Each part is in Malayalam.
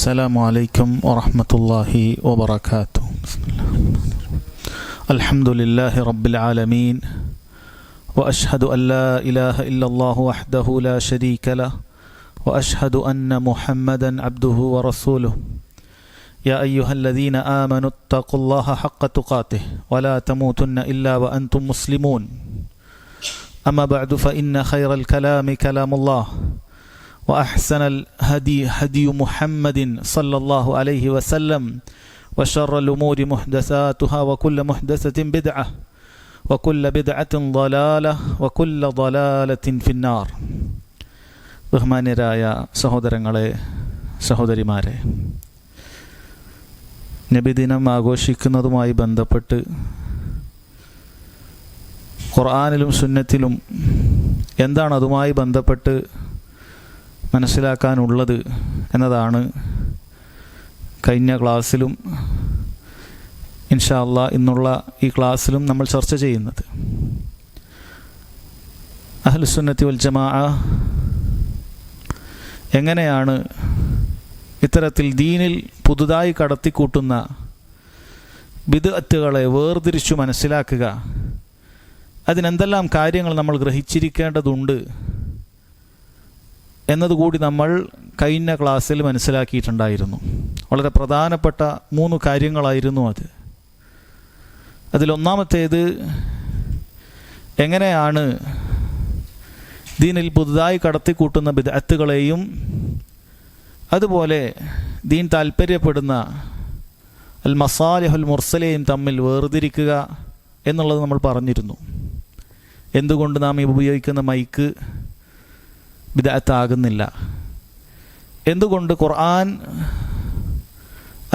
السلام عليكم ورحمة الله وبركاته. بسم الله الحمد لله رب العالمين وأشهد أن لا إله إلا الله وحده لا شريك له وأشهد أن محمدا عبده ورسوله يا أيها الذين آمنوا اتقوا الله حق تقاته ولا تموتن إلا وأنتم مسلمون أما بعد فإن خير الكلام كلام الله وأحسن الهدي هدي محمد صلى الله عليه وسلم وشر الأمور محدثاتها وكل محدثة بدعة وكل بدعة ضلالة وكل ضلالة في النار. ബഹുമാന്യരായ സഹോദരങ്ങളെ സഹോദരിമാരെ, നബിദിനം ആഘോഷിക്കുന്നതുമായി ബന്ധപ്പെട്ട് ഖുർആനിലും സുന്നത്തിലും എന്താണ് അതുമായി ബന്ധപ്പെട്ട് മനസ്സിലാക്കാനുള്ളത് എന്നതാണ് കഴിഞ്ഞ ക്ലാസ്സിലും ഇൻഷാ അല്ലാഹ് ഇന്നുള്ള ഈ ക്ലാസ്സിലും നമ്മൾ ചർച്ച ചെയ്യുന്നത്. അഹ്ലുസുന്നത്തി വൽ ജമാഅ എങ്ങനെയാണ് ഇത്തരത്തിൽ ദീനിൽ പുതുതായി കടത്തിക്കൂട്ടുന്ന ബിദ്അത്തുകളെ വേർതിരിച്ചു മനസ്സിലാക്കുക, അതിനെന്തെല്ലാം കാര്യങ്ങൾ നമ്മൾ ഗ്രഹിച്ചിരിക്കേണ്ടതുണ്ട് എന്നതുകൂടി നമ്മൾ കഴിഞ്ഞ ക്ലാസ്സിൽ മനസ്സിലാക്കിയിട്ടുണ്ടായിരുന്നു. വളരെ പ്രധാനപ്പെട്ട 3 കാര്യങ്ങളായിരുന്നു അത്. അതിലൊന്നാമത്തേത്, എങ്ങനെയാണ് ദീനിൽ പുതുതായി കടത്തിക്കൂട്ടുന്ന ബിദ്അത്തുകളെയും അതുപോലെ ദീൻ താൽപ്പര്യപ്പെടുന്ന അൽ മസാലിഹുൽ മുർസലയും തമ്മിൽ വേർതിരിക്കുക എന്നുള്ളത് നമ്മൾ പറഞ്ഞിരുന്നു. എന്തുകൊണ്ട് നാം ഉപയോഗിക്കുന്ന മൈക്ക് ബിദ്അത്താകുന്നില്ല, എന്തുകൊണ്ട് ഖുർആൻ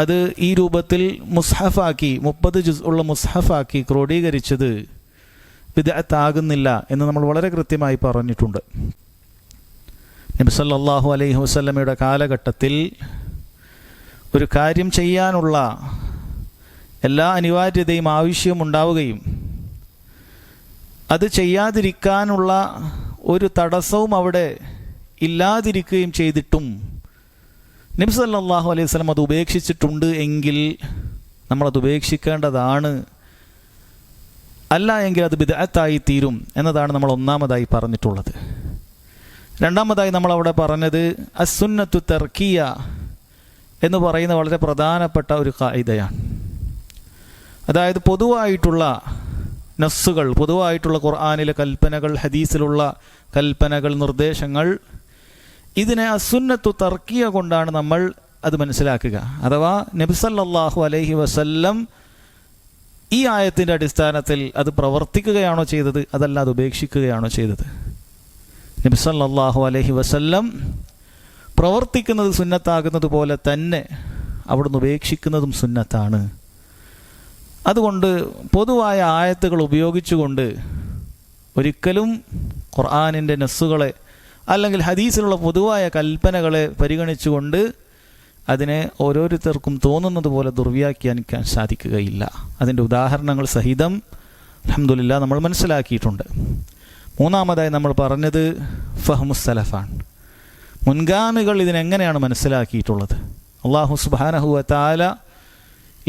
അത് ഈ രൂപത്തിൽ മുസ്ഹഫാക്കി 30 ജുസ് ഉള്ള മുസ്ഹഫാക്കി ക്രോഡീകരിച്ചത് ബിദ്അത്താകുന്നില്ല എന്ന് നമ്മൾ വളരെ കൃത്യമായി പറഞ്ഞിട്ടുണ്ട്. നബി സല്ലല്ലാഹു അലൈഹി വസല്ലമയുടെ കാലഘട്ടത്തിൽ ഒരു കാര്യം ചെയ്യാനുള്ള എല്ലാ അനിവാര്യതയും ആവശ്യവും ഉണ്ടാവുകയും അത് ചെയ്യാതിരിക്കാനുള്ള ഒരു തടസ്സവും അവിടെ ഇല്ലാതിരിക്കുകയും ചെയ്തിട്ടും നബി സല്ലല്ലാഹു അലൈഹി വസല്ലം അത് ഉപേക്ഷിച്ചിട്ടുണ്ട് എങ്കിൽ നമ്മളത് ഉപേക്ഷിക്കേണ്ടതാണ്, അല്ല എങ്കിൽ അത് ബിദ്അത്തായി തീരും എന്നതാണ് നമ്മൾ ഒന്നാമതായി പറഞ്ഞിട്ടുള്ളത്. രണ്ടാമതായി നമ്മളവിടെ പറഞ്ഞത് അസ്സുന്നത്തു തർക്കിയ എന്ന് പറയുന്ന വളരെ പ്രധാനപ്പെട്ട ഒരു ഖായിദയാണ്. അതായത് പൊതുവായിട്ടുള്ള നസ്സുകൾ, പൊതുവായിട്ടുള്ള ഖുർആനിലെ കൽപ്പനകൾ, ഹദീസിലുള്ള കൽപ്പനകൾ, നിർദ്ദേശങ്ങൾ, ഇതിനെ അസുന്നത്തു തർക്കിയ കൊണ്ടാണ് നമ്മൾ അത് മനസ്സിലാക്കുക. അഥവാ നബി സല്ലല്ലാഹു അലൈഹി വസല്ലം ഈ ആയത്തിൻ്റെ അടിസ്ഥാനത്തിൽ അത് പ്രവർത്തിക്കുകയാണോ ചെയ്തത്, അതല്ല അത് ഉപേക്ഷിക്കുകയാണോ ചെയ്തത്. നബി സല്ലല്ലാഹു അലൈഹി വസല്ലം പ്രവർത്തിക്കുന്നത് സുന്നത്താകുന്നത് പോലെ തന്നെ അവിടുന്ന് ഉപേക്ഷിക്കുന്നതും സുന്നത്താണ്. അതുകൊണ്ട് പൊതുവായ ആയത്തുകൾ ഉപയോഗിച്ചുകൊണ്ട് ഒരിക്കലും ഖുർആനിൻ്റെ നസ്സുകളെ അല്ലെങ്കിൽ ഹദീസിലുള്ള പൊതുവായ കൽപ്പനകളെ പരിഗണിച്ചുകൊണ്ട് അതിനെ ഓരോരുത്തർക്കും തോന്നുന്നത് പോലെ ദുർവ്യാഖ്യാനിക്കാൻ സാധിക്കുകയില്ല. അതിൻ്റെ ഉദാഹരണങ്ങൾ സഹിതം അൽഹംദുലില്ലാഹ് നമ്മൾ മനസ്സിലാക്കിയിട്ടുണ്ട്. മൂന്നാമതായി നമ്മൾ പറഞ്ഞത് ഫഹ്മുസ്സലഫാണ്. മുൻഗാമികൾ ഇതിനെങ്ങനെയാണ് മനസ്സിലാക്കിയിട്ടുള്ളത്. അല്ലാഹു സുബ്ഹാനഹു വ തആല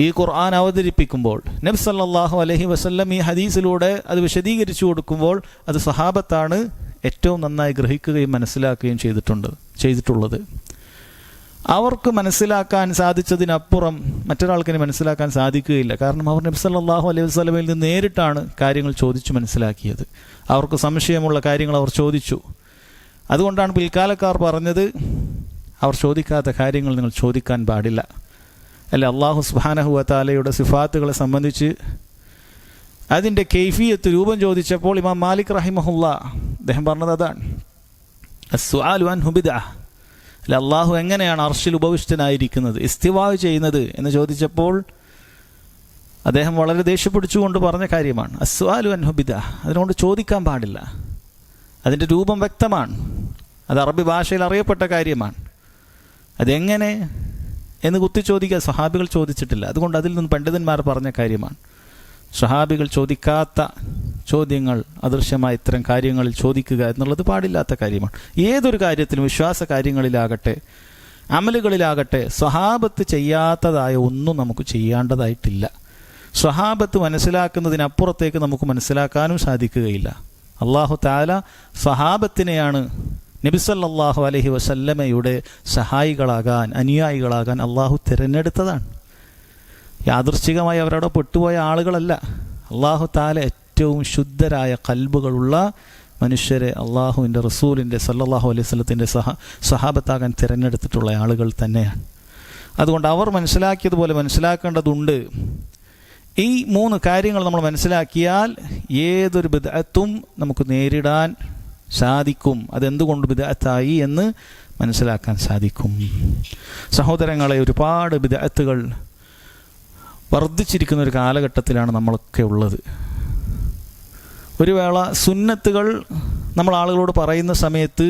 ഈ ഖുർആൻ അവതരിപ്പിക്കുമ്പോൾ നബി സല്ലല്ലാഹു അലൈഹി വസല്ലം ഈ ഹദീസിലൂടെ അത് വിശദീകരിച്ചു കൊടുക്കുമ്പോൾ അത് സഹാബത്താണ് ഏറ്റവും നന്നായി ഗ്രഹിക്കുകയും മനസ്സിലാക്കുകയും ചെയ്തിട്ടുള്ളത്. അവർക്ക് മനസ്സിലാക്കാൻ സാധിച്ചതിനപ്പുറം മറ്റൊരാൾക്കിനെ മനസ്സിലാക്കാൻ സാധിക്കുകയില്ല. കാരണം അവർ നബി സല്ലല്ലാഹു അലൈഹി വസല്ലമയിൽ നിന്ന് നേരിട്ടാണ് കാര്യങ്ങൾ ചോദിച്ചു മനസ്സിലാക്കിയത്. അവർക്ക് സംശയമുള്ള കാര്യങ്ങൾ അവർ ചോദിച്ചു. അതുകൊണ്ടാണ് പിൽക്കാലക്കാർ പറഞ്ഞത്, അവർ ചോദിക്കാത്ത കാര്യങ്ങൾ നിങ്ങൾ ചോദിക്കാൻ പാടില്ല. അല്ല, അല്ലാഹു സുബ്ഹാനഹു വ തആലയുടെ സിഫാത്തുകളെ സംബന്ധിച്ച് അതിൻ്റെ കൈഫിയത്ത്, രൂപം ചോദിച്ചപ്പോൾ ഇമാം മാലിക് റഹിമഹുല്ലാഹ് അദ്ദേഹം പറഞ്ഞത് അതാണ്, അസ്സുആലു അൻഹു ബിദ്അ. അല്ല, അള്ളാഹു എങ്ങനെയാണ് അർശിൽ ഉപവിഷ്ടനായിരിക്കുന്നത്, ഇസ്തിവാ ചെയ്യുന്നത് എന്ന് ചോദിച്ചപ്പോൾ അദ്ദേഹം വളരെ ദേഷ്യപ്പിടിച്ചുകൊണ്ട് പറഞ്ഞ കാര്യമാണ് അസ്സുആലു അൻഹു ബിദ്അ. അതിനോട് ചോദിക്കാൻ പാടില്ല. അതിൻ്റെ രൂപം വ്യക്തമാണ്, അത് അറബി ഭാഷയിൽ അറിയപ്പെട്ട കാര്യമാണ്. അതെങ്ങനെ എന്ന് കുത്തിച്ചോദിക്കുക സ്വഹാബികൾ ചോദിച്ചിട്ടില്ല. അതുകൊണ്ട് അതിൽ നിന്ന് പണ്ഡിതന്മാർ പറഞ്ഞ കാര്യമാണ്. സ്വഹാബികൾ ചോദിക്കാത്ത ചോദ്യങ്ങൾ, അദൃശ്യമായ ഇത്തരം കാര്യങ്ങളിൽ ചോദിക്കുക എന്നുള്ളത് പാടില്ലാത്ത കാര്യമാണ്. ഏതൊരു കാര്യത്തിലും, വിശ്വാസ കാര്യങ്ങളിലാകട്ടെ അമലുകളിലാകട്ടെ സ്വഹാബത്ത് ചെയ്യാത്തതായ ഒന്നും നമുക്ക് ചെയ്യേണ്ടതായിട്ടില്ല. സ്വഹാബത്ത് മനസ്സിലാക്കുന്നതിനപ്പുറത്തേക്ക് നമുക്ക് മനസ്സിലാക്കാനും സാധിക്കുകയില്ല. അല്ലാഹു തആല സ്വഹാബത്തിനെയാണ് നബി സല്ലല്ലാഹു അലൈഹി വസല്ലമയുടെ സഹായികളാകാൻ, അനുയായികളാകാൻ അള്ളാഹു തിരഞ്ഞെടുത്തതാണ്. യാദൃശ്ചികമായി അവരവിടെ പെട്ടുപോയ ആളുകളല്ല. അള്ളാഹു തആല ഏറ്റവും ശുദ്ധരായ ഖൽബുകളുള്ള മനുഷ്യരെ അള്ളാഹുവിൻ്റെ റസൂലിൻ്റെ സല്ലല്ലാഹു അലൈഹി വസല്ലത്തിൻ്റെ സഹാബത്താകാൻ തിരഞ്ഞെടുത്തിട്ടുള്ള ആളുകൾ തന്നെയാണ്. അതുകൊണ്ട് അവർ മനസ്സിലാക്കിയതുപോലെ മനസ്സിലാക്കേണ്ടതുണ്ട്. ഈ 3 കാര്യങ്ങൾ നമ്മൾ മനസ്സിലാക്കിയാൽ ഏതൊരു ബിദ്അത്തും നമുക്ക് നേരിടാൻ സാധിക്കും. അതെന്തുകൊണ്ട് ബിദ്അത്തായി എന്ന് മനസ്സിലാക്കാൻ സാധിക്കും. സഹോദരങ്ങളെ, ഒരുപാട് ബിദ്അത്തുകൾ വർദ്ധിച്ചിരിക്കുന്ന ഒരു കാലഘട്ടത്തിലാണ് നമ്മളൊക്കെ ഉള്ളത്. ഒരു വേള സുന്നത്തുകൾ നമ്മൾ ആളുകളോട് പറയുന്ന സമയത്ത്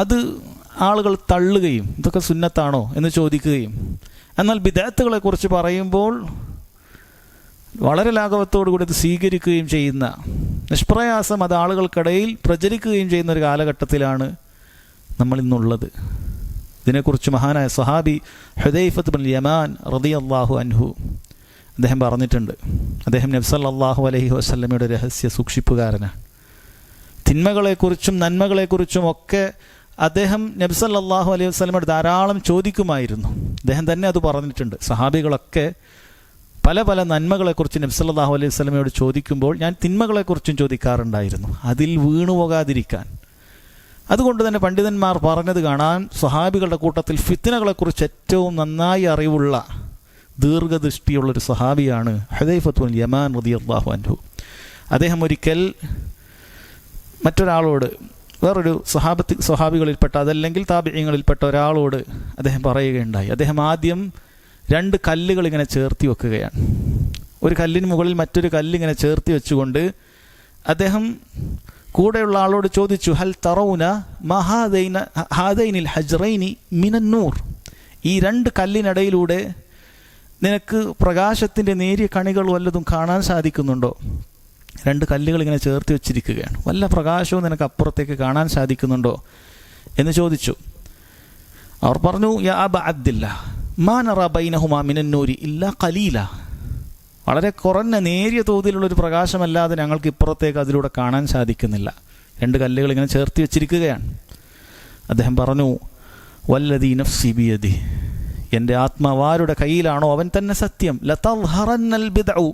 അത് ആളുകൾ തള്ളുകയും ഇതൊക്കെ സുന്നത്താണോ എന്ന് ചോദിക്കുകയും, എന്നാൽ ബിദ്അത്തുകളെക്കുറിച്ച് പറയുമ്പോൾ വളരെ ലാഘവത്തോടു കൂടി അത് സ്വീകരിക്കുകയും ചെയ്യുന്ന, നിഷ്പ്രയാസം അത് ആളുകൾക്കിടയിൽ പ്രചരിക്കുകയും ചെയ്യുന്ന ഒരു കാലഘട്ടത്തിലാണ് നമ്മൾ ഇന്നുള്ളത്. ഇതിനെക്കുറിച്ച് മഹാനായ സ്വഹാബി ഹുദൈഫത്ത് ബിൻ യമാൻ റളിയല്ലാഹു അൻഹു അദ്ദേഹം പറഞ്ഞിട്ടുണ്ട്. അദ്ദേഹം നബി സല്ലല്ലാഹു അലൈഹി വസല്ലമയുടെ രഹസ്യ സൂക്ഷിപ്പുകാരനാണ്. തിന്മകളെക്കുറിച്ചും നന്മകളെക്കുറിച്ചും ഒക്കെ അദ്ദേഹം നബി സല്ലല്ലാഹു അലൈഹി വസല്ലമയോട് ധാരാളം ചോദിക്കുമായിരുന്നു. അദ്ദേഹം തന്നെ അത് പറഞ്ഞിട്ടുണ്ട്. സഹാബികളൊക്കെ പല പല നന്മകളെക്കുറിച്ച് നബി സല്ലല്ലാഹു അലൈഹി വസല്ലമയോട് ചോദിക്കുമ്പോൾ ഞാൻ തിന്മകളെക്കുറിച്ചും ചോദിക്കാറുണ്ടായിരുന്നു, അതിൽ വീണുപോകാതിരിക്കാൻ. അതുകൊണ്ട് തന്നെ പണ്ഡിതന്മാർ പറഞ്ഞത് കാണാൻ, സ്വഹാബികളുടെ കൂട്ടത്തിൽ ഫിത്നകളെക്കുറിച്ച് ഏറ്റവും നന്നായി അറിവുള്ള ദീർഘദൃഷ്ടിയുള്ളൊരു സ്വഹാബിയാണ് ഹുദൈഫത്ത് ബിൻ യമാൻ റളിയല്ലാഹു അൻഹു. അദ്ദേഹം ഒരിക്കൽ മറ്റൊരാളോട്, വേറൊരു സ്വഹാബികളിൽപ്പെട്ട അതല്ലെങ്കിൽ താബിഈങ്ങളിൽപ്പെട്ട ഒരാളോട് അദ്ദേഹം പറയുകയുണ്ടായി. അദ്ദേഹം ആദ്യം 2 കല്ലുകൾ ഇങ്ങനെ ചേർത്തി വെക്കുകയാണ്. ഒരു കല്ലിന് മുകളിൽ മറ്റൊരു കല്ലിങ്ങനെ ചേർത്തി വെച്ചുകൊണ്ട് അദ്ദേഹം കൂടെയുള്ള ആളോട് ചോദിച്ചു, ഹൽ തറൗന ഹാദൈനിൽ ഹജ്റൈനി മിനൻ നൂർ, ഈ 2 കല്ലിനിടയിലൂടെ നിനക്ക് പ്രകാശത്തിൻ്റെ നേരിയ കണികൾ വല്ലതും കാണാൻ സാധിക്കുന്നുണ്ടോ? 2 കല്ലുകൾ ഇങ്ങനെ ചേർത്ത് വെച്ചിരിക്കുകയാണ്, വല്ല പ്രകാശവും നിനക്ക് അപ്പുറത്തേക്ക് കാണാൻ സാധിക്കുന്നുണ്ടോ എന്ന് ചോദിച്ചു. അവർ പറഞ്ഞു, യാ അബ അബ്ദില്ലാ മാ നറാ ബൈനഹുമാ മിനൻ നൂരി ഇല്ലാ ഖലീല, വളരെ കുറഞ്ഞ നേരിയ തോതിലുള്ളൊരു പ്രകാശമല്ലാതെ ഞങ്ങൾക്ക് ഇപ്പുറത്തേക്ക് അതിലൂടെ കാണാൻ സാധിക്കുന്നില്ല. 2 കല്ലുകൾ ഇങ്ങനെ ചേർത്തി വെച്ചിരിക്കുകയാണ്. അദ്ദേഹം പറഞ്ഞു, വല്ലദീ നഫ്സി ബിയദി, എൻ്റെ ആത്മാവാരുടെ കയ്യിലാണോ അവൻ തന്നെ സത്യം, ലതൽഹറന്നൽ ബിദ്ഉ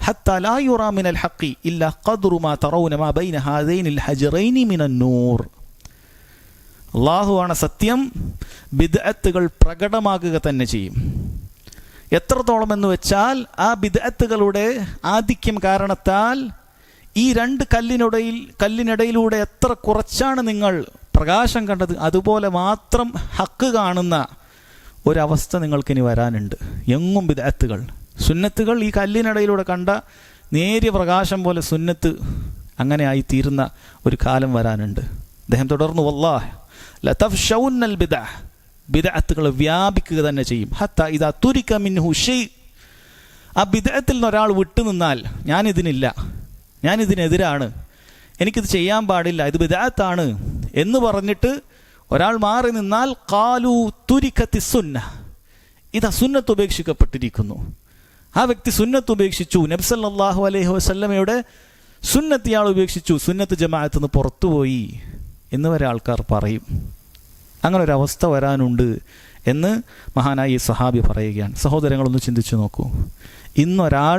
ഹത്താ ലാ യുറാ മിനൽ ഹഖി ഇല്ലാ ഖദ്റു മാ തറൗന മാ ബൈന ഹാദൈനിൽ ഹജ്റൈനി മിനൻ നൂർ. അല്ലാഹുവാണ് സത്യം, ബിദ്അത്തുകൾ പ്രകടമാകുക തന്നെ ചെയ്യും. എത്രത്തോളം എന്ന് വെച്ചാൽ ആ ബിദ്അത്തുകളുടെ ആധിക്യം കാരണത്താൽ ഈ 2 കല്ലിനിടയിലൂടെ എത്ര കുറച്ചാണ് നിങ്ങൾ പ്രകാശം കണ്ടത്, അതുപോലെ മാത്രം ഹക്ക് കാണുന്ന ഒരവസ്ഥ നിങ്ങൾക്കിനി വരാനുണ്ട്. എങ്ങും ബിദ്അത്തുകൾ, സുന്നത്തുകൾ ഈ കല്ലിനിടയിലൂടെ കണ്ട നേരിയ പ്രകാശം പോലെ സുന്നത്ത് അങ്ങനെ ആയിത്തീരുന്ന ഒരു കാലം വരാനുണ്ട്. അദ്ദേഹം തുടർന്നു, വല്ലാഹി ലതഫ്ശൗന്നൽ ബിദ്അ, ബിദ്അത്തുകൾ വ്യാപിക്കുക തന്നെ ചെയ്യും. ഹത്താ ഇദാ തുരിക മിൻഹു ഷൈ, ആ ബിദ്അത്തിൽ നിന്ന് ഒരാൾ വിട്ടുനിന്നാൽ ഞാനിതിനെതിരാണ്, എനിക്കിത് ചെയ്യാൻ പാടില്ല, ഇത് ബിദ്അത്താണ് എന്ന് പറഞ്ഞിട്ട് ഒരാൾ മാറി നിന്നാൽ ഖാലു തുരികത്തി സുന്ന, ഇതാ സുന്നത്ത് ഉപേക്ഷിക്കപ്പെട്ടിരിക്കുന്നു, ആ വ്യക്തി സുന്നത്ത് ഉപേക്ഷിച്ചു, നബി സല്ലല്ലാഹു അലൈഹി വസല്ലമയുടെ സുന്നത്ത് ഇയാൾ ഉപേക്ഷിച്ചു, സുന്നത്ത് ജമാഅത്ത് നിന്ന് പുറത്തുപോയി എന്ന് വരെ ആൾക്കാർ പറയും. അങ്ങനെ ഒരവസ്ഥ വരാനുണ്ട് എന്ന് മഹാനായ ഈ സഹാബി പറയുകയാണ്. സഹോദരങ്ങളൊന്ന് ചിന്തിച്ചു നോക്കൂ. ഇന്നൊരാൾ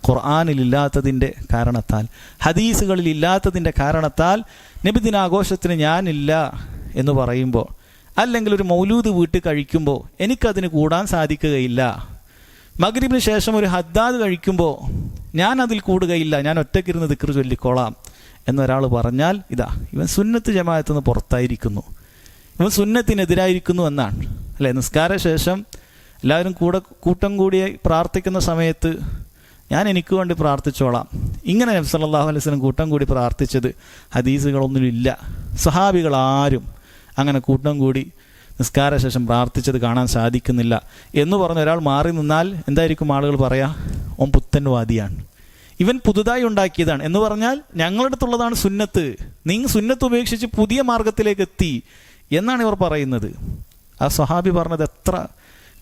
ഖുർആനിലില്ലാത്തതിൻ്റെ കാരണത്താൽ, ഹദീസുകളിലില്ലാത്തതിൻ്റെ കാരണത്താൽ നബിദിനാഘോഷത്തിന് ഞാനില്ല എന്ന് പറയുമ്പോൾ, അല്ലെങ്കിൽ ഒരു മൗലൂദ് വീട്ടിൽ കഴിക്കുമ്പോൾ എനിക്കതിന് കൂടാൻ സാധിക്കുകയില്ല, മഗ്രിബിന് ശേഷം ഒരു ഹദ്ദാദ് കഴിക്കുമ്പോൾ ഞാൻ അതിൽ കൂടുകയില്ല, ഞാൻ ഒറ്റയ്ക്കിരുന്ന് ദിക്ർ ചൊല്ലിക്കോളാം എന്നൊരാൾ പറഞ്ഞാൽ ഇതാ ഇവൻ സുന്നത്ത് ജമാഅത്ത് നിന്ന് പുറത്തായിരിക്കുന്നു, ഇവൻ സുന്നത്തിനെതിരായിരിക്കുന്നു എന്നാണ് അല്ലേ. നിസ്കാര ശേഷം എല്ലാവരും കൂട്ടം കൂടി പ്രാർത്ഥിക്കുന്ന സമയത്ത് ഞാൻ എനിക്ക് വേണ്ടി പ്രാർത്ഥിച്ചോളാം, ഇങ്ങനെ നബി സല്ലല്ലാഹു അലൈഹി വസല്ലം കൂട്ടം കൂടി പ്രാർത്ഥിച്ചത് ഹദീസുകളൊന്നുമില്ല. സഹാബികളാരും അങ്ങനെ കൂട്ടം കൂടി നിസ്കാര ശേഷം പ്രാർത്ഥിച്ചത് കാണാൻ സാധിക്കുന്നില്ല എന്ന് പറഞ്ഞ ഒരാൾ മാറി നിന്നാൽ എന്തായിരിക്കും ആളുകൾ പറയാ? ഓൻ പുത്തൻവാദിയാണ്, ഇവൻ പുതുതായി ഉണ്ടാക്കിയതാണ് എന്ന് പറഞ്ഞാൽ ഞങ്ങളുടെ അടുത്തുള്ളതാണ് സുന്നത്ത്, നിങ്ങൾ സുന്നത്ത് ഉപേക്ഷിച്ച് പുതിയ മാർഗത്തിലേക്ക് എത്തി എന്നാണ് ഇവർ പറയുന്നത്. ആ സ്വഹാബി പറഞ്ഞത് എത്ര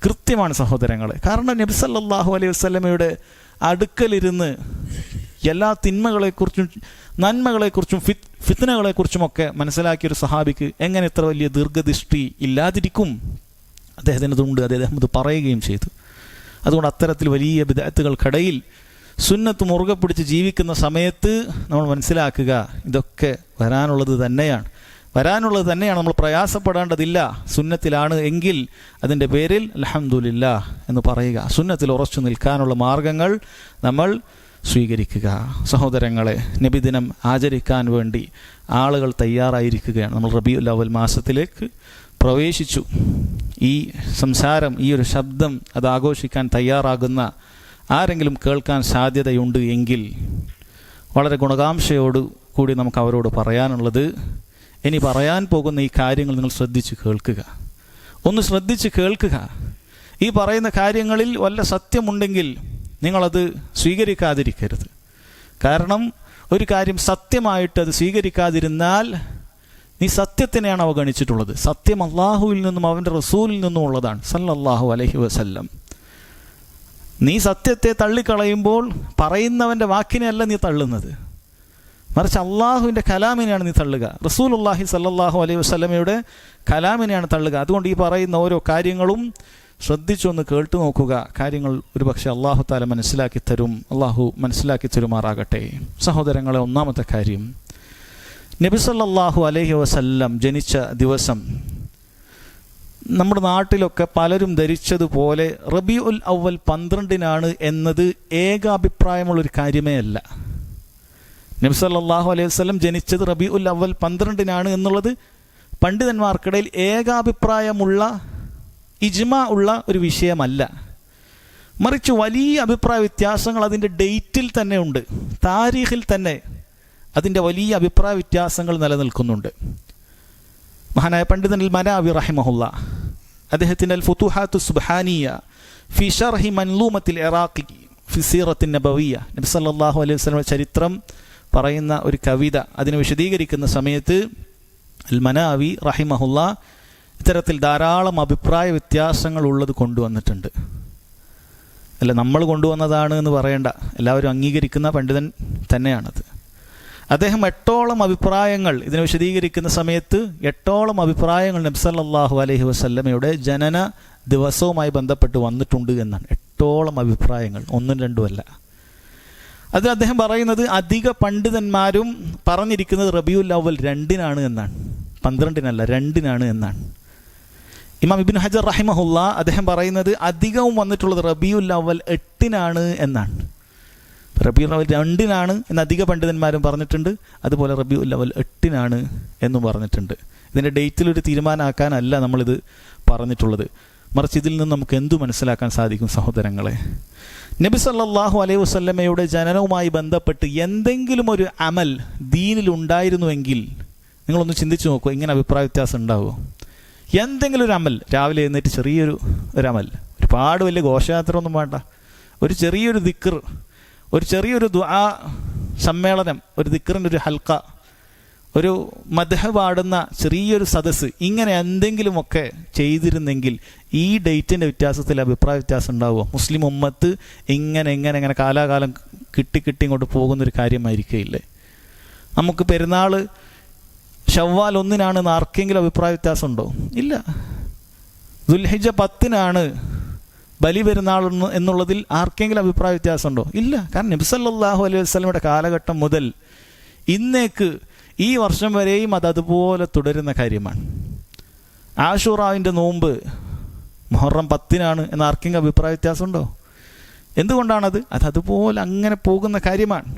കൃത്യമാണ് സഹോദരങ്ങളെ. കാരണം നബി സല്ലല്ലാഹു അലൈഹി വസല്ലമയുടെ അടുക്കലിരുന്ന് എല്ലാ തിന്മകളെക്കുറിച്ചും നന്മകളെക്കുറിച്ചും ഫിത്നകളെക്കുറിച്ചുമൊക്കെ മനസ്സിലാക്കിയൊരു സഹാബിക്ക് എങ്ങനെ ഇത്ര വലിയ ദീർഘദൃഷ്ടി ഇല്ലാതിരിക്കും? അദ്ദേഹത്തിനതുണ്ട്, അദ്ദേഹം അത് പറയുകയും ചെയ്തു. അതുകൊണ്ട് അത്തരത്തിൽ വലിയ ബിദ്അത്തുകൾക്കിടയിൽ സുന്നത്ത് മുറുകെ പിടിച്ച് ജീവിക്കുന്ന സമയത്ത് നമ്മൾ മനസ്സിലാക്കുക, ഇതൊക്കെ വരാനുള്ളത് തന്നെയാണ്. നമ്മൾ പ്രയാസപ്പെടേണ്ടതില്ല. സുന്നത്തിലാണ് എങ്കിൽ അതിൻ്റെ പേരിൽ അൽഹംദുലില്ലാഹ് എന്ന് പറയുക. സുന്നത്തിൽ ഉറച്ചു നിൽക്കാനുള്ള മാർഗങ്ങൾ നമ്മൾ സ്വീകരിക്കുക. സഹോദരങ്ങളെ, നബിദിനം ആചരിക്കാൻ വേണ്ടി ആളുകൾ തയ്യാറായിരിക്കുകയാണ്. നമ്മൾ റബീഉൽ അവ്വൽ മാസത്തിലേക്ക് പ്രവേശിച്ചു. ഈ സംസാരം, ഈ ഒരു ശബ്ദം അത് ആഘോഷിക്കാൻ തയ്യാറാകുന്ന ആരെങ്കിലും കേൾക്കാൻ സാധ്യതയുണ്ട് എങ്കിൽ വളരെ ഗുണകാംക്ഷയോട് കൂടി നമുക്ക് അവരോട് പറയാനുള്ളത്, ഇനി പറയാൻ പോകുന്ന ഈ കാര്യങ്ങൾ നിങ്ങൾ ശ്രദ്ധിച്ച് കേൾക്കുക. ഒന്ന് ശ്രദ്ധിച്ച് കേൾക്കുക. ഈ പറയുന്ന കാര്യങ്ങളിൽ വല്ല സത്യമുണ്ടെങ്കിൽ നിങ്ങളത് സ്വീകരിക്കാതിരിക്കരുത്. കാരണം ഒരു കാര്യം സത്യമായിട്ട് അത് സ്വീകരിക്കാതിരുന്നാൽ നീ സത്യത്തിനെയാണ് അവഗണിച്ചിട്ടുള്ളത്. സത്യം അള്ളാഹുവിൽ നിന്നും അവൻ്റെ റസൂലിൽ നിന്നും ഉള്ളതാണ് സല്ലല്ലാഹു അലൈഹി വസല്ലം. നീ സത്യത്തെ തള്ളിക്കളയുമ്പോൾ പറയുന്നവൻ്റെ വാക്കിനെയല്ല നീ തള്ളുന്നത്, മറിച്ച് അള്ളാഹുവിൻ്റെ കലാമിനെയാണ് നീ തള്ളുക. റസൂലുള്ളാഹി സല്ലല്ലാഹു അലൈഹി വസല്ലമയുടെ കലാമിനെയാണ് തള്ളുക. അതുകൊണ്ട് ഈ പറയുന്ന ഓരോ കാര്യങ്ങളും ശ്രദ്ധിച്ചൊന്ന് കേട്ടു നോക്കുക. കാര്യങ്ങൾ ഒരുപക്ഷെ അള്ളാഹു തആല മനസ്സിലാക്കി തരും. അള്ളാഹു മനസ്സിലാക്കി തരുമാറാകട്ടെ. സഹോദരങ്ങളെ, ഒന്നാമത്തെ കാര്യം, നബി സല്ലല്ലാഹു അലൈഹി വസല്ലം ജനിച്ച ദിവസം നമ്മുടെ നാട്ടിലൊക്കെ പലരും ധരിച്ചതുപോലെ റബീഉൽ അവ്വൽ 12 എന്നത് ഏകാഭിപ്രായമുള്ളൊരു കാര്യമേ അല്ല. നബി സല്ലല്ലാഹു അലൈഹി വസല്ലം ജനിച്ചത് റബീഉൽ അവ്വൽ 12 എന്നുള്ളത് പണ്ഡിതന്മാർക്കിടയിൽ ഏകാഭിപ്രായമുള്ള ഇജ്മാ ഉള്ള ഒരു വിഷയമല്ല. മറിച്ച് വലിയ അഭിപ്രായ വ്യത്യാസങ്ങൾ അതിൻ്റെ ഡേറ്റിൽ തന്നെ ഉണ്ട്. താരീഖിൽ തന്നെ അതിൻ്റെ വലിയ അഭിപ്രായ വ്യത്യാസങ്ങൾ നിലനിൽക്കുന്നുണ്ട്. മഹാനായ പണ്ഡിതൻ അൽ മനാവി റഹിമഹുല്ലാ അദ്ദേഹത്തിൻ്റെ അൽ ഫുതുഹാത്തു സുബ്ഹാനിയ ഫി ശർഹി മൻലൂമത്തിൽ ഇറാഖി ഫി സീറത്തിൻ നബവിയ, നബി സല്ലല്ലാഹു അലൈഹി വസല്ലം ചരിത്രം പറയുന്ന ഒരു കവിത അതിനെ വിശദീകരിക്കുന്ന സമയത്ത് അൽ മനാവി റഹിമഹുല്ലാ ഇത്തരത്തിൽ ധാരാളം അഭിപ്രായ വ്യത്യാസങ്ങൾ ഉള്ളത് കൊണ്ടുവന്നിട്ടുണ്ട്. അല്ല, നമ്മൾ കൊണ്ടുവന്നതാണ് എന്ന് പറയേണ്ട, എല്ലാവരും അംഗീകരിക്കുന്ന പണ്ഡിതൻ തന്നെയാണത്. അദ്ദേഹം 8ഓളം അഭിപ്രായങ്ങൾ ഇതിനെ വിശദീകരിക്കുന്ന സമയത്ത് 8ഓളം അഭിപ്രായങ്ങൾ നബി സല്ലല്ലാഹു അലൈഹി വസല്ലമയുടെ ജനന ദിവസവുമായി ബന്ധപ്പെട്ട് വന്നിട്ടുണ്ട് എന്നാണ്. 8ഓളം അഭിപ്രായങ്ങൾ, 1ഉം 2ഉം അല്ല. അത് അദ്ദേഹം പറയുന്നത് അധിക പണ്ഡിതന്മാരും പറഞ്ഞിരിക്കുന്നത് റബീഉൽ അവ്വൽ 2 എന്നാണ്, 12 2 എന്നാണ്. ഇമാം ഇബ്നു ഹജർ റഹിമഹുല്ലാ അദ്ദേഹം പറയുന്നത് അധികവും വന്നിട്ടുള്ളത് റബീഉൽ അവ്വൽ 8 എന്നാണ്. റബീഉൽ അവ്വൽ 2 എന്ന് അധിക പണ്ഡിതന്മാരും പറഞ്ഞിട്ടുണ്ട്. അതുപോലെ റബീഉൽ അവ്വൽ 8 എന്നും പറഞ്ഞിട്ടുണ്ട്. ഇതിൻ്റെ ഡേറ്റിലൊരു തീരുമാനമാക്കാനല്ല നമ്മളിത് പറഞ്ഞിട്ടുള്ളത്, മറിച്ച് ഇതിൽ നിന്ന് നമുക്ക് എന്തു മനസ്സിലാക്കാൻ സാധിക്കും സഹോദരങ്ങളെ? നബി സല്ലല്ലാഹു അലൈഹി വസല്ലമയുടെ ജനനവുമായി ബന്ധപ്പെട്ട് എന്തെങ്കിലും ഒരു അമൽ ദീനിൽ ഉണ്ടായിരുന്നുവെങ്കിൽ നിങ്ങളൊന്ന് ചിന്തിച്ചു നോക്കൂ, ഇങ്ങനെ അഭിപ്രായ വ്യത്യാസം ഉണ്ടാവുമോ? എന്തെങ്കിലും ഒരു അമൽ, രാവിലെ എഴുന്നേറ്റ് ചെറിയൊരു അമൽ, ഒരുപാട് വലിയ ഘോഷയാത്ര ഒന്നും വേണ്ട, ഒരു ചെറിയൊരു ദിക്ർ, ഒരു ചെറിയൊരു ദുആ സമ്മേളനം, ഒരു ദിക്റിൻ്റെ ഒരു ഹൽക്ക, ഒരു മദ്ഹ് പാടുന്ന ചെറിയൊരു സദസ്സ്, ഇങ്ങനെ എന്തെങ്കിലുമൊക്കെ ചെയ്തിരുന്നെങ്കിൽ ഈ ഡേറ്റിൻ്റെ വ്യത്യാസത്തിൽ അഭിപ്രായ വ്യത്യാസം ഉണ്ടാവുമോ? മുസ്ലിം ഉമ്മത്ത് ഇങ്ങനെ കാലാകാലം കിട്ടി ഇങ്ങോട്ട് പോകുന്നൊരു കാര്യമായിരിക്കില്ലേ? നമുക്ക് പെരുന്നാൾ ശവ്വാൽ 1 ആർക്കെങ്കിലും അഭിപ്രായ വ്യത്യാസം ഉണ്ടോ? ഇല്ല. ദുൽഹിജ്ജ 10 ബലി പെരുന്നാൾ എന്നുള്ളതിൽ ആർക്കെങ്കിലും അഭിപ്രായ വ്യത്യാസം ഉണ്ടോ? ഇല്ല. കാരണം നബി സല്ലല്ലാഹു അലൈഹി വസല്ലമയുടെ കാലഘട്ടം മുതൽ ഇന്നേക്ക് ഈ വർഷം വരെയും അതുപോലെ തുടരുന്ന കാര്യമാണ്. ആഷൂറാവിൻ്റെ നോമ്പ് മുഹറം 10 എന്ന് ആർക്കെങ്കിലും അഭിപ്രായ വ്യത്യാസം ഉണ്ടോ? എന്തുകൊണ്ടാണത്? അതുപോലെ അങ്ങനെ പോകുന്ന കാര്യമാണ്.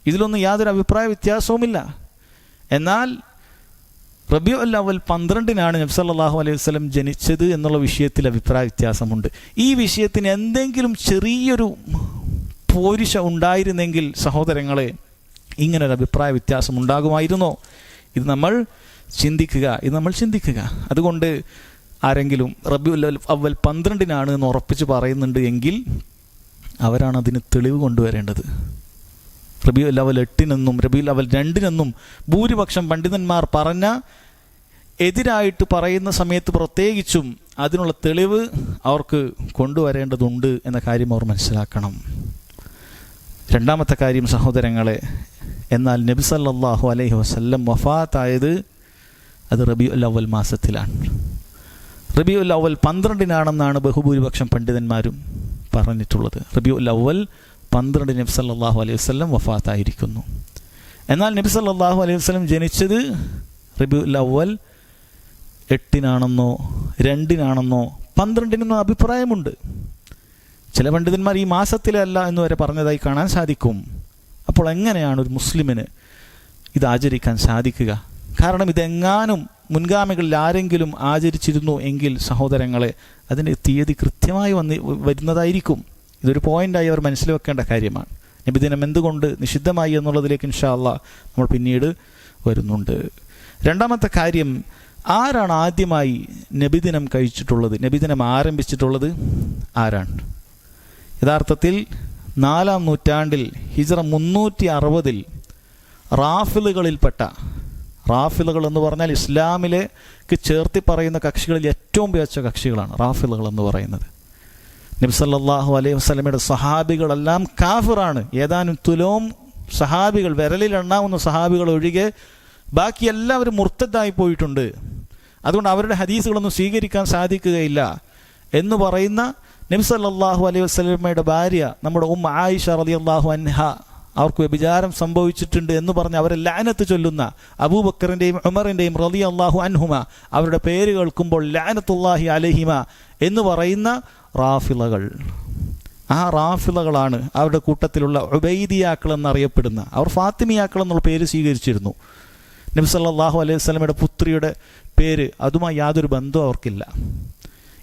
ഇതിലൊന്നും യാതൊരു അഭിപ്രായ വ്യത്യാസവുമില്ല. എന്നാൽ റബീഉൽ അവ്വൽ 12 നബി സല്ലല്ലാഹു അലൈഹി വസല്ലം ജനിച്ചത് എന്നുള്ള വിഷയത്തിൽ അഭിപ്രായ വ്യത്യാസമുണ്ട്. ഈ വിഷയത്തിന് എന്തെങ്കിലും ചെറിയൊരു പോരിശ ഉണ്ടായിരുന്നെങ്കിൽ സഹോദരങ്ങളെ, ഇങ്ങനൊരു അഭിപ്രായ വ്യത്യാസം ഉണ്ടാകുമായിരുന്നോ? ഇത് നമ്മൾ ചിന്തിക്കുക. അതുകൊണ്ട് ആരെങ്കിലും റബീഉൽ അവ്വൽ 12 എന്ന് ഉറപ്പിച്ച് പറയുന്നുണ്ട് എങ്കിൽ അവരാണ് അതിന് തെളിവ് കൊണ്ടുവരേണ്ടത്. റബീഉൽ അവ്വൽ 8 റബീഉൽ അവ്വൽ 2 ഭൂരിപക്ഷം പണ്ഡിതന്മാർ പറഞ്ഞ എതിരായിട്ട് പറയുന്ന സമയത്ത് പ്രത്യേകിച്ചും അതിനുള്ള തെളിവ് അവർക്ക് കൊണ്ടുവരേണ്ടതുണ്ട് എന്ന കാര്യം അവർ മനസ്സിലാക്കണം. രണ്ടാമത്തെ കാര്യം സഹോദരങ്ങളെ, എന്നാൽ നബി സല്ലല്ലാഹു അലൈഹി വസല്ലം വഫാത്തായത് അത് റബീഉൽ അവ്വൽ മാസത്തിലാണ്. റബീഉൽ അവ്വൽ 12-നാണെന്നാണ് ബഹുഭൂരിപക്ഷം പണ്ഡിതന്മാരും പറഞ്ഞിട്ടുള്ളത്. റബീഉൽ അവ്വൽ 12 നബി സല്ലല്ലാഹു അലൈഹി വസല്ലം വഫാത്തായിരിക്കുന്നു. എന്നാൽ നബി സല്ലല്ലാഹു അലൈഹി വസല്ലം ജനിച്ചത് റബീഉൽ അവ്വൽ 8-നാണെന്നോ 2-നാണെന്നോ 12-നോ അഭിപ്രായമുണ്ട്. ചില പണ്ഡിതന്മാർ ഈ മാസത്തിലല്ല എന്ന് വരെ പറഞ്ഞതായി കാണാൻ സാധിക്കും. അപ്പോൾ എങ്ങനെയാണ് ഒരു മുസ്ലിമിന് ഇത് ആചരിക്കാൻ സാധിക്കുക? കാരണം ഇതെങ്ങാനും മുൻഗാമികളിൽ ആരെങ്കിലും ആചരിച്ചിരുന്നു എങ്കിൽ സഹോദരങ്ങളെ, അതിൻ്റെ തീയതി കൃത്യമായി വരുന്നതായിരിക്കും. ഇതൊരു പോയിൻ്റായി അവർ മനസ്സിൽ വെക്കേണ്ട കാര്യമാണ്. നബിദിനം എന്തുകൊണ്ട് നിഷിദ്ധമായി എന്നുള്ളതിലേക്ക് ഇൻഷാ അല്ലാഹ് നമ്മൾ പിന്നീട് വരുന്നുണ്ട്. രണ്ടാമത്തെ കാര്യം, ആരാണ് ആദ്യമായി നബിദിനം കഴിച്ചിട്ടുള്ളത്, നബിദിനം ആരംഭിച്ചിട്ടുള്ളത് ആരാണ്? യഥാർത്ഥത്തിൽ 4-ാം നൂറ്റാണ്ടിൽ ഹിജ്റ 360 റാഫിളുകളിൽപ്പെട്ട, റാഫിളുകൾ എന്ന് പറഞ്ഞാൽ ഇസ്ലാമിലേക്ക് ചേർത്തി പറയുന്ന കക്ഷികളിൽ ഏറ്റവും മികച്ച കക്ഷികളാണ് റാഫിളുകൾ എന്ന് പറയുന്നത്. നബി സല്ലല്ലാഹു അലൈഹി വസല്ലമയുടെ സഹാബികളെല്ലാം കാഫിറാണ്. ഏതാനും തുലോം സഹാബികൾ, വിരലിലെണ്ണാവുന്ന സഹാബികൾ ഒഴികെ ബാക്കി എല്ലാവരും മുർത്തദ്ദായി പോയിട്ടുണ്ട്. അതുകൊണ്ട് അവരുടെ ഹദീസുകളൊന്നും സ്വീകരിക്കാൻ സാധിക്കുകയില്ല എന്ന് പറയുന്ന നബി സല്ലല്ലാഹു അലൈഹി വസല്ലമയുടെ ഭാര്യ നമ്മുടെ ആയിഷ റളിയല്ലാഹു അൻഹ, അവർക്ക് വ്യഭിചാരം സംഭവിച്ചിട്ടുണ്ട് എന്ന് പറഞ്ഞ് അവരെ ലഅനത്ത് ചൊല്ലുന്ന അബൂബക്കറിൻ്റെയും ഉമറിൻ്റെയും റളിയല്ലാഹു അൻഹുമ, അവരുടെ പേര് കേൾക്കുമ്പോൾ ലഅനത്തുല്ലാഹി അലൈഹിമ എന്ന് പറയുന്ന റാഫിളകൾ. ആ റാഫിളകളാണ് അവരുടെ കൂട്ടത്തിലുള്ള ഉബൈദിയാക്കൾ എന്നറിയപ്പെടുന്ന, അവർ ഫാത്തിമിയാക്കൾ എന്നുള്ള പേര് സ്വീകരിച്ചിരുന്നു. നബി സല്ലല്ലാഹു അലൈഹി വസല്ലമയുടെ പുത്രിയുടെ പേര്, അതുമായി യാതൊരു ബന്ധവും അവർക്കില്ല.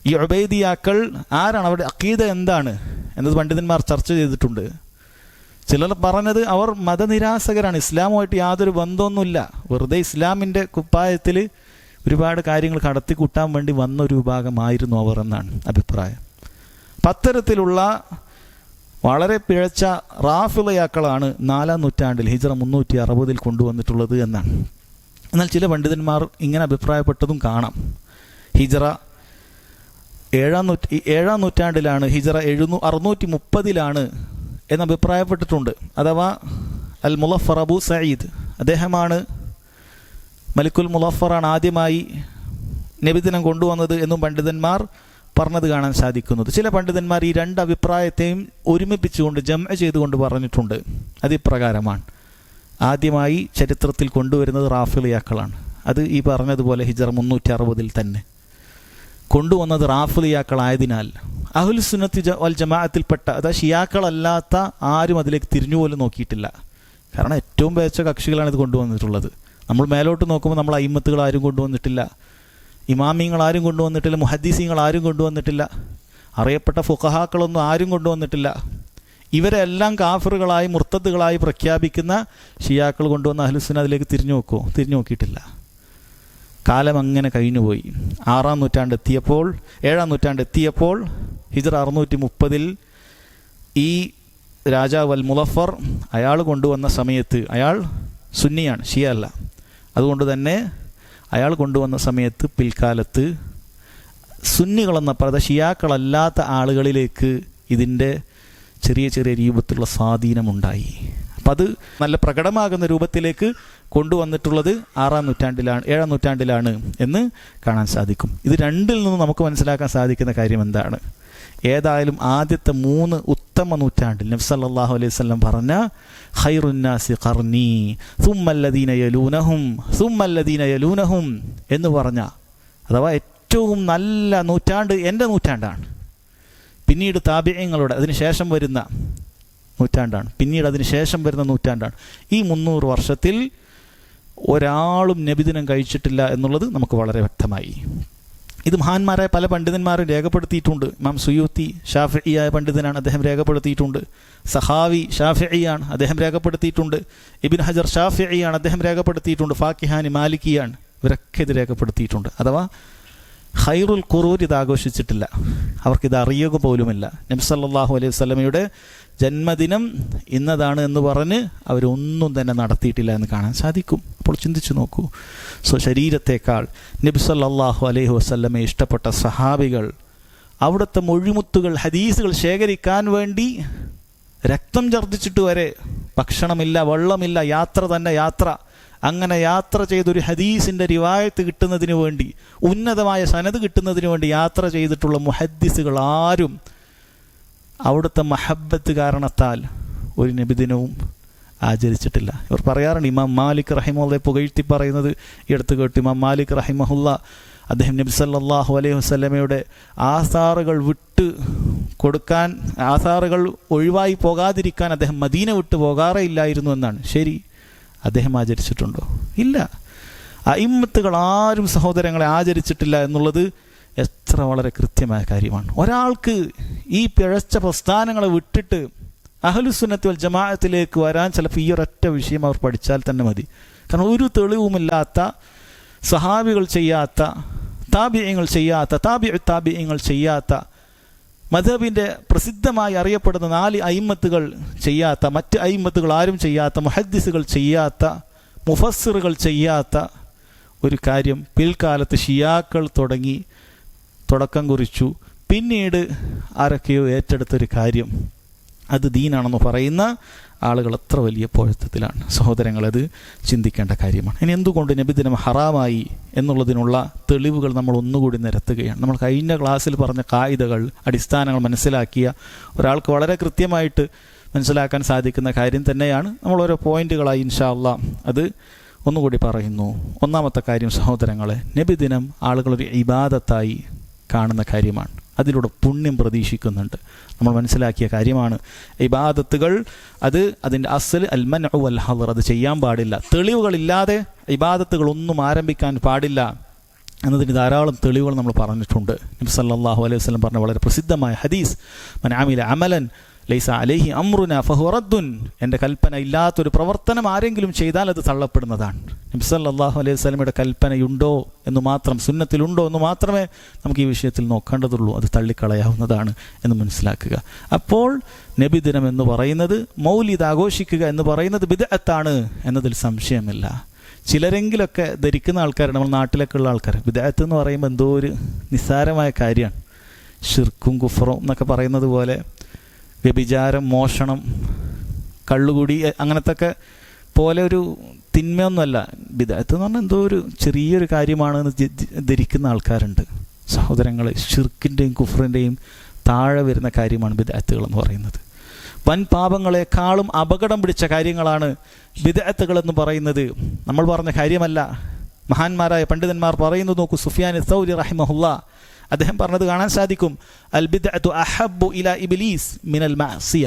ഈ ഉബൈദിയാക്കൾ ആരാണ്, അവരുടെ അഖീദ എന്താണ് എന്നത് പണ്ഡിതന്മാർ ചർച്ച ചെയ്തിട്ടുണ്ട്. ചിലർ പറഞ്ഞത് അവർ മതനിരാസകരാണ്, ഇസ്ലാമുമായിട്ട് യാതൊരു ബന്ധമൊന്നുമില്ല, വെറുതെ ഇസ്ലാമിൻ്റെ കുപ്പായത്തിൽ ഒരുപാട് കാര്യങ്ങൾ കടത്തിക്കൂട്ടാൻ വേണ്ടി വന്ന ഒരു വിഭാഗമായിരുന്നു അവർ എന്നാണ് അഭിപ്രായം. അത്തരത്തിലുള്ള വളരെ പിഴച്ച റാഫിളയാക്കളാണ് 4-ാം നൂറ്റാണ്ടിൽ ഹിജ്റ 360 കൊണ്ടുവന്നിട്ടുള്ളത് എന്നാണ്. എന്നാൽ ചില പണ്ഡിതന്മാർ ഇങ്ങനെ അഭിപ്രായപ്പെട്ടതും കാണാം. ഹിജ്റ 7-ാം നൂറ്റാണ്ടിലാണ്, ഹിജ്റ 630 എന്ന് അഭിപ്രായപ്പെട്ടിട്ടുണ്ട്. അഥവാ അൽ മുളഫർ അബൂ സഈദ്, അദ്ദേഹമാണ്, മലിക്കുൽ മുളഫറാണ് ആദ്യമായി നബിദിനം കൊണ്ടുവന്നത് എന്നും പണ്ഡിതന്മാർ പറഞ്ഞത് കാണാൻ സാധിക്കുന്നത്. ചില പണ്ഡിതന്മാർ ഈ രണ്ട് അഭിപ്രായത്തെയും ഒരുമിപ്പിച്ചുകൊണ്ട് ജംഅ ചെയ്തുകൊണ്ട് പറഞ്ഞിട്ടുണ്ട്. അതിപ്രകാരമാണ്, ആദ്യമായി ചരിത്രത്തിൽ കൊണ്ടുവരുന്നത് റാഫിളിയാക്കളാണ്. അത് ഈ പറഞ്ഞതുപോലെ ഹിജ്റ 360 തന്നെ കൊണ്ടുവന്നത് റാഫിളിയാക്കളായതിനാൽ അഹ്ലു സുന്നത്തി വൽ ജമാഅത്തിൽപ്പെട്ട, അതായത് ഷിയാക്കളല്ലാത്ത ആരും അതിലേക്ക് തിരിഞ്ഞുപോലും നോക്കിയിട്ടില്ല. കാരണം ഏറ്റവും മികച്ച കക്ഷികളാണ് ഇത് കൊണ്ടുവന്നിട്ടുള്ളത്. നമ്മൾ മേലോട്ട് നോക്കുമ്പോൾ നമ്മൾ അയിമ്മത്തുകൾ ആരും കൊണ്ടുവന്നിട്ടില്ല, ഇമാമിങ്ങൾ ആരും കൊണ്ടുവന്നിട്ടില്ല, മുഹദ്ദീസീങ്ങൾ ആരും കൊണ്ടുവന്നിട്ടില്ല, അറിയപ്പെട്ട ഫുഖഹാക്കളൊന്നും ആരും കൊണ്ടുവന്നിട്ടില്ല. ഇവരെല്ലാം കാഫിറുകളായി മുർത്തദ്ദുകളായി പ്രഖ്യാപിക്കുന്ന ഷിയാക്കൾ കൊണ്ടുവന്ന അഹ്ലുസുന്ന അതിലേക്ക് തിരിഞ്ഞു നോക്കിയിട്ടില്ല. കാലം അങ്ങനെ കഴിഞ്ഞുപോയി. 6-ാം നൂറ്റാണ്ടെത്തിയപ്പോൾ 7-ാം നൂറ്റാണ്ടെത്തിയപ്പോൾ ഹിജ്റ 630 ഈ രാജാവ് അൽ മുളഫർ അയാൾ കൊണ്ടുവന്ന സമയത്ത്, അയാൾ സുന്നിയാണ്, ഷിയ അല്ല, അതുകൊണ്ട് തന്നെ അയാൾ കൊണ്ടുവന്ന സമയത്ത് പിൽക്കാലത്ത് സുന്നികളെന്ന പറഞ്ഞ ഷിയാക്കളല്ലാത്ത ആളുകളിലേക്ക് ഇതിൻ്റെ ചെറിയ ചെറിയ രൂപത്തിലുള്ള സ്വാധീനമുണ്ടായി. അപ്പം അത് നല്ല പ്രകടമാകുന്ന രൂപത്തിലേക്ക് കൊണ്ടുവന്നിട്ടുള്ളത് 6-ാം നൂറ്റാണ്ടിലാണ്, 7-ാം നൂറ്റാണ്ടിലാണ് എന്ന് കാണാൻ സാധിക്കും. ഇത് രണ്ടിൽ നിന്ന് നമുക്ക് മനസ്സിലാക്കാൻ സാധിക്കുന്ന കാര്യം എന്താണ്? ഏതായാലും ആദ്യത്തെ 3 ഉത്തമ നൂറ്റാണ്ടിൽ നബി സല്ലല്ലാഹു അലൈഹി വസല്ലം പറഞ്ഞ ഖൈറുന്നാസി ഖർനി സുമ്മല്ലദീന യലൂനഹും സുമ്മല്ലദീന യലൂനഹും എന്ന് പറഞ്ഞ, അഥവാ ഏറ്റവും നല്ല നൂറ്റാണ്ട് എൻ്റെ നൂറ്റാണ്ടാണ്, പിന്നീട് താബിഈങ്ങളുടെ അതിനുശേഷം വരുന്ന നൂറ്റാണ്ടാണ്, പിന്നീട് അതിന് ശേഷം വരുന്ന നൂറ്റാണ്ടാണ്. ഈ 300 വർഷത്തിൽ ഒരാളും നബിദിനം കഴിച്ചിട്ടില്ല എന്നുള്ളത് നമുക്ക് വളരെ വ്യക്തമായി. ഇത് മഹാന്മാരായ പല പണ്ഡിതന്മാരും രേഖപ്പെടുത്തിയിട്ടുണ്ട്. ഇമാം സുയൂത്തി ഷാഫിഈയായ പണ്ഡിതനാണ്, അദ്ദേഹം രേഖപ്പെടുത്തിയിട്ടുണ്ട്. സഹാവി ഷാഫിഈയാണ്, അദ്ദേഹം രേഖപ്പെടുത്തിയിട്ടുണ്ട്. ഇബ്നു ഹജർ ഷാഫിഈയാണ്, അദ്ദേഹം രേഖപ്പെടുത്തിയിട്ടുണ്ട്. ഫാക്കിഹാനി മാലിക്കിയാണ്, ഇവരൊക്കെ ഇത് രേഖപ്പെടുത്തിയിട്ടുണ്ട്. അഥവാ ഖൈറുൽ ഖുറൂൻ ഇത് ആഘോഷിച്ചിട്ടില്ല, അവർക്കിത് അറിയുക പോലുമില്ല. നബി സല്ലല്ലാഹു അലൈഹി വസല്ലമയുടെ ജന്മദിനം ഇന്നതാണ് എന്ന് പറഞ്ഞ് അവരൊന്നും തന്നെ നടത്തിയിട്ടില്ല എന്ന് കാണാൻ സാധിക്കും. അപ്പോൾ ചിന്തിച്ചു നോക്കൂ, ശരീരത്തേക്കാൾ നബി സല്ലല്ലാഹു അലൈഹി വസല്ലമയെ ഇഷ്ടപ്പെട്ട സഹാബികൾ അവിടുത്തെ മൊഴിമുത്തുകൾ ഹദീസുകൾ ശേഖരിക്കാൻ വേണ്ടി രക്തം ഛർദ്ദിച്ചിട്ട് വരെ, ഭക്ഷണമില്ല, വെള്ളമില്ല, യാത്ര തന്നെ യാത്ര, അങ്ങനെ യാത്ര ചെയ്തൊരു ഹദീസിൻ്റെ റിവായത്ത് കിട്ടുന്നതിന് വേണ്ടി, ഉന്നതമായ സനദ് കിട്ടുന്നതിന് വേണ്ടി യാത്ര ചെയ്തിട്ടുള്ള മുഹദ്ദിസുകൾ ആരും അവിടുത്തെ മഹബ്ബത്ത് കാരണത്താൽ ഒരു നബിദിനവും ആചരിച്ചിട്ടില്ല. ഇവർ പറയാറുണ്ട്, ഇമാം മാലിക് റഹിമഹുള്ളയെ പുകഴ്ത്തി പറയുന്നത് ഈ അടുത്ത് കേട്ടു. ഇമാം മാലിക് റഹിമഹുല്ല അദ്ദേഹം നബി സല്ലല്ലാഹു അലൈഹി വസല്ലമയുടെ ആസാറുകൾ വിട്ട് കൊടുക്കാൻ, ആസാറുകൾ ഒഴിവായി പോകാതിരിക്കാൻ അദ്ദേഹം മദീന വിട്ട് പോകാറേ ഇല്ലായിരുന്നു എന്നാണ്. ശരി, അദ്ദേഹം ആചരിച്ചിട്ടുണ്ടോ? ഇല്ല. അയിമ്മത്തുകൾ ആരും സഹോദരങ്ങളെ ആചരിച്ചിട്ടില്ല എന്നുള്ളത് എത്ര വളരെ കൃത്യമായ കാര്യമാണ്. ഒരാൾക്ക് ഈ പിഴച്ച പ്രസ്ഥാനങ്ങളെ വിട്ടിട്ട് അഹ്ലുസുന്നത്ത് വൽ ജമാഅത്തിലേക്ക് വരാൻ ചിലപ്പോൾ ഈ ഒരൊറ്റ വിഷയം അവർ പഠിച്ചാൽ തന്നെ മതി. കാരണം ഒരു തെളിവുമില്ലാത്ത, സഹാബികൾ ചെയ്യാത്ത, താബിഈങ്ങൾ ചെയ്യാത്ത, താബിഈങ്ങൾ ചെയ്യാത്ത, മദ്ഹബിൻ്റെ പ്രസിദ്ധമായി അറിയപ്പെടുന്ന 4 അയിമ്മത്തുകൾ ചെയ്യാത്ത, മറ്റ് അയിമ്മത്തുകൾ ആരും ചെയ്യാത്ത, മുഹദ്ദിസുകൾ ചെയ്യാത്ത, മുഫസ്സിറുകൾ ചെയ്യാത്ത ഒരു കാര്യം പിൽക്കാലത്ത് ഷിയാക്കൾ തുടക്കം കുറിച്ചു. പിന്നീട് ആരൊക്കെയോ ഏറ്റെടുത്തൊരു കാര്യം, അത് ദീനാണെന്ന് പറയുന്ന ആളുകൾ എത്ര വലിയ പോഴത്തത്തിലാണ്. സഹോദരങ്ങളത് ചിന്തിക്കേണ്ട കാര്യമാണ്. ഇനി എന്തുകൊണ്ട് നബിദിനം ഹറാമായി എന്നുള്ളതിനുള്ള തെളിവുകൾ നമ്മൾ ഒന്നുകൂടി നിരത്തുകയാണ്. നമ്മൾ കഴിഞ്ഞ ക്ലാസ്സിൽ പറഞ്ഞ കായികകൾ, അടിസ്ഥാനങ്ങൾ മനസ്സിലാക്കിയ ഒരാൾക്ക് വളരെ കൃത്യമായിട്ട് മനസ്സിലാക്കാൻ സാധിക്കുന്ന കാര്യം തന്നെയാണ്. നമ്മൾ ഓരോ പോയിന്റുകളായി ഇൻഷാ അല്ലാഹ് അത് ഒന്നുകൂടി പറയുന്നു. ഒന്നാമത്തെ കാര്യം സഹോദരങ്ങളെ, നബിദിനം ആളുകളൊരു ഇബാദത്തായി കാണുന്ന കാര്യമാണ്. അതിലൂടെ പുണ്യം പ്രതീക്ഷിക്കുന്നുണ്ട്. നമ്മൾ മനസ്സിലാക്കിയ കാര്യമാണ്. ഇബാദത്തുകൾ അതിൻ്റെ അസ്ൽ അൽമൻഉ വൽ ഹദർ, അത് ചെയ്യാൻ പാടില്ല. തെളിവുകളില്ലാതെ ഇബാദത്തുകളൊന്നും ആരംഭിക്കാൻ പാടില്ല എന്നതിന് ധാരാളം തെളിവുകൾ നമ്മൾ പറഞ്ഞിട്ടുണ്ട്. നബി സല്ലല്ലാഹു അലൈഹി വസല്ലം പറഞ്ഞ വളരെ പ്രസിദ്ധമായ ഹദീസ്, മൻ അമില അമലൻ ലൈസ അലൈഹി അംറുനാ ഫഹുവ റദ്ദുൻ, എൻ്റെ കൽപ്പന ഇല്ലാത്തൊരു പ്രവർത്തനം ആരെങ്കിലും ചെയ്താൽ അത് തള്ളപ്പെടുന്നതാണ്. നബി സല്ലല്ലാഹു അലൈഹി വസല്ലമയുടെ കൽപ്പനയുണ്ടോ എന്ന് മാത്രം, സുന്നത്തിലുണ്ടോ എന്ന് മാത്രമേ നമുക്ക് ഈ വിഷയത്തിൽ നോക്കേണ്ടതുള്ളൂ. അത് തള്ളിക്കളയാവുന്നതാണ് എന്ന് മനസ്സിലാക്കുക. അപ്പോൾ നബിദിനം എന്ന് പറയുന്നത്, മൗലിദ് ആഘോഷിക്കുക എന്ന് പറയുന്നത് ബിദ്അത്താണ് എന്നതിൽ സംശയമില്ല. ചിലരെങ്കിലൊക്കെ ധരിക്കുന്ന ആൾക്കാർ, നമ്മൾ നാട്ടിലൊക്കെ ഉള്ള ആൾക്കാർ, ബിദ്അത്ത് എന്ന് പറയുമ്പോൾ എന്തോ ഒരു നിസ്സാരമായ കാര്യമാണ്. ഷിർക്കും കുഫറും എന്നൊക്കെ പറയുന്നത് പോലെ വ്യഭിചാരം, മോഷണം, കള്ളുകുടി, അങ്ങനത്തൊക്കെ പോലെ ഒരു തിന്മയൊന്നുമല്ല ബിദ്അത്ത് എന്ന് പറഞ്ഞാൽ. എന്തോ ഒരു ചെറിയൊരു കാര്യമാണെന്ന് ധരിക്കുന്ന ആൾക്കാരുണ്ട്. സഹോദരങ്ങളെ, ഷിർക്കിൻ്റെയും കുഫറിൻ്റെയും താഴെ വരുന്ന കാര്യമാണ് ബിദ്അത്തുകൾ എന്ന് പറയുന്നത്. വൻ പാപങ്ങളെക്കാളും അപകടം പിടിച്ച കാര്യങ്ങളാണ് ബിദ്അത്തുകൾ എന്ന് പറയുന്നത്. നമ്മൾ പറഞ്ഞ കാര്യമല്ല. മഹാന്മാരായ പണ്ഡിതന്മാർ പറയുന്നത് നോക്കൂ. സുഫിയാൻ സൗരി റഹിമഹുല്ലാ അദ്ദേഹം പറഞ്ഞത് കാണാൻ സാധിക്കും, അൽ ബിദ്അത്തു അഹബ്ബു ഇലാ ഇബ്ലീസ് മിനൽ മഅസിയ.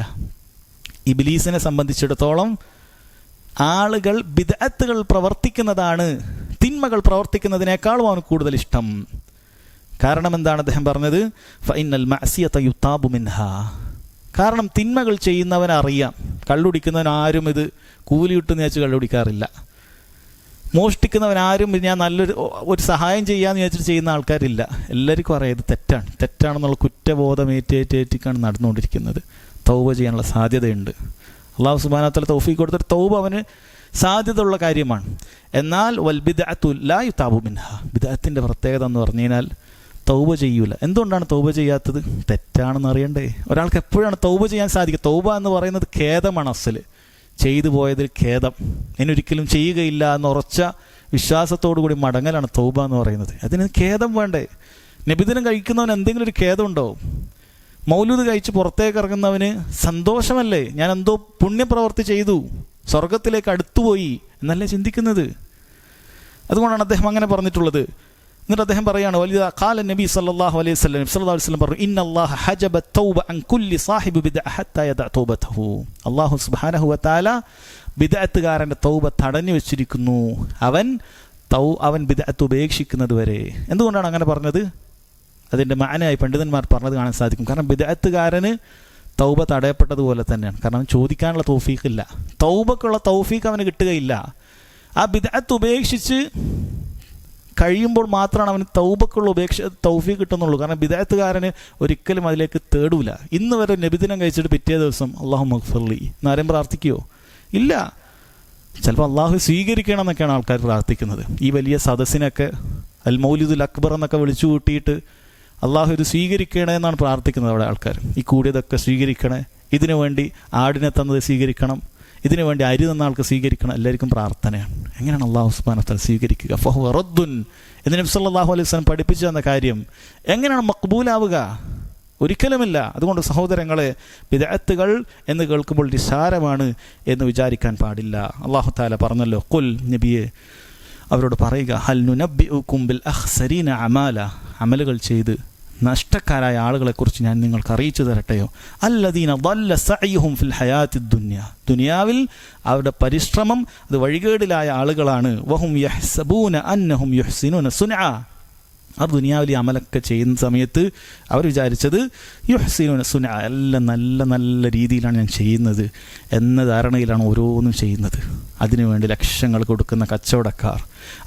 ഇബ്ലീസിനെ സംബന്ധിച്ചിടത്തോളം ആളുകൾ ബിദ്അത്തുകൾ പ്രവർത്തിക്കുന്നതാണ് തിന്മകൾ പ്രവർത്തിക്കുന്നതിനേക്കാളും അവന് കൂടുതൽ ഇഷ്ടം. കാരണം എന്താണ് അദ്ദേഹം പറഞ്ഞത്? ഫഇന്നൽ മഅസിയത യുതാബു മിൻഹാ. കാരണം തിന്മകൾ ചെയ്യുന്നവനറിയാം. കള്ളുടിക്കുന്നവൻ ആരും ഇത് കൂലി കിട്ടുന്ന വെച്ച് കള്ളുടിക്കാറില്ല. മോഷ്ടിക്കുന്നവനാരും ഞാൻ നല്ലൊരു സഹായം ചെയ്യാമെന്ന് വിചാരിച്ചിട്ട് ചെയ്യുന്ന ആൾക്കാരില്ല. എല്ലാവർക്കും അറിയാം ഇത് തെറ്റാണെന്നുള്ള കുറ്റബോധം ഏറ്റിക്കാണ് നടന്നുകൊണ്ടിരിക്കുന്നത്. തൗബ ചെയ്യാനുള്ള സാധ്യതയുണ്ട്. അല്ലാഹു സുബ്ഹാനഹു വ തആല തൗഫീഖ് കൊടുത്തിട്ട് തൗബ അവന് സാധ്യതയുള്ള കാര്യമാണ്. എന്നാൽ വൽ ബിദ്അത്തു ലാ യുതാബു മിൻഹാ, ബിദ്അത്തിൻ്റെ പ്രത്യേകത എന്ന് പറഞ്ഞു കഴിഞ്ഞാൽ തൗബ ചെയ്യൂല. എന്തുകൊണ്ടാണ് തൗബ ചെയ്യാത്തത്? തെറ്റാണെന്ന് അറിയണ്ടേ? ഒരാൾക്ക് എപ്പോഴാണ് തൗബ ചെയ്യാൻ സാധിക്കുക? തൗബ എന്ന് പറയുന്നത് ഖേദമാണ്. അസല് ചെയ്തു പോയതിൽ ഖേദം, ഇനിയൊരിക്കലും ചെയ്യുകയില്ല എന്ന ഉറച്ച വിശ്വാസത്തോടു കൂടി മടങ്ങലാണ് തൗബ എന്ന് പറയുന്നത്. അതിന് ഖേദം വേണ്ടേ? നബിദിനം കഴിക്കുന്നവന് എന്തെങ്കിലും ഒരു ഖേദമുണ്ടോ? മൗലൂദ് കഴിച്ച് പുറത്തേക്ക് ഇറങ്ങുന്നവന് സന്തോഷമല്ലേ? ഞാൻ എന്തോ പുണ്യപ്രവർത്തി ചെയ്തു, സ്വർഗത്തിലേക്ക് അടുത്തുപോയി എന്നല്ലേ ചിന്തിക്കുന്നത്. അതുകൊണ്ടാണ് അദ്ദേഹം അങ്ങനെ പറഞ്ഞിട്ടുള്ളത്. എന്നിട്ട് അദ്ദേഹം പറയാണ്, വലിയ ഖാല നബി സല്ലല്ലാഹു അലൈഹി വസല്ലം പറഞ്ഞു, ഇന്നല്ലാഹ ഹജബ തൗബ അൻ കുല്ലി സാഹിബി ബിദ്അ ഹത്താ യദഅ തൗബതഹു. അല്ലാഹു സുബ്ഹാനഹു വ തആല ബിദ്അത്തുകാരൻ്റെ തൗബ തടഞ്ഞു വെച്ചിരിക്കുന്നു, അവൻ ബിദ്അത്ത് ഉപേക്ഷിക്കുന്നത് വരെ. എന്തുകൊണ്ടാണ് അങ്ങനെ പറഞ്ഞത്? അതിൻ്റെ മഅനയായി പണ്ഡിതന്മാർ പറഞ്ഞത് കാണാൻ സാധിക്കും. കാരണം ബിദ്അത്തുകാരന് തൗബ തടയപ്പെട്ടതുപോലെ തന്നെയാണ്. കാരണം ചോദിക്കാനുള്ള തൗഫീഖില്ല, തൗബക്കുള്ള തൗഫീഖ് അവന് കിട്ടുകയില്ല. ആ ബിദ്അത്ത് ഉപേക്ഷിച്ച് കഴിയുമ്പോൾ മാത്രമാണ് അവന് തൗബക്കുള്ള തൗഫീഖ് കിട്ടുന്നുള്ളൂ. കാരണം ബിദഅത്തുകാരന് ഒരിക്കലും അതിലേക്ക് തേടൂല. ഇന്ന് വരെ നബിദിനം കഴിച്ചിട്ട് പിറ്റേ ദിവസം അല്ലാഹു മഗ്ഫിർലി എന്നാരും പ്രാർത്ഥിക്കുമോ? ഇല്ല. ചിലപ്പോൾ അള്ളാഹു സ്വീകരിക്കണം എന്നൊക്കെയാണ് ആൾക്കാർ പ്രാർത്ഥിക്കുന്നത്. ഈ വലിയ സദസ്സിനൊക്കെ അൽ മൗലിദുൽ അക്ബർ എന്നൊക്കെ വിളിച്ചു കൂട്ടിയിട്ട് അള്ളാഹു ഇത് സ്വീകരിക്കണേ എന്നാണ് പ്രാർത്ഥിക്കുന്നത് അവിടെ ആൾക്കാർ. ഈ കൂടിയതൊക്കെ സ്വീകരിക്കണേ, ഇതിനു വേണ്ടി ആടിനെ തന്നത് സ്വീകരിക്കണം, ഇതിനു വേണ്ടി അരി തന്ന ആൾക്ക് സ്വീകരിക്കണം. എല്ലാവർക്കും പ്രാർത്ഥനയാണ്. എങ്ങനെയാണ് അള്ളാഹു സുബ്ഹാനഹു വ തആല സ്വീകരിക്കുക? ഫഹുവ റദ്ദുൻ എന്ന് നബി സല്ലല്ലാഹു അലൈഹി വസല്ലം പഠിപ്പിച്ചു തന്ന കാര്യം എങ്ങനെയാണ് മഖ്ബൂലാവുക? ഒരിക്കലുമില്ല. അതുകൊണ്ട് സഹോദരങ്ങളെ, ബിദ്അത്തുകൾ എന്ന് കേൾക്കുമ്പോൾ നിസ്സാരമാണ് എന്ന് വിചാരിക്കാൻ പാടില്ല. അല്ലാഹു തആല പറഞ്ഞല്ലോ, ഖുൽ നബിയെ അവരോട് പറയുക, ഹൽ നുനബ്ബിഉകും ബിൽ അഖ്സരീന അമാല, അമലുകൾ ചെയ്ത് നഷ്ടക്കാരായ ആളുകളെക്കുറിച്ച് ഞാൻ നിങ്ങൾക്ക് അറിയിച്ചു തരട്ടെയോ? അല്ലദീന ضل സഅയ്ഹും ഫിൽ ഹയാത്തി ദുനിയ, ദുനിയാവിൽ അവരുടെ പരിശ്രമം അത് വഴികേടിലായ ആളുകളാണ്. വഹും യഹ്സബൂന അന്നഹും യുഹ്സിനൂന സുനഅ, അവർ ദുനിയാവിൽ അമലൊക്കെ ചെയ്യുന്ന സമയത്ത് അവർ വിചാരിച്ചത് യുഹ്സിനൂന സുനഅ, എല്ലാം നല്ല നല്ല രീതിയിലാണ് ഞാൻ ചെയ്യുന്നത് എന്ന ധാരണയിലാണ് ഓരോന്നും ചെയ്യുന്നത്. അതിനുവേണ്ടി ലക്ഷങ്ങൾ കൊടുക്കുന്ന കച്ചവടക്കാർ,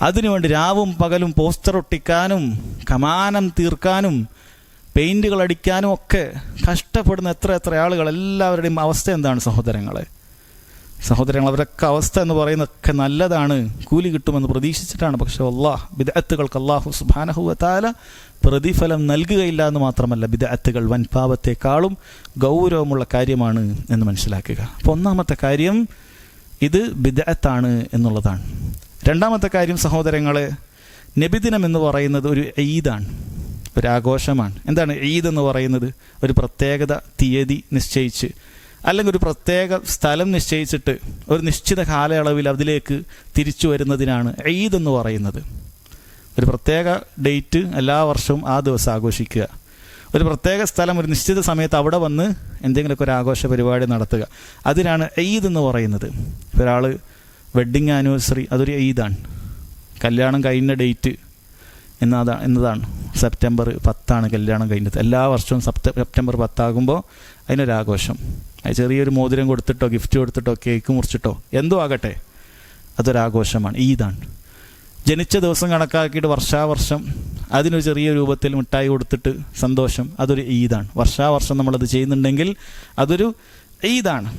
അതിനുവേണ്ടി രാവും പകലും പോസ്റ്റർ ഒട്ടിക്കാനും കമാനം തീർക്കാനും പെയിൻറ്റുകൾ അടിക്കാനും ഒക്കെ കഷ്ടപ്പെടുന്ന എത്ര ആളുകൾ. എല്ലാവരുടെയും അവസ്ഥ എന്താണ് സഹോദരങ്ങൾ? അവരൊക്കെ അവസ്ഥ എന്ന് പറയുന്നതൊക്കെ നല്ലതാണ്, കൂലി കിട്ടുമെന്ന് പ്രതീക്ഷിച്ചിട്ടാണ്. പക്ഷെ ബിദ്അത്തുകൾക്ക് അല്ലാഹു സുബ്ഹാനഹു വ തആല പ്രതിഫലം നൽകുകയില്ല എന്ന് മാത്രമല്ല, ബിദ്അത്തുകൾ വൻപാപത്തെക്കാളും ഗൗരവമുള്ള കാര്യമാണ് എന്ന് മനസ്സിലാക്കുക. അപ്പോൾ ഒന്നാമത്തെ കാര്യം ഇത് ബിദ്അത്താണ് എന്നുള്ളതാണ്. രണ്ടാമത്തെ കാര്യം സഹോദരങ്ങളെ, നബിദിനം എന്ന് പറയുന്നത് ഒരു ഈദാണ്, ഒരാഘോഷമാണ്. എന്താണ് ഈദ് എന്ന് പറയുന്നത്? ഒരു പ്രത്യേകത തീയതി നിശ്ചയിച്ച് അല്ലെങ്കിൽ ഒരു പ്രത്യേക സ്ഥലം നിശ്ചയിച്ചിട്ട് ഒരു നിശ്ചിത കാലയളവിൽ അതിലേക്ക് തിരിച്ചു വരുന്നതിനാണ് ഈദ് എന്ന് പറയുന്നത്. ഒരു പ്രത്യേക ഡേറ്റ് എല്ലാ വർഷവും ആ ദിവസം ആഘോഷിക്കുക, ഒരു പ്രത്യേക സ്ഥലം ഒരു നിശ്ചിത സമയത്ത് അവിടെ വന്ന് എന്തെങ്കിലുമൊക്കെ ഒരു ആഘോഷ പരിപാടി നടത്തുക, അതിനാണ് ഈദ് എന്ന് പറയുന്നത്. ഒരാൾ വെഡ്ഡിങ് ആനിവേഴ്സറി, അതൊരു ഈദാണ്. കല്യാണം കഴിഞ്ഞ ഡേറ്റ് എന്നതാണ് സെപ്റ്റംബർ 10 കല്യാണം കഴിഞ്ഞത്. എല്ലാ വർഷവും സെപ്റ്റംബർ 10 അതിനൊരാഘോഷം. അത് ചെറിയൊരു മോതിരം കൊടുത്തിട്ടോ ഗിഫ്റ്റ് കൊടുത്തിട്ടോ കേക്ക് മുറിച്ചിട്ടോ എന്തോ ആകട്ടെ, അതൊരാഘോഷമാണ്, ഈദാണ്. ജനിച്ച ദിവസം കണക്കാക്കിയിട്ട് വർഷാവർഷം അതിനൊരു ചെറിയ രൂപത്തിൽ മിഠായി കൊടുത്തിട്ട് സന്തോഷം, അതൊരു ഈദാണ്. വർഷാവർഷം നമ്മളത് ചെയ്യുന്നുണ്ടെങ്കിൽ അതൊരു ഈദാണ്.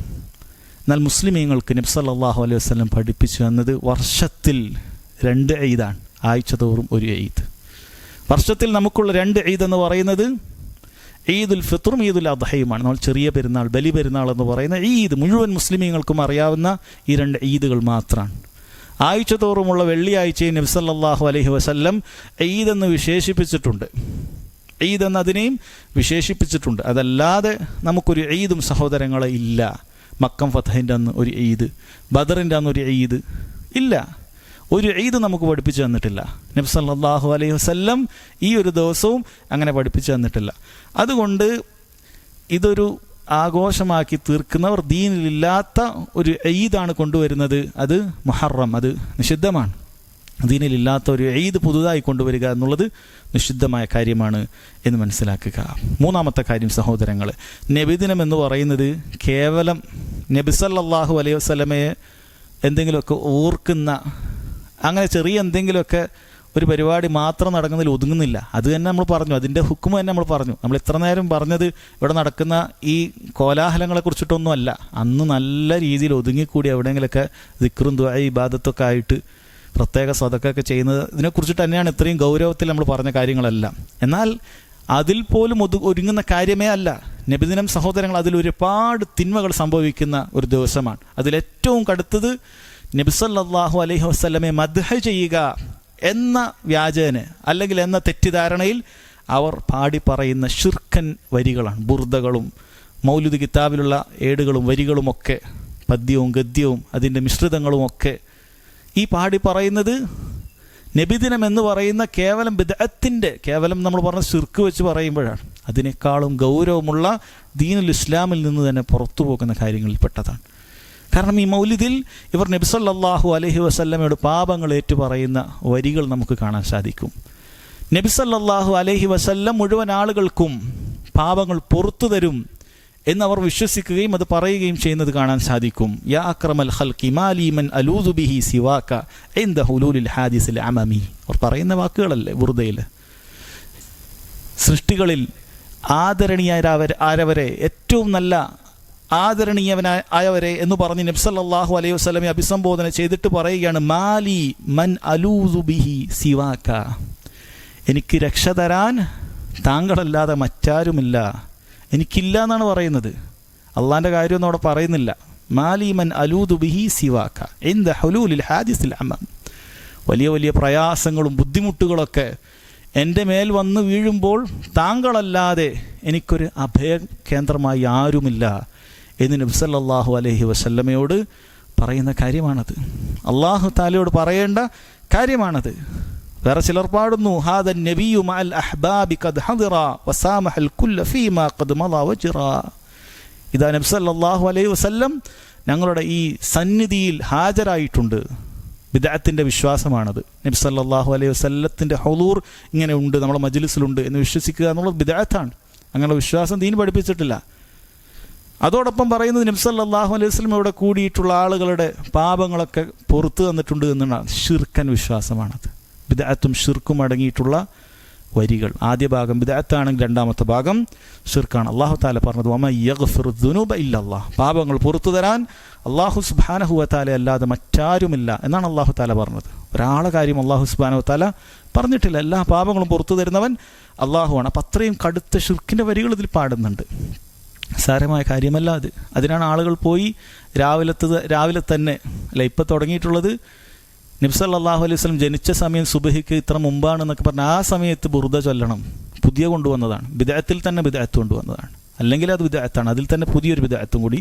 എന്നാൽ മുസ്ലിമീങ്ങൾക്ക് നബി സല്ലല്ലാഹു അലൈഹി വസല്ലം പഠിപ്പിച്ചു തന്നത് വർഷത്തിൽ 2 ഈദാണ്, ആഴ്ച തോറും ഒരു ഈദ്. വർഷത്തിൽ നമുക്കുള്ള 2 ഈദ് എന്ന് പറയുന്നത് ഈദുൽ ഫിത്റും ഈദുൽ അദ്ഹയുമാണ്. നമ്മൾ ചെറിയ പെരുന്നാൾ, ബലി പെരുന്നാൾ എന്ന് പറയുന്ന ഈദ് മുഴുവൻ മുസ്ലിമീങ്ങൾക്കും അറിയാവുന്ന ഈ 2 ഈദുകൾ മാത്രമാണ്. ആഴ്ച തോറുമുള്ള വെള്ളിയാഴ്ചയെ നബി സല്ലല്ലാഹു അലൈഹി വസല്ലം ഈദ് എന്ന് വിശേഷിപ്പിച്ചിട്ടുണ്ട്, ഈദ് എന്നതിനെയും വിശേഷിപ്പിച്ചിട്ടുണ്ട്. അതല്ലാതെ നമുക്കൊരു ഈദും സഹോദരങ്ങളെ ഇല്ല. മക്കം ഫതഹിൻ്റെ അന്ന് ഒരു ഈദ്, ബദറിൻ്റെ അന്ന് ഒരു ഈദ് ഇല്ല. ഒരു ഈദ് നമുക്ക് പഠിപ്പിച്ചു തന്നിട്ടില്ല. നബി സല്ലല്ലാഹു അലൈഹി വസല്ലം ഈ ഒരു ദിവസവും അങ്ങനെ പഠിപ്പിച്ചു തന്നിട്ടില്ല. അതുകൊണ്ട് ഇതൊരു ആഘോഷമാക്കി തീർക്കുന്നവർ ദീനിലില്ലാത്ത ഒരു ഈദാണ് കൊണ്ടുവരുന്നത്. അത് മുഹറം, അത് നിഷിദ്ധമാണ്. ദീനിലില്ലാത്ത ഒരു ഈദ് പുതുതായി കൊണ്ടുവരിക എന്നുള്ളത് നിഷിദ്ധമായ കാര്യമാണ് എന്ന് മനസ്സിലാക്കുക. മൂന്നാമത്തെ കാര്യം സഹോദരങ്ങൾ, നബിദിനം എന്ന് പറയുന്നത് കേവലം നബി സല്ലല്ലാഹു അലൈഹി വസല്ലമയെ എന്തെങ്കിലുമൊക്കെ ഓർക്കുന്ന അങ്ങനെ ചെറിയ എന്തെങ്കിലുമൊക്കെ ഒരു പരിപാടി മാത്രം നടക്കുന്നതിൽ ഒതുങ്ങുന്നില്ല. അത് തന്നെ നമ്മൾ പറഞ്ഞു, അതിൻ്റെ ഹുക്മ തന്നെ നമ്മൾ പറഞ്ഞു. നമ്മൾ ഇത്ര നേരം പറഞ്ഞത് ഇവിടെ നടക്കുന്ന ഈ കോലാഹലങ്ങളെക്കുറിച്ചിട്ടൊന്നും അല്ല. അന്ന് നല്ല രീതിയിൽ ഒതുങ്ങിക്കൂടി എവിടെയെങ്കിലൊക്കെ ദിക്റും ദുആ ഇബാദത്തൊക്കെ ആയിട്ട് പ്രത്യേക സ്വതക്കൊക്കെ ചെയ്യുന്നത്, ഇതിനെക്കുറിച്ചിട്ട് തന്നെയാണ് ഇത്രയും ഗൗരവത്തിൽ നമ്മൾ പറഞ്ഞ കാര്യങ്ങളെല്ലാം. എന്നാൽ അതിൽ പോലും ഒരുങ്ങുന്ന കാര്യമേ അല്ല നബിദിനം സഹോദരങ്ങൾ. അതിലൊരുപാട് തിന്മകൾ സംഭവിക്കുന്ന ഒരു ദിവസമാണ്. അതിലേറ്റവും കടുത്തത് നബി സല്ലല്ലാഹു അലൈഹി വസല്ലമയെ മദ്ഹ് ചെയ്യുക എന്ന വ്യാജേന അല്ലെങ്കിൽ എന്ന തെറ്റിദ്ധാരണയിൽ അവർ പാടി പറയുന്ന ശിർക്കൻ വരികളാണ്. ബുർദകളും മൗലിദ് കിതാബിലുള്ള ഏടുകളും വരികളുമൊക്കെ, പദ്യവും ഗദ്യവും അതിൻ്റെ മിശ്രിതങ്ങളുമൊക്കെ ഈ പാടി പറയുന്നത് നബിദിനം എന്ന് പറയുന്ന കേവലം ബിദ്അത്തിൻ്റെ, കേവലം നമ്മൾ പറഞ്ഞ ശിർക്ക് വെച്ച് പറയുമ്പോഴാണ് അതിനേക്കാളും ഗൗരവമുള്ള ദീനുൽ ഇസ്ലാമിൽ നിന്ന് തന്നെ പുറത്തു പോകുന്ന കാര്യങ്ങളിൽപ്പെട്ടതാണ്. കാരണം ഈ മൗലിദിൽ ഇവർ നബി സല്ലല്ലാഹു അലൈഹി വസല്ലമയുടെ പാപങ്ങൾ ഏറ്റുപറയുന്ന വരികൾ നമുക്ക് കാണാൻ സാധിക്കും. നബി സല്ലല്ലാഹു അലൈഹി വസല്ലം മുഴുവൻ ആളുകൾക്കും പാപങ്ങൾ പുറത്തു തരും എന്നവർ വിശ്വസിക്കുകയും അത് പറയുകയും ചെയ്യുന്നത് കാണാൻ സാധിക്കും. യാ അക്രമൽ ഖൽഖി മാലി മൻ അലൂദു ബിഹി സിവാക ഇൻദ ഹുലൂലിൽ ഹാദിസിൽ അമമി. അവർ പറയുന്ന വാക്കുകളല്ലേ ബുർദയിൽ. സൃഷ്ടികളിൽ ആദരണീയരായവരെ, ഏറ്റവും നല്ല ആദരണീയവനായവരെ എന്ന് പറഞ്ഞ് നബി സല്ലല്ലാഹു അലൈഹി വസല്ലമയെ അഭിസംബോധന ചെയ്തിട്ട് പറയുകയാണ്, മാലി മൻ അലൂദു ബിഹി സിവാക, എനിക്ക് രക്ഷ തരാൻ താങ്കളല്ലാതെ മറ്റാരുമില്ല, എനിക്കില്ല എന്നാണ് പറയുന്നത്. അള്ളാൻ്റെ കാര്യമൊന്നും അവിടെ പറയുന്നില്ല. മാലി മൻ അലൂദു ബിഹി സിവാക ഇൻദ ഹുലൂലിൽ ഹാദിസിൽ അമം. വലിയ വലിയ പ്രയാസങ്ങളും ബുദ്ധിമുട്ടുകളൊക്കെ എൻ്റെ മേൽ വന്ന് വീഴുമ്പോൾ താങ്കളല്ലാതെ എനിക്കൊരു അഭയ കേന്ദ്രമായി ആരുമില്ല എന്ന് നബി സല്ലല്ലാഹു അലൈഹി വസല്ലമയോട് പറയുന്ന കാര്യമാണത്. അള്ളാഹു തആലയോട് പറയേണ്ട കാര്യമാണത്. വേറെ ചിലർ പാടുന്നു, ഹാദൻ നബിയു മഅൽ അഹ്ബാബി ഖദ് ഹദിറ വസാമഹൽ കുല്ല ഫീമാ ഖദ് മള വജ്റ. ഇതാ നബി സല്ലല്ലാഹു അലൈഹി വസല്ലം ഞങ്ങളുടെ ഈ സന്നിധിയിൽ ഹാജരായിട്ടുണ്ട്. ബിദ്അത്തിന്റെ വിശ്വാസമാണത്. നബി സല്ലല്ലാഹു അലൈഹി വസല്ലത്തിന്റെ ഹുളൂർ ഇങ്ങനെ ഉണ്ട്, നമ്മുടെ മജ്ലിസിലുണ്ട് എന്ന് വിശ്വസിക്കുക എന്നുള്ളത് ബിദ്അത്താണ്. അങ്ങനെ വിശ്വാസം ദീൻ പഠിപ്പിച്ചിട്ടില്ല. അതോടൊപ്പം പറയുന്നത് നബി സല്ലല്ലാഹു അലൈഹി വസല്ലം ഇവിടെ കൂടിയിട്ടുള്ള ആളുകളുടെ പാപങ്ങളൊക്കെ പുറത്തു തന്നിട്ടുണ്ട് എന്നാണ്. ശിർക്കൻ വിശ്വാസമാണത്. ബിദ്അത്തും ഷിർക്കും അടങ്ങിയിട്ടുള്ള വരികൾ. ആദ്യ ഭാഗം ബിദ്അത്താണെങ്കിൽ രണ്ടാമത്തെ ഭാഗം ഷിർക്കാണ്. അല്ലാഹു തആല പറഞ്ഞത് വമൻ യഗ്ഫിറു ദുനൂബ ഇല്ലല്ലാഹ്, പാപങ്ങൾ പുറത്തു തരാൻ അല്ലാഹു സുബ്ഹാനഹു വ തആല അല്ലാതെ മറ്റാരുമില്ല എന്നാണ് അല്ലാഹു തആല പറഞ്ഞത്. ഒരാളെ കാര്യം അല്ലാഹു സുബ്ഹാനഹു വ തആല പറഞ്ഞിട്ടില്ല. എല്ലാ പാപങ്ങളും പുറത്തു തരുന്നവൻ അല്ലാഹുവാണ്. അപ്പം അത്രയും കടുത്ത ഷിർക്കിൻ്റെ വരികൾ ഇതിൽ പാടുന്നുണ്ട്. സാരമായ കാര്യമല്ല അത്. അതിനാണ് ആളുകൾ പോയി രാവിലെ തന്നെ അല്ല ഇപ്പം തുടങ്ങിയിട്ടുള്ളത്. നബി സല്ലല്ലാഹു അലൈഹി വസല്ലം ജനിച്ച സമയം സുബഹിക്ക് ഇത്ര മുമ്പാണെന്നൊക്കെ പറഞ്ഞാൽ ആ സമയത്ത് ബുർദ ചൊല്ലണം. പുതിയ കൊണ്ടുവന്നതാണ്. ബിദ്അത്തിൽ തന്നെ ബിദ്അത്ത് കൊണ്ടുവന്നതാണ്. അല്ലെങ്കിൽ അത് ബിദ്അത്താണ്. അതിൽ തന്നെ പുതിയൊരു ബിദ്അത്തും കൂടി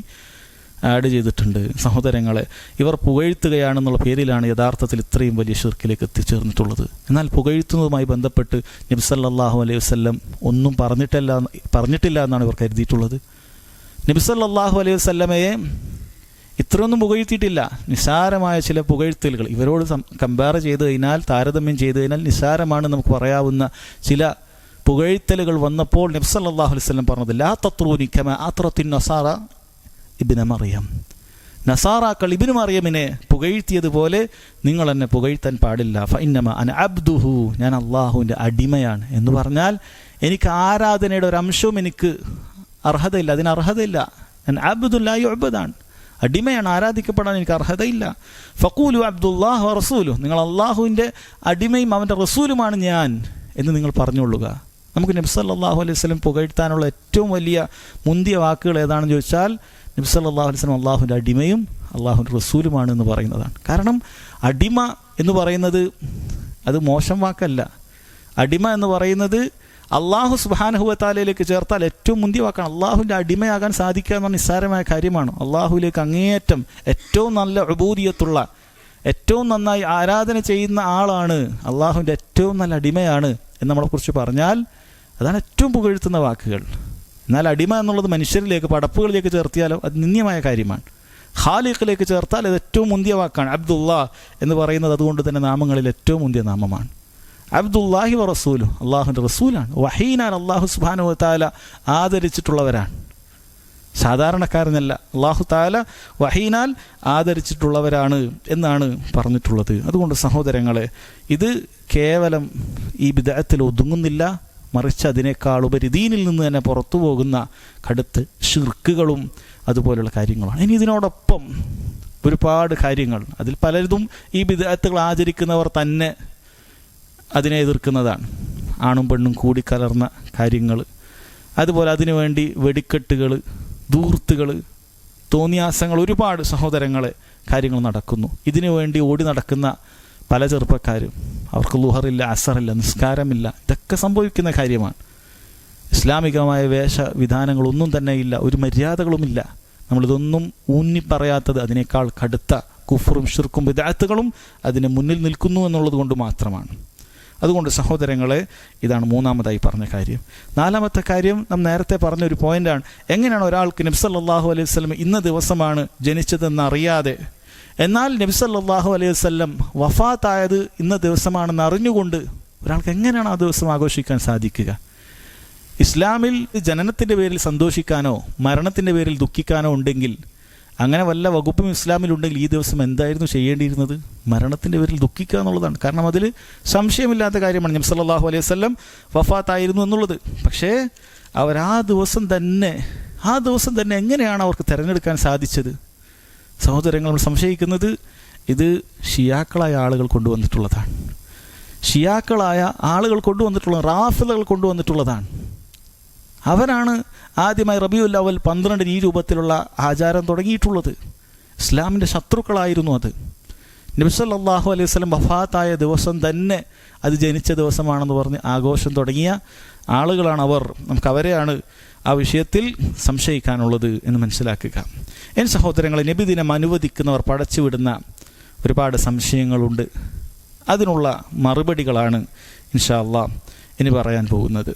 ആഡ് ചെയ്തിട്ടുണ്ട്. സഹോദരങ്ങളെ, ഇവർ പുകഴ്ത്തുകയാണെന്നുള്ള പേരിലാണ് യഥാർത്ഥത്തിൽ ഇത്രയും വലിയ ഷിർക്കിലേക്ക് എത്തിച്ചേർന്നിട്ടുള്ളത്. എന്നാൽ പുകഴ്ത്തുന്നതുമായി ബന്ധപ്പെട്ട് നബി സല്ലല്ലാഹു അലൈഹി വസല്ലം ഒന്നും പറഞ്ഞിട്ടില്ല എന്നാണ് ഇവർ കരുതിയിട്ടുള്ളത്. നബി സല്ലല്ലാഹു അലൈഹി വസല്ലമയെ ഇത്രയൊന്നും പുകഴ്ത്തിയിട്ടില്ല. നിസ്സാരമായ ചില പുകഴ്ത്തലുകൾ ഇവരോട് കമ്പയർ ചെയ്ത് കഴിഞ്ഞാൽ, താരതമ്യം ചെയ്ത് കഴിഞ്ഞാൽ നിസ്സാരമാണ് നമുക്ക് പറയാവുന്ന ചില പുകഴ്ത്തലുകൾ വന്നപ്പോൾ നബി സല്ലല്ലാഹു അലൈഹി വസല്ലം പറഞ്ഞത്, ലാ തത്റൂനി കമാ അത്റത്തിൻ നസാറ ഇബ്ന മറിയം, നസാറാക്കൾ ഇബ്നു മറിയമിനെ പുകഴ്ത്തിയതുപോലെ നിങ്ങൾ എന്നെ പുകഴ്ത്താൻ പാടില്ല. ഫഇന്നമാ അന അബ്ദുഹു, ഞാൻ അള്ളാഹുവിൻ്റെ അടിമയാണ് എന്ന് പറഞ്ഞാൽ എനിക്ക് ആരാധനയുടെ ഒരു അംശവും എനിക്ക് അർഹതയില്ല. അതിന് അർഹതയില്ല. ഞാൻ അബ്ദുല്ലാ യുഅ്ബദാൻ, അടിമയാണ്, ആരാധിക്കപ്പെടാൻ എനിക്ക് അർഹതയില്ല. ഫഖൂലു അബ്ദുല്ലാഹ് വ റസൂലു, നിങ്ങൾ അള്ളാഹുവിൻ്റെ അടിമയും അവൻ്റെ റസൂലുമാണ് ഞാൻ എന്ന് നിങ്ങൾ പറഞ്ഞുകൊള്ളുക. നമുക്ക് നബി സല്ലല്ലാഹു അലൈഹി വസല്ലം പുകഴ്ത്താനുള്ള ഏറ്റവും വലിയ മുന്തിയ വാക്കുകൾ ഏതാണെന്ന് ചോദിച്ചാൽ നബി സല്ലല്ലാഹു അലൈഹി വസല്ലം അള്ളാഹുവിൻ്റെ അടിമയും അള്ളാഹുവിൻ്റെ റസൂലുമാണ് എന്ന് പറയുന്നതാണ്. കാരണം അടിമ എന്ന് പറയുന്നത് അത് മോശം വാക്കല്ല. അടിമ എന്ന് പറയുന്നത് അള്ളാഹു സുബ്ഹാനഹു വ തആലയിലേക്ക് ചേർത്താൽ ഏറ്റവും മുന്തിയ വാക്കാണ്. അള്ളാഹുവിൻ്റെ അടിമയാകാൻ സാധിക്കുക എന്ന നിസ്സാരമായ കാര്യമാണ്. അള്ളാഹുവിലേക്ക് അങ്ങേയറ്റം ഏറ്റവും നല്ല ഉബൂദിയത്തുള്ള, ഏറ്റവും നന്നായി ആരാധന ചെയ്യുന്ന ആളാണ്, അള്ളാഹുവിൻ്റെ ഏറ്റവും നല്ല അടിമയാണ് എന്ന് നമ്മളെക്കുറിച്ച് പറഞ്ഞാൽ അതാണ് ഏറ്റവും പുകഴ്ത്തുന്ന വാക്കുകൾ. എന്നാൽ അടിമ എന്നുള്ളത് മനുഷ്യരിലേക്ക്, പടപ്പുകളിലേക്ക് ചേർത്തിയാലോ അത് നിന്ദ്യമായ കാര്യമാണ്. ഖാലിഖിലേക്ക് ചേർത്താൽ അത് ഏറ്റവും മുന്തിയ വാക്കാണ്. അബ്ദുല്ലാ എന്ന് പറയുന്നത് അതുകൊണ്ട് തന്നെ നാമങ്ങളിൽ ഏറ്റവും മുന്തിയ നാമമാണ്. അബ്ദുല്ലാഹി വ റസൂലു, അള്ളാഹുവിൻ്റെ റസൂലാണ്. വഹീനാൻ, അള്ളാഹു സുബ്ഹാനഹു വ തആല ആദരിച്ചിട്ടുള്ളവരാണ്, സാധാരണക്കാരനല്ല. അള്ളാഹു തആല വഹീനാൽ ആദരിച്ചിട്ടുള്ളവരാണ് എന്നാണ് പറഞ്ഞിട്ടുള്ളത്. അതുകൊണ്ട് സഹോദരങ്ങളെ, ഇത് കേവലം ഈ ബിദ്അത്തിൽ ഒതുങ്ങുന്നില്ല, മറിച്ച് അതിനേക്കാൾ ഉപരി ദീനിൽ നിന്ന് തന്നെ പുറത്തു പോകുന്ന കടുത്ത് ഷിർക്കുകളും അതുപോലെയുള്ള കാര്യങ്ങളാണ്. ഇനി ഇതിനോടൊപ്പം ഒരുപാട് കാര്യങ്ങൾ, അതിൽ പലതും ഈ ബിദ്അത്തുകൾ ആചരിക്കുന്നവർ തന്നെ അതിനെ എതിർക്കുന്നതാണ്. ആണും പെണ്ണും കൂടിക്കലർന്ന കാര്യങ്ങൾ, അതുപോലെ അതിനുവേണ്ടി വെടിക്കെട്ടുകൾ, ധൂർത്തുകൾ, തോന്നിയാസങ്ങൾ, ഒരുപാട് സഹോദരങ്ങളെ കാര്യങ്ങൾ നടക്കുന്നു. ഇതിനു വേണ്ടി ഓടി നടക്കുന്ന പല ചെറുപ്പക്കാരും, അവർക്ക് ളുഹറില്ല, അസറില്ല, നിസ്കാരമില്ല. ഇതൊക്കെ സംഭവിക്കുന്ന കാര്യമാണ്. ഇസ്ലാമികമായ വേഷവിധാനങ്ങളൊന്നും തന്നെ ഇല്ല, ഒരു മര്യാദകളുമില്ല. നമ്മളിതൊന്നും ഊന്നി പറയാത്തത് അതിനേക്കാൾ കടുത്ത കുഫറും ഷിർക്കും ബിദ്അത്തുകളും അതിന് മുന്നിൽ നിൽക്കുന്നു എന്നുള്ളത് കൊണ്ട് മാത്രമാണ്. അതുകൊണ്ട് സഹോദരങ്ങളെ, ഇതാണ് മൂന്നാമതായി പറഞ്ഞ കാര്യം. നാലാമത്തെ കാര്യം നാം നേരത്തെ പറഞ്ഞൊരു പോയിൻ്റാണ്. എങ്ങനെയാണ് ഒരാൾക്ക് നബി സല്ലല്ലാഹു അലൈഹി വസല്ലം ഇന്ന ദിവസമാണ് ജനിച്ചതെന്ന് അറിയാതെ, എന്നാൽ നബി സല്ലല്ലാഹു അലൈഹി വസല്ലം വഫാത്തായത് ഇന്ന ദിവസമാണെന്ന് അറിഞ്ഞുകൊണ്ട് ഒരാൾക്ക് എങ്ങനെയാണ് ആ ദിവസം ആഘോഷിക്കാൻ സാധിക്കുക? ഇസ്ലാമിൽ ജനനത്തിൻ്റെ പേരിൽ സന്തോഷിക്കാനോ മരണത്തിൻ്റെ പേരിൽ ദുഃഖിക്കാനോ ഉണ്ടെങ്കിൽ, അങ്ങനെ വല്ല വകുപ്പും ഇസ്ലാമിലുണ്ടെങ്കിൽ ഈ ദിവസം എന്തായിരുന്നു ചെയ്യേണ്ടിയിരുന്നത്? മരണത്തിൻ്റെ പേരിൽ ദുഃഖിക്കുക എന്നുള്ളതാണ്. കാരണം അതിൽ സംശയമില്ലാത്ത കാര്യമാണ് നബി സല്ലല്ലാഹു അലൈഹി വസല്ലം വഫാത്തായിരുന്നു എന്നുള്ളത്. പക്ഷേ അവർ ആ ദിവസം തന്നെ എങ്ങനെയാണ് അവർക്ക് തിരഞ്ഞെടുക്കാൻ സാധിച്ചത്? സഹോദരങ്ങൾ, നമ്മൾ സംശയിക്കുന്നത് ഇത് ഷിയാക്കളായ ആളുകൾ കൊണ്ടുവന്നിട്ടുള്ളതാണ്. റാഫിദകൾ കൊണ്ടുവന്നിട്ടുള്ളതാണ്. അവരാണ് ആദ്യമായി റബീഉൽ അവ്വൽ 12 ഈ രൂപത്തിലുള്ള ആചാരം തുടങ്ങിയിട്ടുള്ളത്. ഇസ്ലാമിൻ്റെ ശത്രുക്കളായിരുന്നു അത്. നബി സല്ലല്ലാഹു അലൈഹി വസല്ലം വഫാത്തായ ദിവസം തന്നെ അത് ജനിച്ച ദിവസമാണെന്ന് പറഞ്ഞ് ആഘോഷം തുടങ്ങിയ ആളുകളാണ് അവർ. നമുക്ക് അവരെയാണ് ആ വിഷയത്തിൽ സംശയിക്കാനുള്ളത് എന്ന് മനസ്സിലാക്കുക. എൻ സഹോദരങ്ങളെ, നബിദിനം അനുവദിക്കുന്നവർ പടച്ചുവിടുന്ന ഒരുപാട് സംശയങ്ങളുണ്ട്. അതിനുള്ള മറുപടികളാണ് ഇൻഷാ അല്ലാഹ് ഇനി പറയാൻ പോകുന്നത്.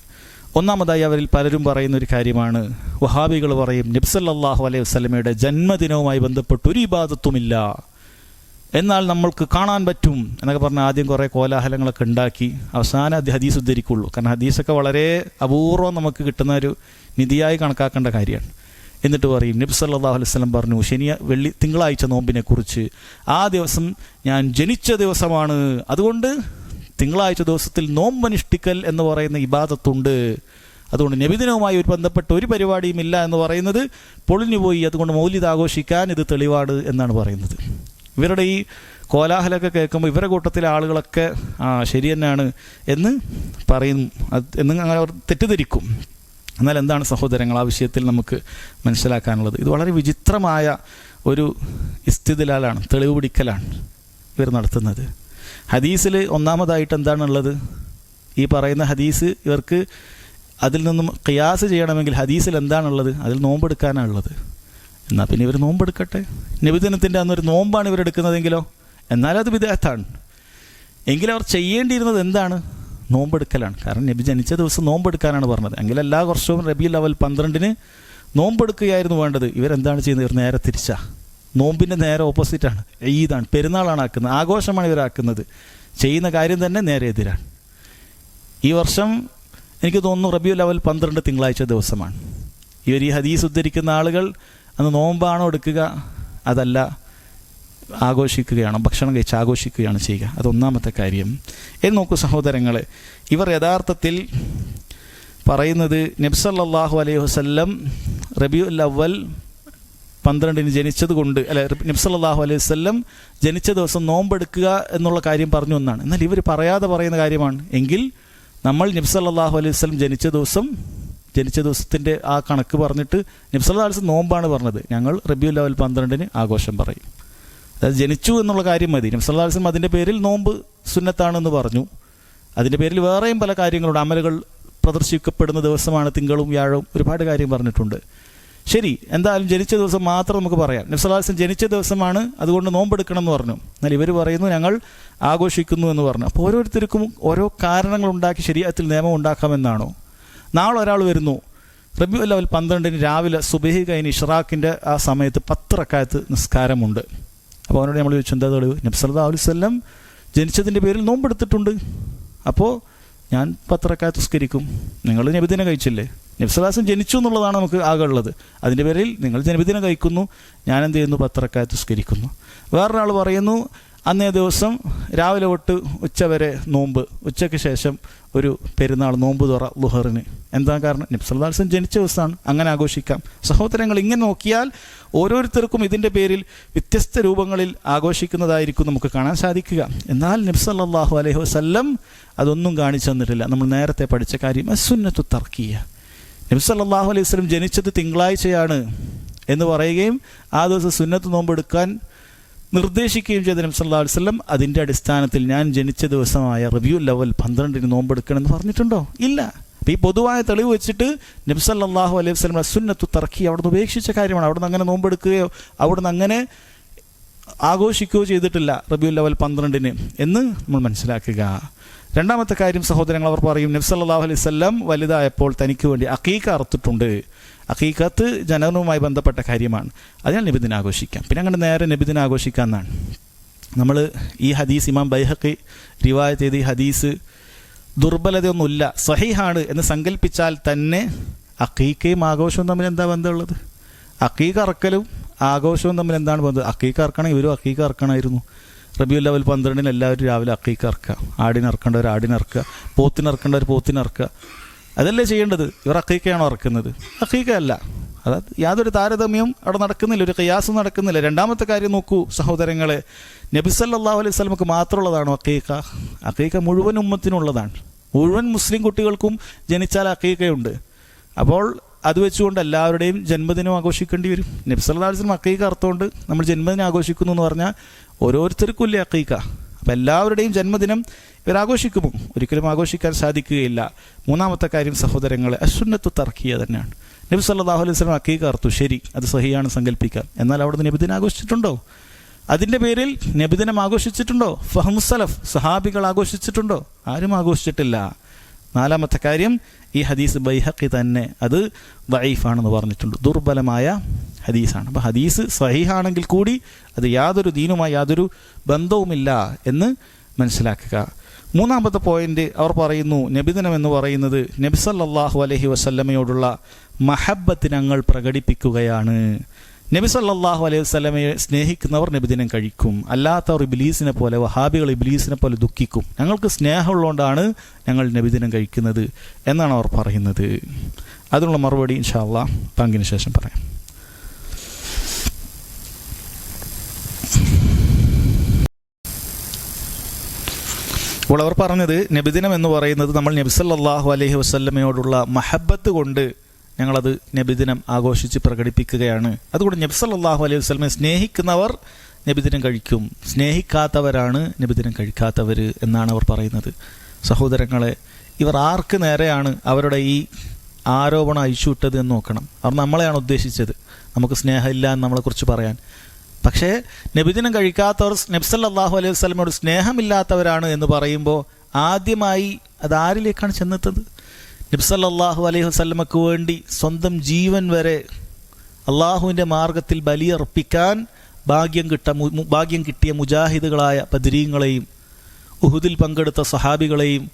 ഒന്നാമതായി അവരിൽ പലരും പറയുന്ന ഒരു കാര്യമാണ്, വഹാബികൾ പറയും നബി സല്ലല്ലാഹു അലൈഹി വസല്ലമയുടെ ജന്മദിനവുമായി ബന്ധപ്പെട്ട് ഒരു ഇബാദത്തുമില്ല, എന്നാൽ നമ്മൾക്ക് കാണാൻ പറ്റും എന്നൊക്കെ പറഞ്ഞ് ആദ്യം കുറേ കോലാഹലങ്ങളൊക്കെ ഉണ്ടാക്കി അവസാനം ഹദീസ് ഉദ്ധരിക്കുള്ളൂ. കാരണം ഹദീസൊക്കെ വളരെ അപൂർവം നമുക്ക് കിട്ടുന്ന ഒരു നിധിയായി കണക്കാക്കേണ്ട കാര്യമാണ്. എന്നിട്ട് പറയും നബി സല്ലല്ലാഹു അലൈഹി വസല്ലം പറഞ്ഞു തിങ്കളാഴ്ച നോമ്പിനെ കുറിച്ച്, ആ ദിവസം ഞാൻ ജനിച്ച ദിവസമാണ്, അതുകൊണ്ട് തിങ്കളാഴ്ച ദിവസത്തിൽ നോമ്പനുഷ്ഠിക്കൽ എന്ന് പറയുന്ന ഇബാദത്തുണ്ട്, അതുകൊണ്ട് നബിദിനവുമായി ബന്ധപ്പെട്ട ഒരു പരിപാടിയും ഇല്ല എന്ന് പറയുന്നത് പൊളിഞ്ഞുപോയി, അതുകൊണ്ട് മൗലിദ് ആഘോഷിക്കാൻ ഇത് തെളിവാണ് എന്നാണ് പറയുന്നത്. ഇവരുടെ ഈ കോലാഹലമൊക്കെ കേൾക്കുമ്പോൾ ഇവരുടെ കൂട്ടത്തിലെ ആളുകളൊക്കെ ശരി തന്നെയാണ് എന്ന് പറയും, എന്ന് അങ്ങനെ അവർ തെറ്റിദ്ധരിക്കും. എന്നാൽ എന്താണ് സഹോദരങ്ങൾ ആ വിഷയത്തിൽ നമുക്ക് മനസ്സിലാക്കാനുള്ളത്? ഇത് വളരെ വിചിത്രമായ ഒരു ഇസ്തിദ്ലാലാണ്, തെളിവ് പിടിക്കലാണ് ഇവർ നടത്തുന്നത്. ഹദീസിൽ ഒന്നാമതായിട്ട് എന്താണുള്ളത്? ഈ പറയുന്ന ഹദീസ് ഇവർക്ക് അതിൽ നിന്നും ഖിയാസ് ചെയ്യണമെങ്കിൽ ഹദീസിൽ എന്താണുള്ളത്? അതിൽ നോമ്പെടുക്കാനാണുള്ളത്. എന്നാൽ പിന്നെ ഇവർ നോമ്പെടുക്കട്ടെ. നബിദിനത്തിൻ്റെ അന്നൊരു നോമ്പാണ് ഇവരെടുക്കുന്നതെങ്കിലോ, എന്നാലത് ബിദ്അത്താണ്. എങ്കിലും അവർ ചെയ്യേണ്ടിയിരുന്നത് എന്താണ്? നോമ്പെടുക്കലാണ്. കാരണം നബി ജനിച്ച ദിവസം നോമ്പെടുക്കാനാണ് പറഞ്ഞത്. എങ്കിൽ എല്ലാ വർഷവും റബീഉൽ അവ്വൽ 12 നോമ്പെടുക്കുകയായിരുന്നു വേണ്ടത്. ഇവരെന്താണ് ചെയ്യുന്നത്? ഇവർ നേരെ തിരിച്ചാ, നോമ്പിൻ്റെ നേരെ ഓപ്പോസിറ്റാണ്. ഈദാണ്, പെരുന്നാളാണ് ആക്കുന്നത്, ആഘോഷമാണ് ഇവരാക്കുന്നത്. ചെയ്യുന്ന കാര്യം തന്നെ നേരെ എതിരാണ്. ഈ വർഷം എനിക്ക് തോന്നുന്നു റബീഉൽ അവ്വൽ 12 തിങ്കളാഴ്ച ദിവസമാണ്. ഇവർ ഈ ഹദീസ് ഉദ്ധരിക്കുന്ന ആളുകൾ അന്ന് നോമ്പാണോ എടുക്കുക? അതല്ല, ആഘോഷിക്കുകയാണോ, ഭക്ഷണം കഴിച്ച് ആഘോഷിക്കുകയാണ് ചെയ്യുക. അതൊന്നാമത്തെ കാര്യം. എന്ന് നോക്കൂ സഹോദരങ്ങളെ, ഇവർ യഥാർത്ഥത്തിൽ പറയുന്നത് നബി സല്ലല്ലാഹു അലൈഹി വസല്ലം റബീഉൽ അവ്വൽ 12 ജനിച്ചത് കൊണ്ട്, അല്ലെ, നബി സല്ലല്ലാഹു അലൈഹി വസല്ലം ജനിച്ച ദിവസം നോമ്പെടുക്കുക എന്നുള്ള കാര്യം പറഞ്ഞു എന്നാണ്. എന്നാൽ ഇവർ പറയാതെ പറയുന്ന കാര്യമാണ്. എങ്കിൽ നമ്മൾ നബി സല്ലല്ലാഹു അലൈഹി വസല്ലം ജനിച്ച ദിവസത്തിൻ്റെ ആ കണക്ക് പറഞ്ഞിട്ട് നബി സല്ലല്ലാഹു അലൈഹി വസല്ലം നോമ്പാണ് പറഞ്ഞത്, ഞങ്ങൾ റബീഉൽ അവ്വൽ 12 ആഘോഷം പറയും. അതായത് ജനിച്ചു എന്നുള്ള കാര്യം മതി. നബി സല്ലല്ലാഹു അലൈഹി വസല്ലം അതിൻ്റെ പേരിൽ നോമ്പ് സുന്നത്താണെന്ന് പറഞ്ഞു. അതിൻ്റെ പേരിൽ വേറെയും പല കാര്യങ്ങളുണ്ട്. അമലുകൾ പ്രദർശിക്കപ്പെടുന്ന ദിവസമാണ് തിങ്കളും വ്യാഴവും, ഒരുപാട് കാര്യം പറഞ്ഞിട്ടുണ്ട്. ശരി, എന്തായാലും ജനിച്ച ദിവസം മാത്രം നമുക്ക് പറയാം. നബി സല്ലല്ലാഹു അലൈഹി വസല്ലം ജനിച്ച ദിവസമാണ്, അതുകൊണ്ട് നോമ്പെടുക്കണം എന്ന് പറഞ്ഞു. എന്നാൽ ഇവർ പറയുന്നു ഞങ്ങൾ ആഘോഷിക്കുന്നു എന്ന് പറഞ്ഞു. അപ്പോൾ ഓരോരുത്തർക്കും ഓരോ കാരണങ്ങളുണ്ടാക്കി ശരീഅത്തിൽ നിയമം ഉണ്ടാക്കാമെന്നാണോ? നാളെ ഒരാൾ വരുന്നു, റബീഉൽ അവ്വൽ 12 രാവിലെ സുബഹി കഴിഞ്ഞ് ഇഷ്റാഖിൻ്റെ ആ സമയത്ത് 10 റക്അത്ത് നിസ്കാരമുണ്ട്. അപ്പോൾ അവനോട് നമ്മൾ ചോദിച്ചു എന്താ തെളിവ്? നബി സല്ലല്ലാഹു അലൈഹി വസല്ലം ജനിച്ചതിൻ്റെ പേരിൽ നോമ്പെടുത്തിട്ടുണ്ട്, അപ്പോൾ ഞാൻ 10 റക്അത്ത് നിസ്കരിക്കും. നിങ്ങൾ നബിദിനം കഴിച്ചില്ലേ? നബി സല്ലല്ലാഹു അലൈഹി വസല്ലം ജനിച്ചു എന്നുള്ളതാണ് നമുക്ക് ആകെ ഉള്ളത്. അതിൻ്റെ പേരിൽ നിങ്ങൾ നബിദിനം കഴിക്കുന്നു, ഞാൻ എന്ത് ചെയ്യുന്നു? 10 റക്അത്ത് നിസ്കരിക്കുന്നു. വേറൊരാൾ പറയുന്നു അന്നേ ദിവസം രാവിലെ തൊട്ട് ഉച്ചവരെ നോമ്പ്, ഉച്ചയ്ക്ക് ശേഷം ഒരു പെരുന്നാൾ നോമ്പ് തുറ ളുഹറിന്. എന്താ കാരണം? നബി സല്ലല്ലാഹു അലൈഹി വസല്ലം ജനിച്ച ദിവസമാണ്, അങ്ങനെ ആഘോഷിക്കാം. സഹോദരങ്ങൾ, ഇങ്ങനെ നോക്കിയാൽ ഓരോരുത്തർക്കും ഇതിൻ്റെ പേരിൽ വ്യത്യസ്ത രൂപങ്ങളിൽ ആഘോഷിക്കുന്നതായിരിക്കും നമുക്ക് കാണാൻ സാധിക്കുക. എന്നാൽ നബി സല്ലല്ലാഹു അലൈഹി വസല്ലം അതൊന്നും കാണിച്ചു തന്നിട്ടില്ല. നമ്മൾ നേരത്തെ പഠിച്ച കാര്യം അസ്സുന്നത്തു തർക്കിയ. നബി സല്ലല്ലാഹു അലൈഹി വസല്ലം ജനിച്ചത് തിങ്കളാഴ്ചയാണ് എന്ന് പറയുകയും ആ ദിവസം സുന്നത്ത് നോമ്പെടുക്കാൻ നിർദ്ദേശിക്കുകയും ചെയ്ത നബി സല്ലല്ലാഹു അലൈഹി വസല്ലം അതിൻ്റെ അടിസ്ഥാനത്തിൽ ഞാൻ ജനിച്ച ദിവസമായ റബീഉൽ അവ്വൽ 12 നോമ്പെടുക്കണമെന്ന് പറഞ്ഞിട്ടുണ്ടോ? ഇല്ല. അപ്പോൾ ഈ പൊതുവായ തെളിവ് വെച്ചിട്ട് നബി സല്ലല്ലാഹു അലൈഹി വസല്ലം സുന്നത്തു തർക്കി അവിടുന്ന് ഉപേക്ഷിച്ച കാര്യമാണ്. അവിടുന്ന് അങ്ങനെ നോമ്പെടുക്കുകയോ അവിടുന്ന് അങ്ങനെ ആഘോഷിക്കുകയോ ചെയ്തിട്ടില്ല റബീഉൽ അവ്വൽ 12 എന്ന് നമ്മൾ മനസ്സിലാക്കുക. രണ്ടാമത്തെ കാര്യം സഹോദരങ്ങൾ, അവർ പറയും നബി സല്ലല്ലാഹു അലൈഹി വസല്ലം വലുതായപ്പോൾ തനിക്ക് വേണ്ടി അഖീഖ അറുത്തിട്ടുണ്ട്. അഖീഖത്ത് ജനനവുമായി ബന്ധപ്പെട്ട കാര്യമാണ്, അതിനാൽ നബിദിനം ആഘോഷിക്കാം. പിന്നെ അങ്ങനെ നേരെ നബിദിനം ആഘോഷിക്കാമെന്നാണ്. നമ്മൾ ഈ ഹദീസ് ഇമാം ബൈഹഖി റിവായത്ത് ചെയ്ത ഈ ഹദീസ് ദുർബലതയൊന്നുമില്ല, സഹീഹാണ് എന്ന് സങ്കല്പിച്ചാൽ തന്നെ അഖീഖയും ആഘോഷവും തമ്മിൽ എന്താ ബന്ധമുള്ളത്? അഖീഖ അറക്കലും ആഘോഷവും തമ്മിൽ എന്താണ് ബന്ധം? അഖീഖ അറക്കണമെങ്കിൽ ഇവരും അഖീഖ അറക്കണമായിരുന്നു. റബീഉൽ അവ്വൽ 12 എല്ലാവരും രാവിലെ അഖീഖ അറക്കുക, ആടിനിറക്കേണ്ടവർ ആടിനിറക്കുക, പോത്തിനിറക്കേണ്ടവർ പോത്തിനിറക്കുക. അതല്ലേ ചെയ്യേണ്ടത്? ഇവർ അഖീഖയാണോ ഇറക്കുന്നത്? അഖീഖ അല്ല. അത് യാതൊരു താരതമ്യവും അവിടെ നടക്കുന്നില്ല, ഒരു ഖിയാസും നടക്കുന്നില്ല. രണ്ടാമത്തെ കാര്യം നോക്കൂ സഹോദരങ്ങളെ, നബി സല്ലല്ലാഹു അലൈഹി വസല്ലമക്ക് മാത്രമുള്ളതാണോ അഖീഖ? അഖീഖ മുഴുവൻ ഉമ്മത്തിനുള്ളതാണ്. മുഴുവൻ മുസ്ലിം കുട്ടികൾക്കും ജനിച്ചാൽ അഖീഖയുണ്ട്. അപ്പോൾ അത് വെച്ചുകൊണ്ട് എല്ലാവരുടെയും ജന്മദിനം ആഘോഷിക്കേണ്ടി വരും. നബി സല്ലല്ലാഹു അലൈഹി വസല്ലം അഖീഖ അർത്ഥമുണ്ട്, നമ്മൾ ജന്മദിനം ആഘോഷിക്കുന്നു എന്ന് പറഞ്ഞാൽ ഓരോരുത്തർക്കും ഇല്ലേ അഖീഖ. അപ്പം എല്ലാവരുടെയും ജന്മദിനം ഇവരാഘോഷിക്കുമോ? ഒരിക്കലും ആഘോഷിക്കാൻ സാധിക്കുകയില്ല. മൂന്നാമത്തെ കാര്യം സഹോദരങ്ങളെ, അസുന്നത്തു തർക്കിയ തന്നെയാണ്. നബി സല്ലല്ലാഹു അലൈഹി വസല്ലം അഖീഖ അർത്തു, ശരി, അത് സഹിയാണ് സങ്കല്പിക്കാൻ. എന്നാൽ അവിടുന്ന് നബിദിനം ആഘോഷിച്ചിട്ടുണ്ടോ? അതിൻ്റെ പേരിൽ നബിദിനം ആഘോഷിച്ചിട്ടുണ്ടോ? ഫഹ്മു സലഫ്, സഹാബികൾ ആഘോഷിച്ചിട്ടുണ്ടോ? ആരും ആഘോഷിച്ചിട്ടില്ല. നാലാമത്തെ കാര്യം, ഈ ഹദീസ് ബൈഹഖി തന്നെ അത് ദഈഫാണെന്ന് പറഞ്ഞിട്ടുണ്ട്, ദുർബലമായ ഹദീസാണ്. അപ്പോൾ ഹദീസ് സഹീഹാണെങ്കിൽ കൂടി അത് യാതൊരു ദീനുമായി യാതൊരു ബന്ധവുമില്ല എന്ന് മനസ്സിലാക്കുക. മൂന്നാമത്തെ പോയിന്റ് അവർ പറയുന്നു, നബിദിനം എന്ന് പറയുന്നത് നബി സല്ലല്ലാഹു അലൈഹി വസല്ലമയോടുള്ള മഹബ്ബത്ത് ഞങ്ങൾ പ്രകടിപ്പിക്കുകയാണ്. നബി സല്ലല്ലാഹു അലൈഹി വസല്ലമയെ സ്നേഹിക്കുന്നവർ നബിദിനം കഴിക്കും, അല്ലാത്തവർ ഇബ്ലീസിനെ പോലെ, വഹാബികൾ ഇബ്ലീസിനെ പോലെ ദുഃഖിക്കും. ഞങ്ങൾക്ക് സ്നേഹമുള്ളതുകൊണ്ടാണ് ഞങ്ങൾ നബിദിനം കഴിക്കുന്നത് എന്നാണ് അവർ പറയുന്നത്. അതിനുള്ള മറുപടി ഇൻഷാ അല്ലാഹ് പങ്കിന് ശേഷം പറയാം. അപ്പോൾ അവർ പറഞ്ഞത്, നബിദിനം എന്ന് പറയുന്നത് നമ്മൾ നബി സല്ലല്ലാഹു അലൈഹി വസല്ലമയോടുള്ള മഹബ്ബത്ത് കൊണ്ട് ഞങ്ങളത് നബിദിനം ആഘോഷിച്ച് പ്രകടിപ്പിക്കുകയാണ്. അതുകൊണ്ട് നബി സല്ലല്ലാഹു അലൈഹി വസല്ലമയെ സ്നേഹിക്കുന്നവർ നബിദിനം കഴിക്കും, സ്നേഹിക്കാത്തവരാണ് നബിദിനം കഴിക്കാത്തവർ എന്നാണ് അവർ പറയുന്നത്. സഹോദരങ്ങളെ, ഇവർ ആർക്ക് നേരെയാണ് അവരുടെ ഈ ആരോപണം അയച്ചുവിട്ടത് എന്ന് നോക്കണം. അവർ നമ്മളെയാണ് ഉദ്ദേശിച്ചത്, നമുക്ക് സ്നേഹമില്ല എന്ന് നമ്മളെക്കുറിച്ച് പറയാൻ. പക്ഷേ നബിദിനം കഴിക്കാത്തവർ നബി സല്ലല്ലാഹു അലൈഹി വസല്ലമയോട് സ്നേഹമില്ലാത്തവരാണ് എന്ന് പറയുമ്പോൾ ആദ്യമായി അത് ആരിലേക്കാണ് ചെന്നെത്തുന്നത്? നബി സല്ലല്ലാഹു അലൈഹി വസല്ലമക്ക് വേണ്ടി സ്വന്തം ജീവൻ വരെ അള്ളാഹുവിൻ്റെ മാർഗത്തിൽ ബലിയർപ്പിക്കാൻ ഭാഗ്യം കിട്ടിയ മുജാഹിദുകളായ ബദരീങ്ങളെയും ഉഹുദിൽ പങ്കെടുത്ത സഹാബികളെയും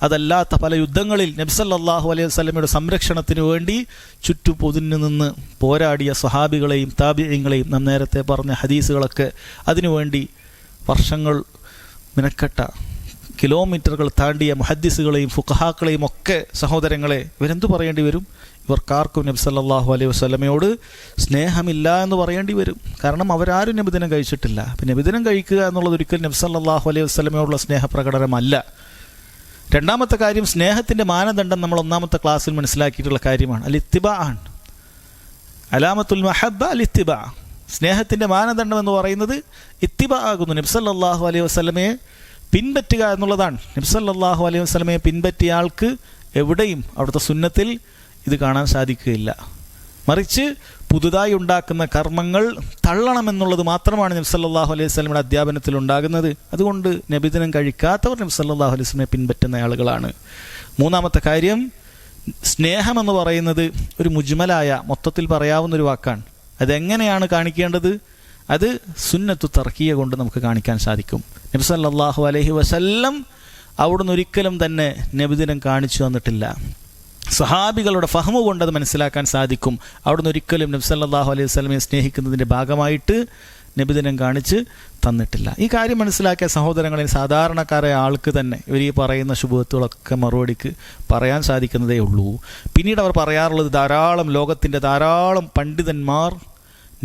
അതല്ലാത്ത പല യുദ്ധങ്ങളിൽ നബി സല്ലല്ലാഹു അലൈഹി വസല്ലമയുടെ സംരക്ഷണത്തിന് വേണ്ടി ചുറ്റുപൊതിഞ്ഞു നിന്ന് പോരാടിയ സഹാബികളെയും താബിഈങ്ങളെയും നാം നേരത്തെ പറഞ്ഞ ഹദീസുകളൊക്കെ അതിനുവേണ്ടി വർഷങ്ങൾ മിനക്കെട്ട കിലോമീറ്ററുകൾ താണ്ടിയ മുഹദ്ദിസുകളെയും ഫുഖഹാക്കളെയും ഒക്കെ സഹോദരങ്ങളെ ഇവരെന്തു പറയേണ്ടി വരും? ഇവർക്കാർക്കും നബി സല്ലല്ലാഹു അലൈഹി വസല്ലമയോട് സ്നേഹമില്ല എന്ന് പറയേണ്ടി വരും. കാരണം അവരാരും നബിദിനം കഴിച്ചിട്ടില്ല. അപ്പം നബിദിനം കഴിക്കുക എന്നുള്ളത് ഒരിക്കലും നബി സല്ലല്ലാഹു അലൈഹി വസല്ലമയോടുള്ള സ്നേഹപ്രകടനമല്ല. രണ്ടാമത്തെ കാര്യം, സ്നേഹത്തിൻ്റെ മാനദണ്ഡം നമ്മൾ ഒന്നാമത്തെ ക്ലാസ്സിൽ മനസ്സിലാക്കിയിട്ടുള്ള കാര്യമാണ്. അൽ ഇത്തിബാ ആണ്. അലാമത്തുൽ മഹബ്ബ അൽ ഇത്തിബാ. സ്നേഹത്തിൻ്റെ മാനദണ്ഡം എന്ന് പറയുന്നത് ഇത്തിബാ ആകുന്നു. നബി സല്ലല്ലാഹു അലൈഹി വസല്ലമയെ പിൻപറ്റുക എന്നുള്ളതാണ്. നബി സല്ലല്ലാഹു അലൈഹി വസല്ലമയെ പിൻപറ്റിയ ആൾക്ക് എവിടെയും അവിടുത്തെ സുന്നത്തിൽ ഇത് കാണാൻ സാധിക്കുകയില്ല. മറിച്ച് പുതുതായി ഉണ്ടാക്കുന്ന കർമ്മങ്ങൾ തള്ളണമെന്നുള്ളത് മാത്രമാണ് നബി സല്ലല്ലാഹു അലൈഹി വസല്ലമയുടെ അധ്യാപനത്തിൽ ഉണ്ടാകുന്നത്. അതുകൊണ്ട് നബിദിനം കഴിക്കാത്തവർ നബി സല്ലല്ലാഹു അലൈഹി വസല്ലമയെ പിൻപറ്റുന്ന ആളുകളാണ്. മൂന്നാമത്തെ കാര്യം, സ്നേഹമെന്ന് പറയുന്നത് ഒരു മുജ്മലായ മൊത്തത്തിൽ പറയാവുന്നൊരു വാക്കാണ്. അതെങ്ങനെയാണ് കാണിക്കേണ്ടത്? അത് സുന്നത്തു തർക്കിയ കൊണ്ട് നമുക്ക് കാണിക്കാൻ സാധിക്കും. നബി സല്ലല്ലാഹു അലൈഹി വസല്ലം അവിടുന്ന് ഒരിക്കലും തന്നെ നബിദിനം കാണിച്ചു തന്നിട്ടില്ല. സഹാബികളുടെ ഫഹ്മു കൊണ്ട് അത് മനസ്സിലാക്കാൻ സാധിക്കും. അവിടുന്ന് ഒരിക്കലും നബി സല്ലല്ലാഹു അലൈഹി വസല്ലമയെ സ്നേഹിക്കുന്നതിൻ്റെ ഭാഗമായിട്ട് നബിദിനം കാണിച്ച് തന്നിട്ടില്ല. ഈ കാര്യം മനസ്സിലാക്കിയ സഹോദരങ്ങളിൽ സാധാരണക്കാരായ ആൾക്ക് തന്നെ ഇവർ ഈ പറയുന്ന ശുഭത്തുകളൊക്കെ മറുപടിക്ക് പറയാൻ സാധിക്കുന്നതേ ഉള്ളൂ. പിന്നീട് അവർ പറയാറുള്ളത്, ലോകത്തിൻ്റെ ധാരാളം പണ്ഡിതന്മാർ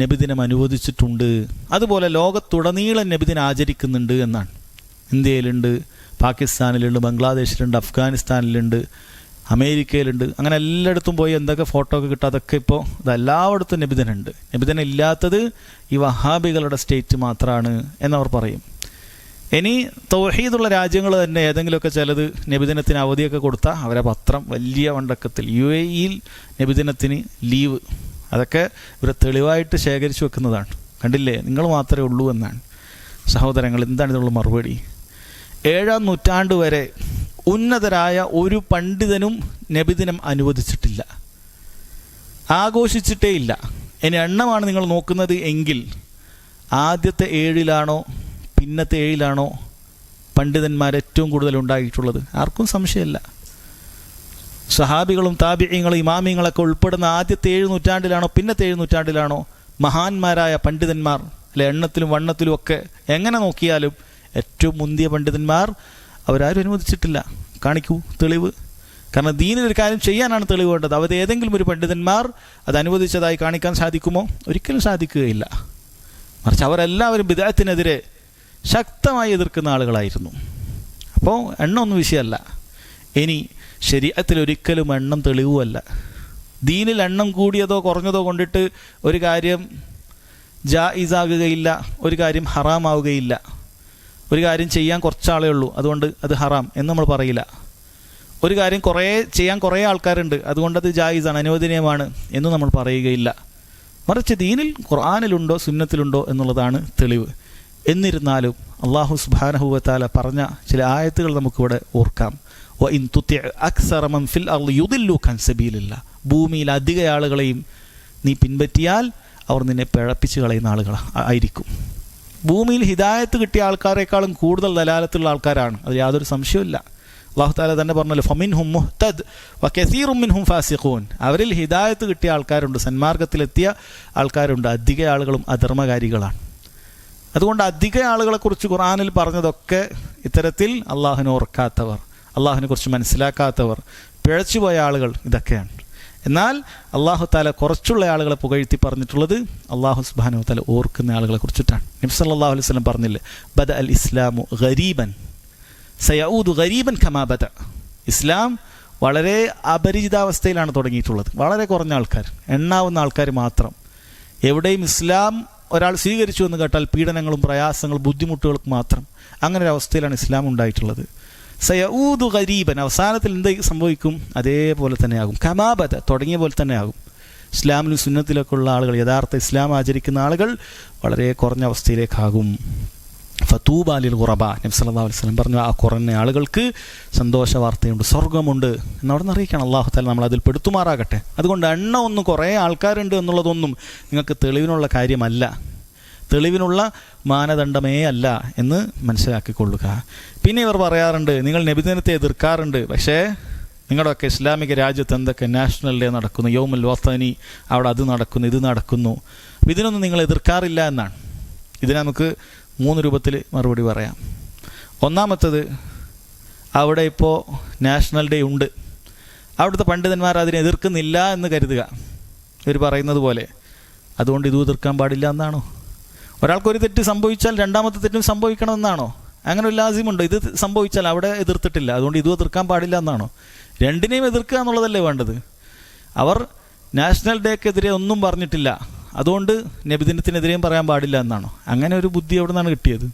നബിദിനം അനുവദിച്ചിട്ടുണ്ട്, അതുപോലെ ലോകത്തുടനീളം നബിദിനം ആചരിക്കുന്നുണ്ട് എന്നാണ്. ഇന്ത്യയിലുണ്ട്, പാകിസ്ഥാനിലുണ്ട്, ബംഗ്ലാദേശിലുണ്ട്, അഫ്ഗാനിസ്ഥാനിലുണ്ട്, അമേരിക്കയിലുണ്ട്. അങ്ങനെ എല്ലായിടത്തും പോയി എന്തൊക്കെ ഫോട്ടോ ഒക്കെ കിട്ടും, അതൊക്കെ ഇപ്പോൾ ഇതെല്ലായിടത്തും നബിദിനുണ്ട്. നബിദിനം ഇല്ലാത്തത് ഈ വഹാബികളുടെ സ്റ്റേറ്റ് മാത്രമാണ് എന്നവർ പറയും. ഇനി തൗഹീദുള്ള രാജ്യങ്ങൾ തന്നെ ഏതെങ്കിലുമൊക്കെ ചിലത് നബിദിനത്തിന് അവധിയൊക്കെ കൊടുത്താൽ അവരെ പത്രം വലിയ വണ്ടക്കത്തിൽ UAE നബിദിനത്തിന് ലീവ്, അതൊക്കെ ഇവരെ തെളിവായിട്ട് ശേഖരിച്ചു വെക്കുന്നതാണ്. കണ്ടില്ലേ, നിങ്ങൾ മാത്രമേ ഉള്ളൂ എന്നാണ്. സഹോദരങ്ങൾ, എന്താണ് ഇതിനുള്ള മറുപടി? 7-ാം നൂറ്റാണ്ട് വരെ ഉന്നതരായ ഒരു പണ്ഡിതനും നബിദിനം അനുവദിച്ചിട്ടില്ല, ആഘോഷിച്ചിട്ടേ ഇല്ല. ഇനി എണ്ണമാണ് നിങ്ങൾ നോക്കുന്നത് എങ്കിൽ ആദ്യത്തെ 7-ലാണോ പിന്നത്തെ 7-ലാണോ പണ്ഡിതന്മാർ ഏറ്റവും കൂടുതൽ ഉണ്ടായിട്ടുള്ളത്? ആർക്കും സംശയമില്ല. സഹാബികളും താബിഈങ്ങളും ഇമാമിങ്ങളൊക്കെ ഉൾപ്പെടുന്ന ആദ്യത്തെ 7 നൂറ്റാണ്ടിലാണോ പിന്നത്തെ 7 നൂറ്റാണ്ടിലാണോ മഹാന്മാരായ പണ്ഡിതന്മാർ, അല്ലെ, എണ്ണത്തിലും വണ്ണത്തിലും ഒക്കെ എങ്ങനെ നോക്കിയാലും ഏറ്റവും മുന്തിയ പണ്ഡിതന്മാർ അവരാരും അനുവദിച്ചിട്ടില്ല. കാണിക്കൂ തെളിവ്. കാരണം ദീനിലൊരു കാര്യം ചെയ്യാനാണ് തെളിവ് വേണ്ടത്. അവർ ഏതെങ്കിലും ഒരു പണ്ഡിതന്മാർ അത് അനുവദിച്ചതായി കാണിക്കാൻ സാധിക്കുമോ? ഒരിക്കലും സാധിക്കുകയില്ല. മറിച്ച് അവരെല്ലാവരും ബിദ്അത്തിനെതിരെ ശക്തമായി എതിർക്കുന്ന ആളുകളായിരുന്നു. അപ്പോൾ എണ്ണം ഒന്നും വിഷയമല്ല. ഇനി ശരീഅത്തിൽ ഒരിക്കലും എണ്ണം തെളിവുമല്ല. ദീനിൽ എണ്ണം കൂടിയതോ കുറഞ്ഞതോ കൊണ്ടിട്ട് ഒരു കാര്യം ജായിസാകുകയില്ല, ഒരു കാര്യം ഹറാമാവുകയില്ല. ഒരു കാര്യം ചെയ്യാൻ കുറച്ചാളേ ഉള്ളൂ അതുകൊണ്ട് അത് ഹറാം എന്ന് നമ്മൾ പറയില്ല. ഒരു കാര്യം ചെയ്യാൻ കുറേ ആൾക്കാരുണ്ട് അതുകൊണ്ടത് ജായിസാണ്, അനുവദനീയമാണ് എന്ന് നമ്മൾ പറയുകയില്ല. മറിച്ച് ദീനിൽ ഖുർആനിലുണ്ടോ സുന്നത്തിലുണ്ടോ എന്നുള്ളതാണ് തെളിവ്. എന്നിരുന്നാലും അല്ലാഹു സുബ്ഹാനഹു വ തആല പറഞ്ഞ ചില ആയത്തുകൾ നമുക്കിവിടെ ഓർക്കാം. വഇൻ തുതിഅ അക്സറ മൻ ഫിൽ അർളി യുദില്ലുക അൻ സബീലില്ലാഹ്. ഭൂമിയിൽ അധിക ആളുകളെയും നീ പിൻപറ്റിയാൽ അവർ നിന്നെ പിഴപ്പിച്ച് കളയുന്ന ആളുകൾ ആയിരിക്കും. ഭൂമിയിൽ ഹിദായത്ത് കിട്ടിയ ആൾക്കാരെക്കാളും കൂടുതൽ ദലാലത്തുള്ള ആൾക്കാരാണ്, അത് യാതൊരു സംശയവുമില്ല. അല്ലാഹു തആല തന്നെ പറഞ്ഞല്ലോ, ഫമിൻഹും മുഹ്തദ് വകസീറും മിൻഹും ഫാസിഖൂൻ. അവരിൽ ഹിദായത്ത് കിട്ടിയ ആൾക്കാരുണ്ട്, സന്മാർഗത്തിലെത്തിയ ആൾക്കാരുണ്ട്, അധിക ആളുകളും അധർമ്മകാരികളാണ്. അതുകൊണ്ട് അധിക ആളുകളെക്കുറിച്ച് ഖുർആനിൽ പറഞ്ഞതൊക്കെ ഇത്തരത്തിൽ അള്ളാഹുവിനെ ഓർക്കാത്തവർ, അള്ളാഹുവിനെ കുറിച്ച് മനസ്സിലാക്കാത്തവർ, പിഴച്ചുപോയ ആളുകൾ, ഇതൊക്കെയാണ്. എന്നാൽ അല്ലാഹു തആല കുറച്ചുള്ള ആളുകളെ പുകഴ്ത്തി പറഞ്ഞിട്ടുള്ളത് അല്ലാഹു സുബ്ഹാനഹു വ തആല ഓർക്കുന്ന ആളുകളെ കുറിച്ചിട്ടാണ്. നബി സല്ലല്ലാഹു അലൈഹി വസല്ലം പറഞ്ഞില്ലേ, ബദ അൽ ഇസ്ലാമു ഗരീബൻ സയഊദു ഗരീബൻ കമാ ബദ. ഇസ്ലാം വളരെ അപരിചിതാവസ്ഥയിലാണ് തുടങ്ങിയിട്ടുള്ളത്. വളരെ കുറഞ്ഞ ആൾക്കാർ, എണ്ണാവുന്ന ആൾക്കാർ മാത്രം. എവിടെയും ഇസ്ലാം ഒരാൾ സ്വീകരിച്ചു എന്ന് കേട്ടാൽ പീഡനങ്ങളും പ്രയാസങ്ങളും ബുദ്ധിമുട്ടുകൾക്ക് മാത്രം. അങ്ങനെ ഒരു അവസ്ഥയിലാണ് ഇസ്ലാം ഉണ്ടായിട്ടുള്ളത്. സയഊദു ഗരീബൻ, അവസാനത്തിൽ എന്ത് സംഭവിക്കും? അതേപോലെ തന്നെയാകും. കമാബദ, തുടങ്ങിയ പോലെ തന്നെയാകും. ഇസ്ലാമിലും സുന്നത്തിലൊക്കെ ഉള്ള ആളുകൾ, യഥാർത്ഥ ഇസ്ലാം ആചരിക്കുന്ന ആളുകൾ വളരെ കുറഞ്ഞ അവസ്ഥയിലേക്കാകും. ഫതൂബ ലിൽ ഖുറബ. നബി സല്ലല്ലാഹു അലൈഹി വസല്ലം പറഞ്ഞു, ആ കുറഞ്ഞ ആളുകൾക്ക് സന്തോഷ വാർത്തയുണ്ട്, സ്വർഗ്ഗമുണ്ട് എന്നവിടെ നിന്ന് അറിയിക്കണം. അല്ലാഹു തആല നമ്മൾ അതിൽ പെടുത്തുമാറാകട്ടെ. അതുകൊണ്ട് എണ്ണം ഒന്നും കുറേ ആൾക്കാരുണ്ട് എന്നുള്ളതൊന്നും നിങ്ങൾക്ക് തെളിവിനുള്ള കാര്യമല്ല, തെളിവിനുള്ള മാനദണ്ഡമേ അല്ല എന്ന് മനസ്സിലാക്കിക്കൊള്ളുക. പിന്നെ ഇവർ പറയാറുണ്ട്, നിങ്ങൾ നബിദിനത്തെ എതിർക്കാറുണ്ട്, പക്ഷേ നിങ്ങളുടെയൊക്കെ ഇസ്ലാമിക രാജ്യത്ത് എന്തൊക്കെ നാഷണൽ ഡേ നടക്കുന്നു, യൗമുൽ വത്തനി, അവിടെ അത് നടക്കുന്നു, ഇത് നടക്കുന്നു, ഇതിനൊന്നും നിങ്ങൾ എതിർക്കാറില്ല എന്നാണ്. ഇതിന് നമുക്ക് 3 രൂപത്തിൽ മറുപടി പറയാം. ഒന്നാമത്തത്, അവിടെ ഇപ്പോൾ നാഷണൽ ഡേ ഉണ്ട്, അവിടുത്തെ പണ്ഡിതന്മാർ അതിനെ എതിർക്കുന്നില്ല എന്ന് കരുതുക. ഇവർ പറയുന്നത് പോലെ അതുകൊണ്ട് ഇതും എതിർക്കാൻ പാടില്ല എന്നാണോ? ഒരാൾക്കൊരു തെറ്റ് സംഭവിച്ചാൽ രണ്ടാമത്തെ തെറ്റും സംഭവിക്കണമെന്നാണോ? അങ്ങനെ ഒരു ലാസിമുണ്ട്. ഇത് സംഭവിച്ചാൽ അവിടെ എതിർത്തിട്ടില്ല അതുകൊണ്ട് ഇതും എതിർക്കാൻ പാടില്ല എന്നാണോ? രണ്ടിനെയും എതിർക്കുക എന്നുള്ളതല്ലേ വേണ്ടത്. അവർ നാഷണൽ ഡേക്കെതിരെ ഒന്നും പറഞ്ഞിട്ടില്ല, അതുകൊണ്ട് നബിദിനത്തിനെതിരെയും പറയാൻ പാടില്ല എന്നാണോ? അങ്ങനെ ഒരു ബുദ്ധി എവിടെ നിന്നാണ് കിട്ടിയത്?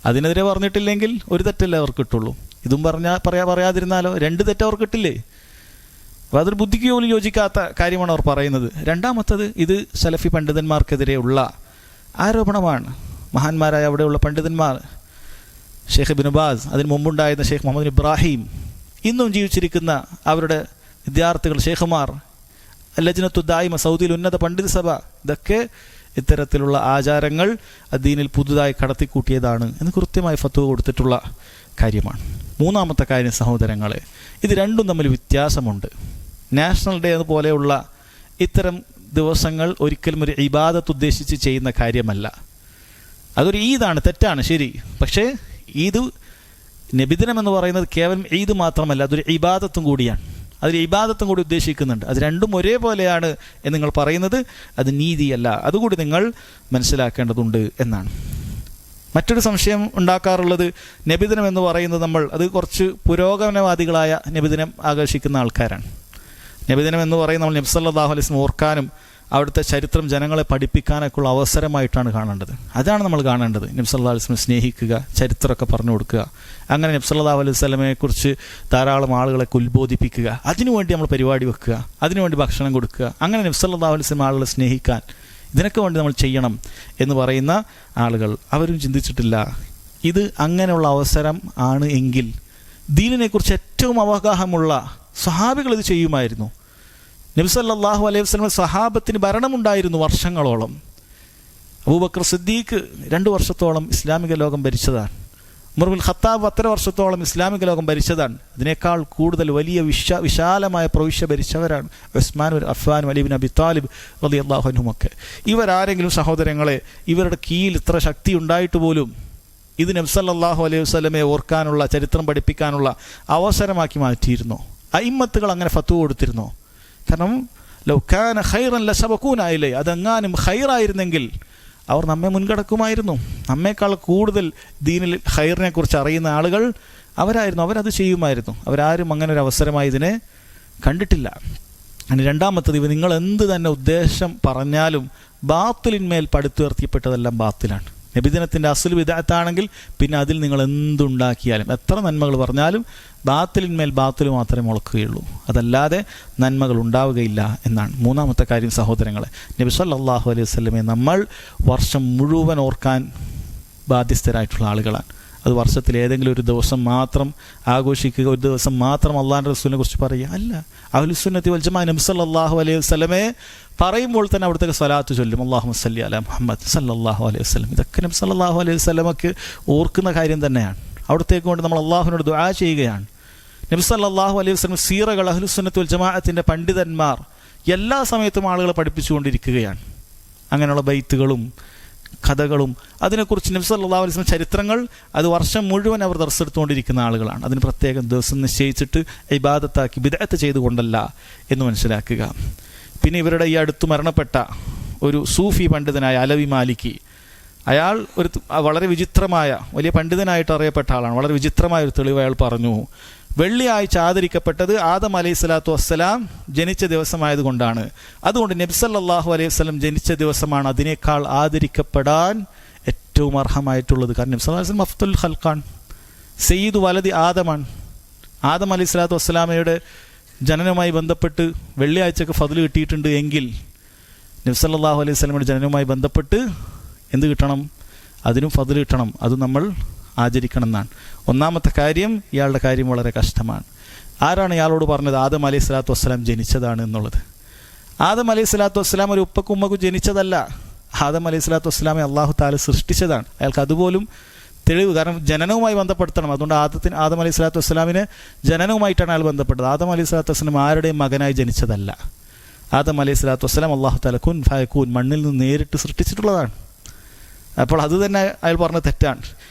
അതിനെതിരെ പറഞ്ഞിട്ടില്ലെങ്കിൽ ഒരു തെറ്റല്ലേ അവർക്ക് കിട്ടുള്ളൂ. ഇതും പറയാതിരുന്നാലോ 2 തെറ്റ് അവർക്ക് കിട്ടില്ലേ? അപ്പോൾ അതൊരു ബുദ്ധിക്ക് പോലും യോജിക്കാത്ത കാര്യമാണ് അവർ പറയുന്നത്. രണ്ടാമത്തത്, ഇത് സലഫി പണ്ഡിതന്മാർക്കെതിരെയുള്ള ആരോപണമാണ്. മഹാന്മാരായ അവിടെയുള്ള പണ്ഡിതന്മാർ, ഷെയ്ഖ് ഇബ്നു ബാസ്, അതിന് മുമ്പുണ്ടായിരുന്ന ഷെയ്ഖ് മുഹമ്മദ് ഇബ്രാഹിം, ഇന്നും ജീവിച്ചിരിക്കുന്ന അവരുടെ വിദ്യാർത്ഥികൾ, ഷെയ്ഖുമാർ, ലജ്നത്തു ദായിമ, സൗദിയിൽ ഉന്നത പണ്ഡിത സഭ, ഇതൊക്കെ ഇത്തരത്തിലുള്ള ആചാരങ്ങൾ ദീനിൽ പുതുതായി കടത്തിക്കൂട്ടിയതാണ് എന്ന് കൃത്യമായി ഫത്വ കൊടുത്തിട്ടുള്ള കാര്യമാണ്. മൂന്നാമത്തെ കാര്യം സഹോദരങ്ങളെ, ഇത് രണ്ടും തമ്മിൽ വ്യത്യാസമുണ്ട്. നാഷണൽ ഡേ അതുപോലെയുള്ള ഇത്തരം ദിവസങ്ങൾ ഒരിക്കലും ഒരു ഇബാദത്ത് ഉദ്ദേശിച്ച് ചെയ്യുന്ന കാര്യമല്ല. അതൊരു ഈദാണ്, തെറ്റാണ്, ശരി. പക്ഷേ ഈദ്, നബിദിനം എന്ന് പറയുന്നത് കേവലം ഈദ് മാത്രമല്ല, അതൊരു ഇബാദത്തും കൂടിയാണ്. അതിൽ ഇബാദത്തും കൂടി ഉദ്ദേശിക്കുന്നുണ്ട്. അത് രണ്ടും ഒരേപോലെയാണ് എന്ന് നിങ്ങൾ പറയുന്നത് അത് നീതിയല്ല. അതുകൂടി നിങ്ങൾ മനസ്സിലാക്കേണ്ടതുണ്ട് എന്നാണ്. മറ്റൊരു സംശയം ഉണ്ടാക്കാറുള്ളത്, നബിദിനം എന്ന് പറയുന്നത് അത് കുറച്ച് പുരോഗമനവാദികളായ നബിദിനം ആഘോഷിക്കുന്ന ആൾക്കാരാണ്. നബിദിനം എന്ന് പറയുന്നത് നമ്മൾ നബി സല്ലല്ലാഹു അലൈഹി വസല്ലം ഓർക്കാനും അവിടുത്തെ ചരിത്രം ജനങ്ങളെ പഠിപ്പിക്കാനൊക്കെ ഉള്ള അവസരമായിട്ടാണ് കാണേണ്ടത്. അതാണ് നമ്മൾ കാണേണ്ടത്. നബി സല്ലല്ലാഹു അലൈഹി വസല്ലം സ്നേഹിക്കുക, ചരിത്രമൊക്കെ പറഞ്ഞു കൊടുക്കുക, അങ്ങനെ നബി സല്ലല്ലാഹു അലൈഹി വസല്ലമയെക്കുറിച്ച് ധാരാളം ആളുകളെ ഉത്ബോധിപ്പിക്കുക, അതിനുവേണ്ടി നമ്മൾ പരിപാടി വെക്കുക, അതിനുവേണ്ടി ഭക്ഷണം കൊടുക്കുക, അങ്ങനെ നബി സല്ലല്ലാഹു അലൈഹി വസല്ലം ആളുകളെ സ്നേഹിക്കാൻ, ഇതിനൊക്കെ വേണ്ടി നമ്മൾ ചെയ്യണം എന്ന് പറയുന്ന ആളുകൾ അവരും ചിന്തിച്ചിട്ടില്ല. ഇത് അങ്ങനെയുള്ള അവസരം ആണ് എങ്കിൽ ദീനിനെക്കുറിച്ച് ഏറ്റവും അവഗാഹമുള്ള സഹാബികൾ ഇത് ചെയ്യുമായിരുന്നു. നബി സല്ലല്ലാഹു അലൈഹി വസല്ലം സഹാബത്തിന് ഭരണമുണ്ടായിരുന്നു വർഷങ്ങളോളം. അബൂബക്കർ സിദ്ദീഖ് 2 വർഷത്തോളം ഇസ്ലാമിക ലോകം ഭരിച്ചതാണ്. ഉമർ ബിൻ ഖത്താബ് 10 വർഷത്തോളം ഇസ്ലാമിക ലോകം ഭരിച്ചതാണ്. അതിനേക്കാൾ കൂടുതൽ വലിയ വിശാലമായ പ്രവിശ്യ ഭരിച്ചവരാണ് ഉസ്മാനും അഫ്ഫാനും അലി ഇബ്നു അബി താലിബ് റളിയല്ലാഹു അൻഹുമൊക്കെ. ഇവരാരെങ്കിലും സഹോദരങ്ങളെ ഇവരുടെ കീഴിൽ ഇത്ര ശക്തി ഉണ്ടായിട്ട് പോലും ഇത് നബി സല്ലല്ലാഹു അലൈഹി വസല്ലമയെ ഓർക്കാനുള്ള, ചരിത്രം പഠിപ്പിക്കാനുള്ള അവസരമാക്കി മാറ്റിയിരുന്നോ? അയിമ്മത്തുകൾ അങ്ങനെ ഫത്വ കൊടുത്തിരുന്നോ? കാരണം ലൗ കാന ഖൈറൻ ലസബഖൂനാ ഇലൈ, അതെങ്ങാനും ഖൈറായിരുന്നെങ്കിൽ അവർ നമ്മെ മുൻകടക്കുമായിരുന്നു. നമ്മേക്കാൾ കൂടുതൽ ദീനിൽ ഖൈറിനെ കുറിച്ച് അറിയുന്ന ആളുകൾ അവരായിരുന്നു, അവരത് ചെയ്യുമായിരുന്നു. അവരാരും അങ്ങനെ ഒരു അവസരമായി ഇതിനെ കണ്ടിട്ടില്ല. അങ്ങനെ രണ്ടാമത്തത്, ഇവ നിങ്ങൾ എന്ത് തന്നെ ഉദ്ദേശം പറഞ്ഞാലും ബാത്തിലിന്മേൽ പടുത്തുയർത്തിയപ്പെട്ടതെല്ലാം ബാത്തിലാണ്. നബിദിനത്തിൻ്റെ അസ്ൽ ബിദ്അത്താണെങ്കിൽ പിന്നെ അതിൽ നിങ്ങൾ എന്തുണ്ടാക്കിയാലും, എത്ര നന്മകൾ പറഞ്ഞാലും ബാത്തിലിന്മേൽ ബാത്തിൽ മാത്രമേ മുളക്കുകയുള്ളൂ, അതല്ലാതെ നന്മകൾ ഉണ്ടാവുകയില്ല എന്നാണ്. മൂന്നാമത്തെ കാര്യം സഹോദരങ്ങളെ, നബി സല്ലല്ലാഹു അലൈഹി വസല്ലമയെ നമ്മൾ വർഷം മുഴുവൻ ഓർക്കാൻ ബാധ്യസ്ഥരായിട്ടുള്ള ആളുകളാണ്. അത് വർഷത്തിൽ ഏതെങ്കിലും ഒരു ദിവസം മാത്രം ആഘോഷിക്കുക, ഒരു ദിവസം മാത്രം അള്ളാഹുവിൻ്റെ റസൂലിനെ കുറിച്ച് പറയുക അല്ല. അഹ്ലുസുന്നത്തി വൽ ജമാഅ നബി സല്ലല്ലാഹു അലൈഹി വസല്ലമയെ പറയുമ്പോൾ തന്നെ അവിടുത്തെ സ്വലാത്ത് ചൊല്ലും, അല്ലാഹുമ്മ സല്ലി അലാ മുഹമ്മദ് സല്ലല്ലാഹു അലൈഹി വസല്ലം. ഇതൊക്കെ നബി സല്ലല്ലാഹു അലൈഹി വസല്ലമക്ക് ഓർക്കുന്ന കാര്യം തന്നെയാണ്. അവിടത്തേക്ക് കൊണ്ട് നമ്മൾ അള്ളാഹുവിനോട് ദുആ ചെയ്യുകയാണ്. നബി സല്ലല്ലാഹു അലൈഹി വസല്ലം സീറകൾ അഹ്ലുസുന്നത്തി വൽ ജമാഅത്തിൻ്റെ പണ്ഡിതന്മാർ എല്ലാ സമയത്തും ആളുകളെ പഠിപ്പിച്ചുകൊണ്ടിരിക്കുകയാണ്. അങ്ങനെയുള്ള ബൈത്തുകളും കഥകളും അതിനെക്കുറിച്ച് നബി സല്ലല്ലാഹു അലൈഹി വസല്ലം ചരിത്രങ്ങൾ അത് വർഷം മുഴുവൻ അവർ ദർസെടുത്തുകൊണ്ടിരിക്കുന്ന ആളുകളാണ്. അതിന് പ്രത്യേകം ദിവസം നിശ്ചയിച്ചിട്ട് ഇബാദത്താക്കി ബിദ്അത്ത് ചെയ്തുകൊണ്ടല്ല എന്ന് മനസ്സിലാക്കുക. പിന്നെ ഇവരുടെ ഈ അടുത്ത് മരണപ്പെട്ട ഒരു സൂഫി പണ്ഡിതനായ അലവി മാലിക്കി, അയാൾ ഒരു വളരെ വിചിത്രമായ, വലിയ പണ്ഡിതനായിട്ട് അറിയപ്പെട്ട ആളാണ്. വളരെ വിചിത്രമായ ഒരു തെളിവ് അയാൾ പറഞ്ഞു. വെള്ളിയാഴ്ച ആദരിക്കപ്പെട്ടത് ആദം അലൈഹി സ്വലാത്തു വസ്സലാം ജനിച്ച ദിവസമായതുകൊണ്ടാണ്. അതുകൊണ്ട് നബി സല്ലല്ലാഹു അലൈഹി വസല്ലം ജനിച്ച ദിവസമാണ് അതിനേക്കാൾ ആദരിക്കപ്പെടാൻ ഏറ്റവും അർഹമായിട്ടുള്ളത്. കാരണം നബി സല്ലല്ലാഹു അലൈഹി വസല്ലം അഫ്ദലുൽ ഖൽഖാൻ, സയ്യിദു വലദി ആദമാണ്. ആദം അലൈഹി സ്വലാത്തു വസ്സലാമയുടെ ജനനവുമായി ബന്ധപ്പെട്ട് വെള്ളിയാഴ്ചക്ക് ഫദ്ൽ കിട്ടിയിട്ടുണ്ട് എങ്കിൽ നബി സല്ലല്ലാഹു അലൈഹി വസല്ലമയുടെ ജനനവുമായി ബന്ധപ്പെട്ട് എന്ത് കിട്ടണം? അതിനും ഫദ്ൽ കിട്ടണം. അത് നമ്മൾ ആചരിക്കണം എന്നാണ്. ഒന്നാമത്തെ കാര്യം, ഇയാളുടെ കാര്യം വളരെ കഷ്ടമാണ്. ആരാണ് ഇയാളോട് പറഞ്ഞത് ആദം അലൈഹി സ്വലാത്തു വസ്സലാം ജനിച്ചതാണ് എന്നുള്ളത്? ആദം അലൈഹി സ്വലാത്തു വസ്സലാം ഒരു ഉപ്പക്കും ഉമ്മക്കും ജനിച്ചതല്ല. ആദം അലൈഹി സ്വലാത്തു വസ്സലാമെ അള്ളാഹു തആല സൃഷ്ടിച്ചതാണ്. അയാൾക്ക് അതുപോലും തെളിവ്, കാരണം ജനനവുമായി ബന്ധപ്പെടുത്തണം. അതുകൊണ്ട് ആദം അലൈഹി സ്വലാത്തു വസ്സലാമിന് ജനനവുമായിട്ടാണ് അയാൾ ബന്ധപ്പെട്ടത്. ആദം അലൈഹി സ്വലാത്തു വസ്സലാം ആരുടെയും മകനായി ജനിച്ചതല്ല. ആദം അലൈഹി സ്വലാത്തു വസ്സലാം അള്ളാഹു തആല കുൻ ഫയകൂൻ മണ്ണിൽ നിന്ന് നേരിട്ട് സൃഷ്ടിച്ചിട്ടുള്ളതാണ്. അപ്പോൾ അത് തന്നെ അയാൾ പറഞ്ഞത് തെറ്റാണ്.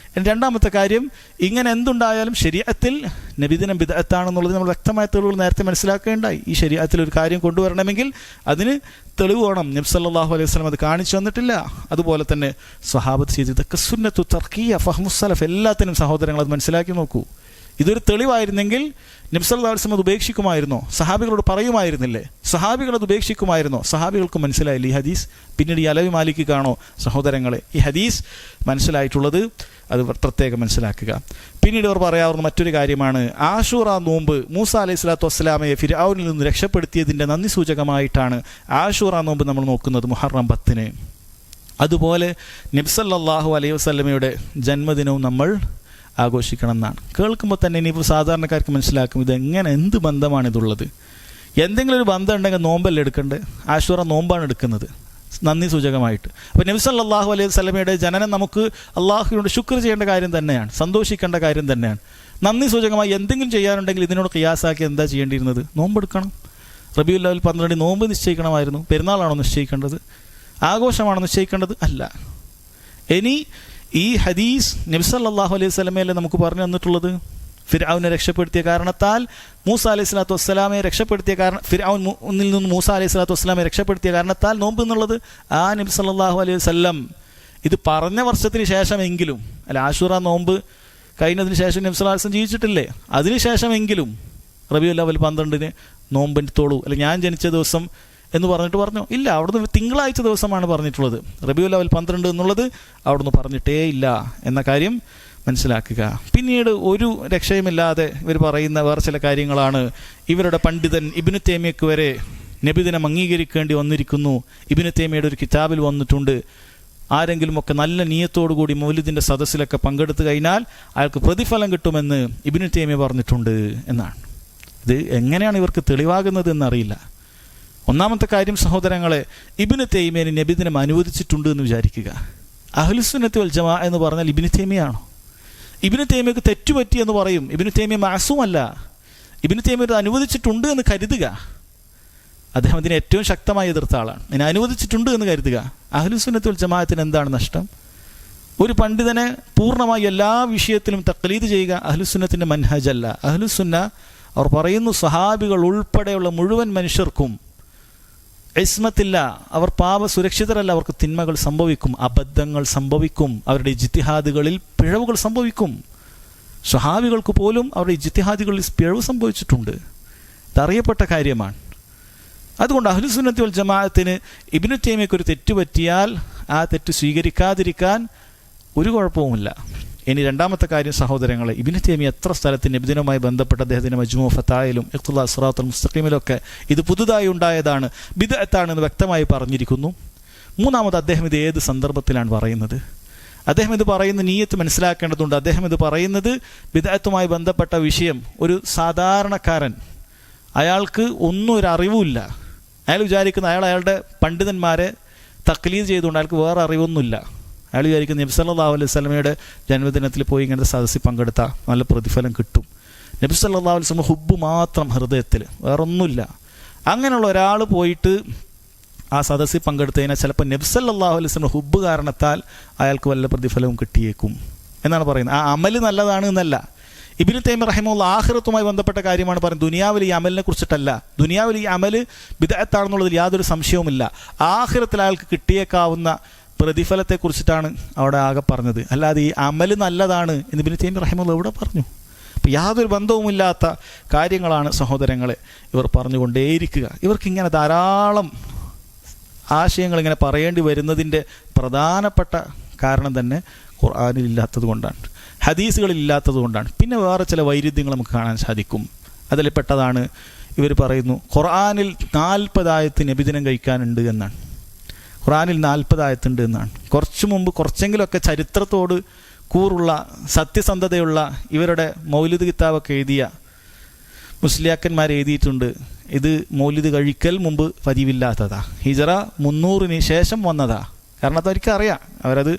രണ്ടാമത്തെ കാര്യം, ഇങ്ങനെ എന്തുണ്ടായാലും ശരീഅത്തിൽ നബിദിനം ബിദ്അത്താണെന്നുള്ളത് നമ്മൾ വ്യക്തമായ തെളിവുകൾ നേരത്തെ മനസ്സിലാക്കേണ്ടായി. ഈ ശരീഅത്തിൽ ഒരു കാര്യം കൊണ്ടുവരണമെങ്കിൽ അതിന് തെളിവ് വേണം. നബി സല്ലല്ലാഹു അലൈഹി വസല്ലം അത് കാണിച്ചു തന്നിട്ടില്ല. അതുപോലെ തന്നെ സ്വഹാബത്ത് ചെയ്ത്, ഇതൊക്കെ സുന്നത്തു തർക്കിയ ഫഹ്മുസ് സലഫ്, എല്ലാത്തിനും സഹോദരങ്ങൾ അത് മനസ്സിലാക്കി നോക്കൂ. ഇതൊരു തെളിവായിരുന്നെങ്കിൽ നബി സല്ലല്ലാഹു അലൈഹി വസല്ലം അത് ഉപേക്ഷിക്കുമായിരുന്നോ? സഹാബികളോട് പറയുമായിരുന്നില്ലേ? സഹാബികൾ അത് ഉപേക്ഷിക്കുമായിരുന്നോ? സഹാബികൾക്ക് മനസ്സിലായില്ല ഈ ഹദീസ്. പിന്നീട് ഈ അലവി മാലിക്ക് കാണോ സഹോദരങ്ങളെ ഈ ഹദീസ് മനസ്സിലായിട്ടുള്ളത്? അത് പ്രത്യേകം മനസ്സിലാക്കുക. പിന്നീട് അവർ പറയാവുന്ന മറ്റൊരു കാര്യമാണ്, ആഷൂറ നോമ്പ് മൂസ അലൈഹി സ്വലാത്തു വസ്സലാമയെ ഫിർഔനിൽ നിന്ന് രക്ഷപ്പെടുത്തിയതിൻ്റെ നന്ദി സൂചകമായിട്ടാണ് ആഷൂറ നോമ്പ് നമ്മൾ നോക്കുന്നത് മുഹറം 10-ന്. അതുപോലെ നബി സല്ലല്ലാഹു അലൈഹി വസല്ലമയുടെ ജന്മദിനവും നമ്മൾ ആഘോഷിക്കണം എന്നാണ്. കേൾക്കുമ്പോൾ തന്നെ ഇനിയിപ്പോൾ സാധാരണക്കാർക്ക് മനസ്സിലാക്കും ഇതെങ്ങനെ, എന്ത് ബന്ധമാണിതുള്ളത്? എന്തെങ്കിലും ഒരു ബന്ധം ഉണ്ടെങ്കിൽ നോമ്പല്ലേ എടുക്കേണ്ടത്? ആഷൂറ നോമ്പാണ് എടുക്കുന്നത് നന്ദി സൂചകമായിട്ട്. അപ്പോൾ നബി സല്ലല്ലാഹു അലൈഹി വസല്ലമയുടെ ജനനം നമുക്ക് അള്ളാഹുവിനോട് ശുക്ർ ചെയ്യേണ്ട കാര്യം തന്നെയാണ്, സന്തോഷിക്കേണ്ട കാര്യം തന്നെയാണ്. നന്ദി സൂചകമായി എന്തെങ്കിലും ചെയ്യാനുണ്ടെങ്കിൽ ഇതിനോട് ഖിയാസാക്കി എന്താ ചെയ്യേണ്ടിയിരുന്നത്? നോമ്പെടുക്കണം. റബീഉൽ അവ്വൽ 12 നോമ്പ് നിശ്ചയിക്കണമായിരുന്നു. പെരുന്നാളാണോ നിശ്ചയിക്കേണ്ടത്? ആഘോഷമാണോ നിശ്ചയിക്കേണ്ടത്? അല്ല. ഇനി ഈ ഹദീസ് നബി സല്ലല്ലാഹു അലൈഹി വസല്ലമയല്ലേ നമുക്ക് പറഞ്ഞു തന്നിട്ടുള്ളത്? ഫിർഔനെ രക്ഷപ്പെടുത്തിയ കാരണത്താൽ മൂസ അലൈഹി സ്വലാത്തു വസ്സലാമയെ രക്ഷപ്പെടുത്തിയ ഫിർഔനിൽ നിന്ന് മൂസ അലൈഹി സ്വലാത്തു വസ്സലാമയെ രക്ഷപ്പെടുത്തിയ കാരണത്താൽ നോമ്പ് എന്നുള്ളത് ആ നബി സല്ലല്ലാഹു അലൈഹി വസല്ലം ഇത് പറഞ്ഞ വർഷത്തിന് ശേഷമെങ്കിലും, അല്ല ആഷൂറ നോമ്പ് കഴിഞ്ഞതിന് ശേഷം നബി സല്ലല്ലാഹു അലൈഹി വസല്ലം ജീവിച്ചിട്ടില്ലേ, അതിന് ശേഷമെങ്കിലും റബീഉൽ അവ്വൽ 12-ന് നോമ്പെടുത്തോളൂ, അല്ല ഞാൻ ജനിച്ച ദിവസം എന്ന് പറഞ്ഞിട്ട് പറഞ്ഞു ഇല്ല. അവിടുന്ന് തിങ്കളാഴ്ച ദിവസമാണ് പറഞ്ഞിട്ടുള്ളത്. റബീഉൽ അവ്വൽ 12 എന്നുള്ളത് അവിടുന്ന് പറഞ്ഞിട്ടേ ഇല്ല എന്ന കാര്യം മനസ്സിലാക്കുക. പിന്നീട് ഒരു രക്ഷയുമില്ലാതെ ഇവർ പറയുന്ന വേറെ ചില കാര്യങ്ങളാണ്. ഇവരുടെ പണ്ഡിതൻ ഇബ്നു തൈമിയ്യക്ക് വരെ നബിദിനം അംഗീകരിക്കേണ്ടി വന്നിരിക്കുന്നു. ഇബ്നു തൈമിയ്യയുടെ ഒരു കിതാബിൽ വന്നിട്ടുണ്ട്, ആരെങ്കിലുമൊക്കെ നല്ല നിയത്തോടു കൂടി മൗലിദിൻ്റെ സദസ്സിലൊക്കെ പങ്കെടുത്തു കഴിഞ്ഞാൽ അയാൾക്ക് പ്രതിഫലം കിട്ടുമെന്ന് ഇബ്നു തൈമിയ്യ പറഞ്ഞിട്ടുണ്ട് എന്നാണ്. ഇത് എങ്ങനെയാണ് ഇവർക്ക് തെളിവാകുന്നത് എന്നറിയില്ല. ഒന്നാമത്തെ കാര്യം സഹോദരങ്ങളെ, ഇബ്നു തൈമിയ്യന് നബിദിനം അനുവദിച്ചിട്ടുണ്ട് എന്ന് വിചാരിക്കുക. അഹ്ലുസുന്നത്തി വൽ ജമാഅ എന്ന് പറഞ്ഞാൽ ഇബ്നു തൈമിയ്യ ആണോ? ഇബ്നു തൈമിയ്യക്ക് തെറ്റുപറ്റി എന്ന് പറയും. ഇബ്നു തൈമിയ്യ മഅസൂമല്ല. ഇബ്നു തൈമിയ്യ ഇത് അനുവദിച്ചിട്ടുണ്ട് എന്ന് കരുതുക. അദ്ദേഹം ഇതിനെ ഏറ്റവും ശക്തമായി എതിർത്ത ആളാണ്. ഇതിനെ അനുവദിച്ചിട്ടുണ്ട് എന്ന് കരുതുക. അഹ്ലുസുന്നത്ത് വൽ ജമാഅത്തിന് എന്താണ് നഷ്ടം? ഒരു പണ്ഡിതനെ പൂർണ്ണമായി എല്ലാ വിഷയത്തിലും തഖ്ലീദ് ചെയ്യുക അഹ്ലുസുന്നത്തിൻ്റെ മൻഹജല്ല. അഹ്ലുസുന്ന അവർ പറയുന്നു സഹാബികൾ ഉൾപ്പെടെയുള്ള മുഴുവൻ മനുഷ്യർക്കും ഇസ്മത്തില്ല, അവർ പാപ സുരക്ഷിതരല്ല, അവർക്ക് തിന്മകൾ സംഭവിക്കും, അബദ്ധങ്ങൾ സംഭവിക്കും, അവരുടെ ഇജ്തിഹാദുകളിൽ പിഴവുകൾ സംഭവിക്കും. സ്വഹാബികൾക്ക് പോലും അവരുടെ ഇജ്തിഹാദുകളിൽ പിഴവ് സംഭവിച്ചിട്ടുണ്ട്. ഇതറിയപ്പെട്ട കാര്യമാണ്. അതുകൊണ്ട് അഹ്ലുസുന്നത്തി വൽ ജമാഅത്തിന് ഇബ്നു തൈമിയ്യക്ക് ഒരു തെറ്റ് പറ്റിയാൽ ആ തെറ്റ് സ്വീകരിക്കാതിരിക്കാൻ ഒരു കുഴപ്പവുമില്ല. ഇനി രണ്ടാമത്തെ കാര്യം സഹോദരങ്ങളെ, ഇബ്നു തൈമിയ്യ എത്ര സ്ഥലത്ത് നബിദിനുമായി ബന്ധപ്പെട്ട് അദ്ദേഹത്തിൻ്റെ മജ്മൂ ഫതായിലും ഇഖ്തിലാ സിറാത്തുൽ മുസ്തഖീമിലൊക്കെ ഇത് പുതുതായി ഉണ്ടായതാണ്, ബിദ്അത്താണെന്ന് വ്യക്തമായി പറഞ്ഞിരിക്കുന്നു. മൂന്നാമത് അദ്ദേഹം ഇത് ഏത് സന്ദർഭത്തിലാണ് പറയുന്നത്? അദ്ദേഹം ഇത് പറയുന്ന നീയത്ത് മനസ്സിലാക്കേണ്ടതുണ്ട്. അദ്ദേഹം ഇത് പറയുന്നത് ബിദ്അത്തുമായി ബന്ധപ്പെട്ട വിഷയം ഒരു സാധാരണക്കാരൻ, അയാൾക്ക് ഒന്നും ഒരു അറിവുമില്ല, അയാൾ വിചാരിക്കുന്ന അയാളുടെ പണ്ഡിതന്മാരെ തഖ്ലീദ് ചെയ്തുകൊണ്ട് അയാൾക്ക് വേറെ അറിവൊന്നുമില്ല. അയാൾ വിചാരിക്കുന്ന നബി സല്ലല്ലാഹു അലൈഹി വസല്ലമയുടെ ജന്മദിനത്തിൽ പോയി ഇങ്ങനത്തെ സദസ്സിൽ പങ്കെടുത്താൽ നല്ല പ്രതിഫലം കിട്ടും. നബി സല്ലല്ലാഹു അലൈഹി വസല്ലം ഹുബ്ബ് മാത്രം ഹൃദയത്തിൽ, വേറൊന്നുമില്ല. അങ്ങനെയുള്ള ഒരാൾ പോയിട്ട് ആ സദസ്സിൽ പങ്കെടുത്തതിനാൽ ചിലപ്പോൾ നബി സല്ലല്ലാഹു അലൈഹി വസല്ലം ഹുബ്ബ് കാരണത്താൽ അയാൾക്ക് വല്ല പ്രതിഫലവും കിട്ടിയേക്കും എന്നാണ് പറയുന്നത്. ആ അമൽ നല്ലതാണ് എന്നല്ല. ഇബ്നു തൈമിയ്യ റഹിമഹുല്ലാഹ് ആഖിറത്തുമായി ബന്ധപ്പെട്ട കാര്യമാണ് പറയുന്നത്. ദുനിയാവിൽ ഈ അമലിനെ കുറിച്ചിട്ടല്ല. ദുനിയാവിൽ ഈ അമൽ ബിദ്അത്താണെന്നുള്ളതിൽ യാതൊരു സംശയവുമില്ല. ആഖിറത്തിൽ അയാൾക്ക് കിട്ടിയേക്കാവുന്ന പ്രതിഫലത്തെക്കുറിച്ചിട്ടാണ് അവിടെ ആകെ പറഞ്ഞത്. അല്ലാതെ ഈ അമൽ നല്ലതാണ് എന്ന് ഇബ്നു തൈമിയ്യ റഹിമഹുല്ലാഹ് എവിടെ പറഞ്ഞു? അപ്പോൾ യാതൊരു ബന്ധവുമില്ലാത്ത കാര്യങ്ങളാണ് സഹോദരങ്ങളെ ഇവർ പറഞ്ഞുകൊണ്ടേയിരിക്കുക. ഇവർക്കിങ്ങനെ ധാരാളം ആശയങ്ങൾ ഇങ്ങനെ പറയേണ്ടി വരുന്നതിൻ്റെ പ്രധാനപ്പെട്ട കാരണം തന്നെ ഖുർആനിൽ ഇല്ലാത്തത് കൊണ്ടാണ്, ഹദീസുകളിൽ ഇല്ലാത്തത് കൊണ്ടാണ്. പിന്നെ വേറെ ചില വൈരുദ്ധ്യങ്ങൾ നമുക്ക് കാണാൻ സാധിക്കും. അതിൽ പെട്ടതാണ് ഇവർ പറയുന്നു ഖുർആനിൽ 40 ആയത്ത് നബിദിനം കഴിക്കാനുണ്ട് എന്നാണ്. ഖുർആനിൽ 40 ആയത്തുണ്ട് എന്നാണ്. കുറച്ചു മുമ്പ് കുറച്ചെങ്കിലുമൊക്കെ ചരിത്രത്തോട് കൂറുള്ള സത്യസന്ധതയുള്ള ഇവരുടെ മൗലിദ് കിതാബൊക്കെ എഴുതിയ മുസ്ലിയാക്കന്മാർ എഴുതിയിട്ടുണ്ട്, ഇത് മൗലിദ് കഴിക്കൽ മുമ്പ് പതിവില്ലാത്തതാ, ഹിജറ 300-ന് ശേഷം വന്നതാ. കാരണം അവർക്കറിയാം, അവരത്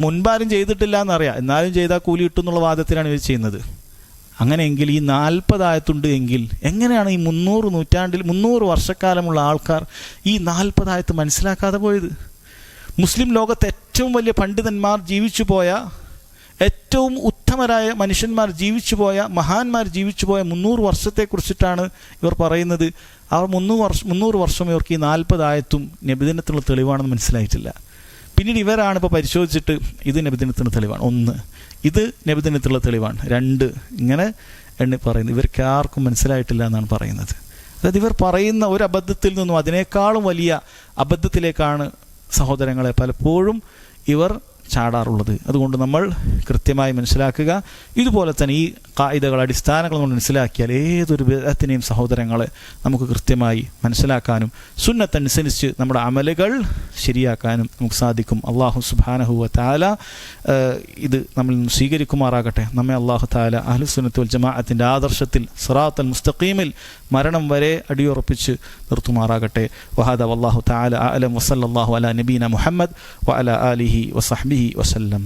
മുൻപാരും ചെയ്തിട്ടില്ല എന്നറിയാം, എന്നാലും ചെയ്താൽ കൂലി കിട്ടും എന്നുള്ള വാദത്തിലാണ് ഇവർ ചെയ്യുന്നത്. അങ്ങനെയെങ്കിൽ ഈ 40 ആയത്തുണ്ട് എങ്കിൽ എങ്ങനെയാണ് ഈ 300 നൂറ്റാണ്ടിൽ 300 വർഷക്കാലമുള്ള ആൾക്കാർ ഈ 40 ആയത്ത് മനസ്സിലാക്കാതെ പോയത്? മുസ്ലിം ലോകത്ത് ഏറ്റവും വലിയ പണ്ഡിതന്മാർ ജീവിച്ചു പോയ, ഏറ്റവും ഉത്തമരായ മനുഷ്യന്മാർ ജീവിച്ചു പോയ, മഹാന്മാർ ജീവിച്ചു പോയ 300 വർഷത്തെക്കുറിച്ചിട്ടാണ് ഇവർ പറയുന്നത്. അവർ 300 വർഷം ഇവർക്ക് ഈ 40 ആയത്തും നബിദിനത്തിനുള്ള തെളിവാണെന്ന് മനസ്സിലായിട്ടില്ല. പിന്നീട് ഇവരാണ് ഇപ്പോൾ പരിശോധിച്ചിട്ട് ഇത് നബിദിനത്തിന് തെളിവാണ്, 1 ഇത് നബിദിനത്തിലുള്ള തെളിവാണ്, 2 ഇങ്ങനെ എണ്ണി പറയുന്നത്. ഇവർക്ക് ആർക്കും മനസ്സിലായിട്ടില്ല എന്നാണ് പറയുന്നത്. അതായത് ഇവർ പറയുന്ന ഒരു അബദ്ധത്തിൽ നിന്നും അതിനേക്കാളും വലിയ അബദ്ധത്തിലേക്കാണ് സഹോദരങ്ങളെ പലപ്പോഴും ഇവർ ചാടാറുള്ളത്. അതുകൊണ്ട് നമ്മൾ കൃത്യമായി മനസ്സിലാക്കുക. ഇതുപോലെ തന്നെ ഈ ഖായിദകൾ, അടിസ്ഥാനങ്ങൾ നമ്മൾ മനസ്സിലാക്കിയാൽ ഏതൊരു ബിദ്അത്തിനെയും സഹോദരങ്ങളെ നമുക്ക് കൃത്യമായി മനസ്സിലാക്കാനും സുന്നത്തനുസരിച്ച് നമ്മുടെ അമലുകൾ ശരിയാക്കാനും നമുക്ക് സാധിക്കും. അല്ലാഹു സുബ്ഹാനഹു വ തആല ഇത് നമ്മിൽ നിന്ന് സ്വീകരിക്കുമാറാകട്ടെ. നമ്മെ അല്ലാഹു തആല അഹ്ലുസുന്നത്ത് വൽ ജമാഅത്തിൻ്റെ ആദർശത്തിൽ സിറാത്തുൽ മുസ്തഖീമിൽ മരണം വരെ അടിയുറപ്പിച്ച് നിർത്തുമാറാകട്ടെ. വഹാദ വല്ലാഹു തആല അഅലം വസല്ലല്ലാഹു അലാ നബീന മുഹമ്മദ് വഅലാ ആലിഹി വസഹ്ബിഹി വസല്ലം.